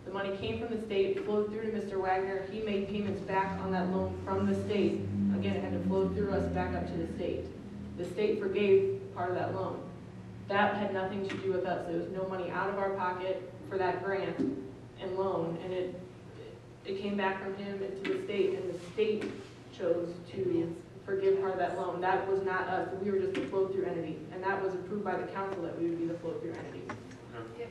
The money came from the state, flowed through to Mr. Wagner. He made payments back on that loan from the state. Again, it had to flow through us back up to the state. The state forgave part of that loan. That had nothing to do with us. There was no money out of our pocket for that grant and loan, and it came back from him into the state, and the state chose to forgive part of that loan. That was not us. We were just a flow-through entity, and that was approved by the council that we would be the flow-through entity.
If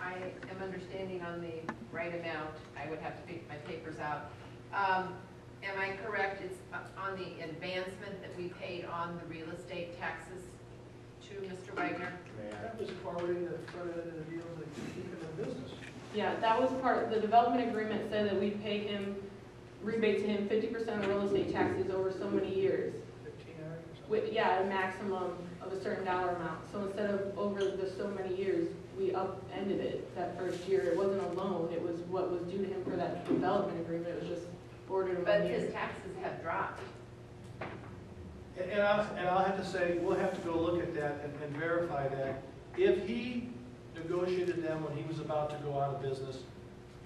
I am understanding on the right amount, I would have to pick my papers out. Am I correct, it's on the advancement that we paid on the real estate taxes to Mr. Wagner?
that was part of the deal to keep him in business.
Yeah, that was part, the development agreement said that we'd pay him rebate to him 50% of real estate taxes over so many years.
15 hours or something?
With, yeah, a maximum of a certain dollar amount. So instead of over the so many years, we upended it that first year. It wasn't a loan, it was what was due to him for that development agreement. It was just forwarded in
But
1 year.
his taxes have dropped.
And I'll have to say, we'll have to go look at that and verify that. If he negotiated them when he was about to go out of business,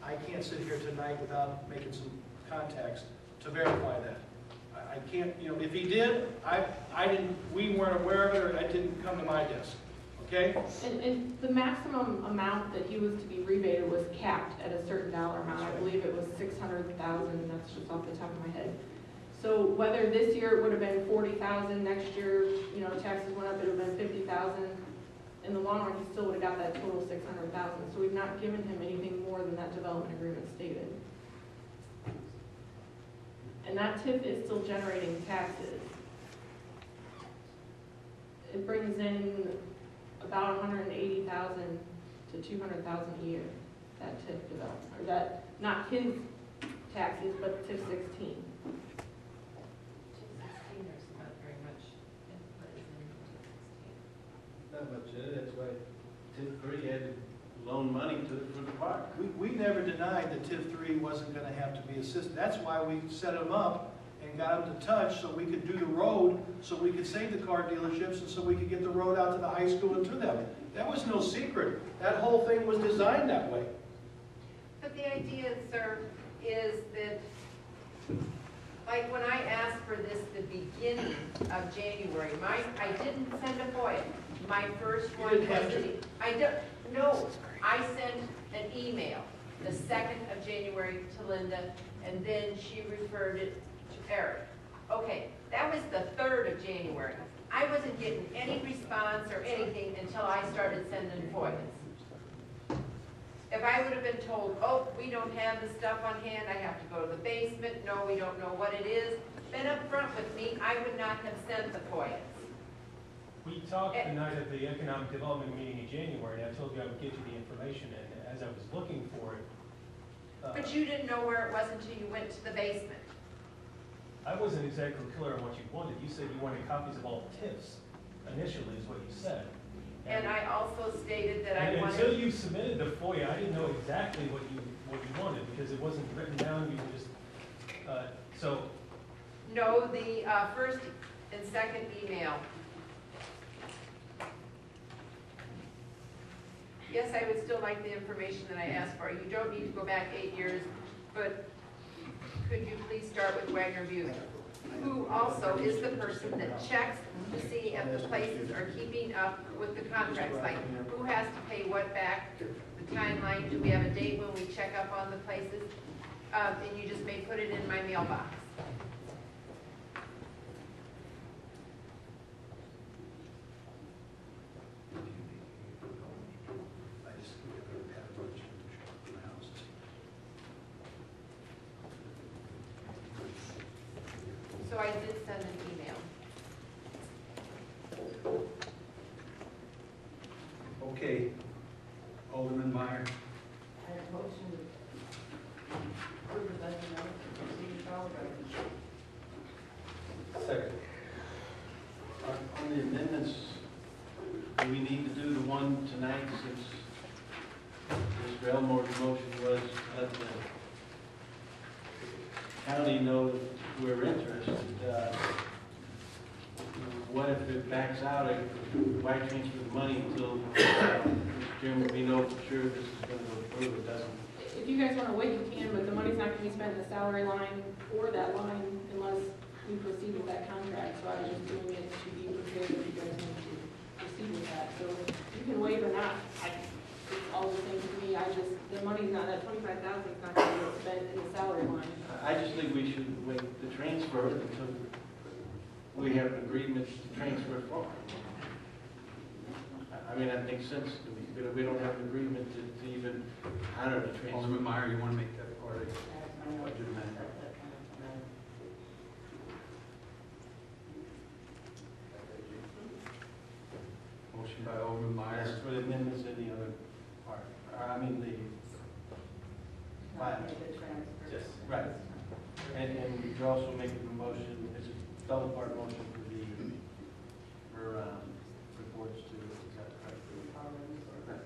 I can't sit here tonight without making some contacts to verify that. I can't, you know, if he did, we weren't aware of it, or it didn't come to my desk, okay?
And the maximum amount that he was to be rebated was capped at a certain dollar amount. I believe it was 600,000, that's just off the top of my head. So whether this year it would have been 40,000, next year, you know, taxes went up, it would have been 50,000. In the long run, he still would have got that total 600,000. So we've not given him anything more than that development agreement stated. And that TIF is still generating taxes. It brings in about 180,000 to 200,000 a year, that TIF development, or that, not his taxes, but TIF 16.
There's not very much input in
Not much in it, that's why TIF 3 had to loan money to it for the park.
We never denied that TIF 3 wasn't gonna have to be assisted. That's why we set them up and got them to touch, so we could do the road, so we could save the car dealerships, and so we could get the road out to the high school and to them. That was no secret. That whole thing was designed that way.
But the idea, sir, is that, like when I asked for this the beginning of January, I didn't send a FOIA. My first
You
one
didn't have
was,
to.
no, I sent an email the 2nd of January to Linda, and then she referred it to Eric. Okay, that was the 3rd of January. I wasn't getting any response or anything until I started sending FOIAs. If I would have been told, oh, we don't have the stuff on hand, I have to go to the basement, no, we don't know what it is, been up front with me, I would not have sent the FOIAs.
We talked the night of the economic development meeting in January, and I told you I would get you the information, and as I was looking for it.
But you didn't know where it was until you went to the basement.
I wasn't exactly clear on what you wanted. You said you wanted copies of all the TIFs, initially is what you said.
And I also stated that I wanted.
Until you submitted the FOIA, I didn't know exactly what you wanted, because it wasn't written down, you were just, so.
No, the first and second email. Yes, I would still like the information that I asked for. You don't need to go back 8 years, but could you please start with Wagner Buick, who also is the person that checks to see if the places are keeping up with the contracts, like who has to pay what back, the timeline, do we have a date when we check up on the places? And you just may put it in my mailbox. So I did send an email.
Okay, Alderman Meyer.
I have a motion to approve the budget amendment to proceed with all of
Second.
On the amendments, do we need to do the one tonight since Mr. Elmore's motion was let the county know that we're interested? What if it backs out? Why transfer the money until, Mr. Chairman, we know for sure this is going to go through? It doesn't.
If you guys want to wait, you can, but the money's not going to be spent in the salary line or that line unless we proceed with that contract. So I was just doing it to be prepared if you guys need to proceed with that. So you can wait or not. It's all the same to me. The money's not, that 25,000 is not going to be spent in the salary line.
I just think we should wait to transfer it until we have an agreement to transfer it forward. I mean, that makes sense to me, but we don't have an agreement to even honor the transfer.
Alderman Meyer, you want to make that part of the budget amendment? Motion by Alderman Meyer.
That's for the amendments in the other part. I mean, the
Not
file.
make the transfer.
Yes, right. And you're also making a motion, it's a double part motion for reports to, is that correct?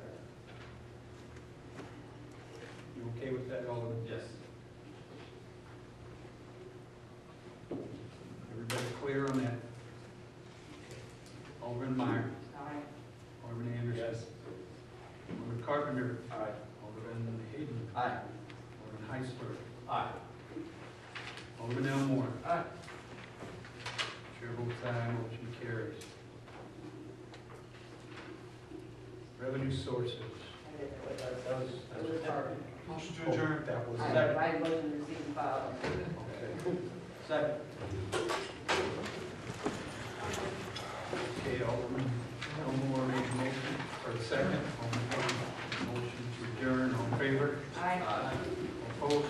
You okay with that, Alderman?
Yes.
Everybody clear on that? Alderman Meyer.
Aye.
Alderman Anderson.
Yes.
Alderman Carpenter.
Aye.
Alderman Hayden.
Aye.
Alderman Heisler.
Aye.
Alderman Elmore.
Aye.
Chair votes aye, motion carries. Revenue sources.
That was part.
Motion to adjourn.
That was.
I motion to receive and file.
Okay.
Second.
Okay, Alderman Elmore made a motion for a second. Alderman Hayden, motion to adjourn. All in favor?
Aye.
Opposed?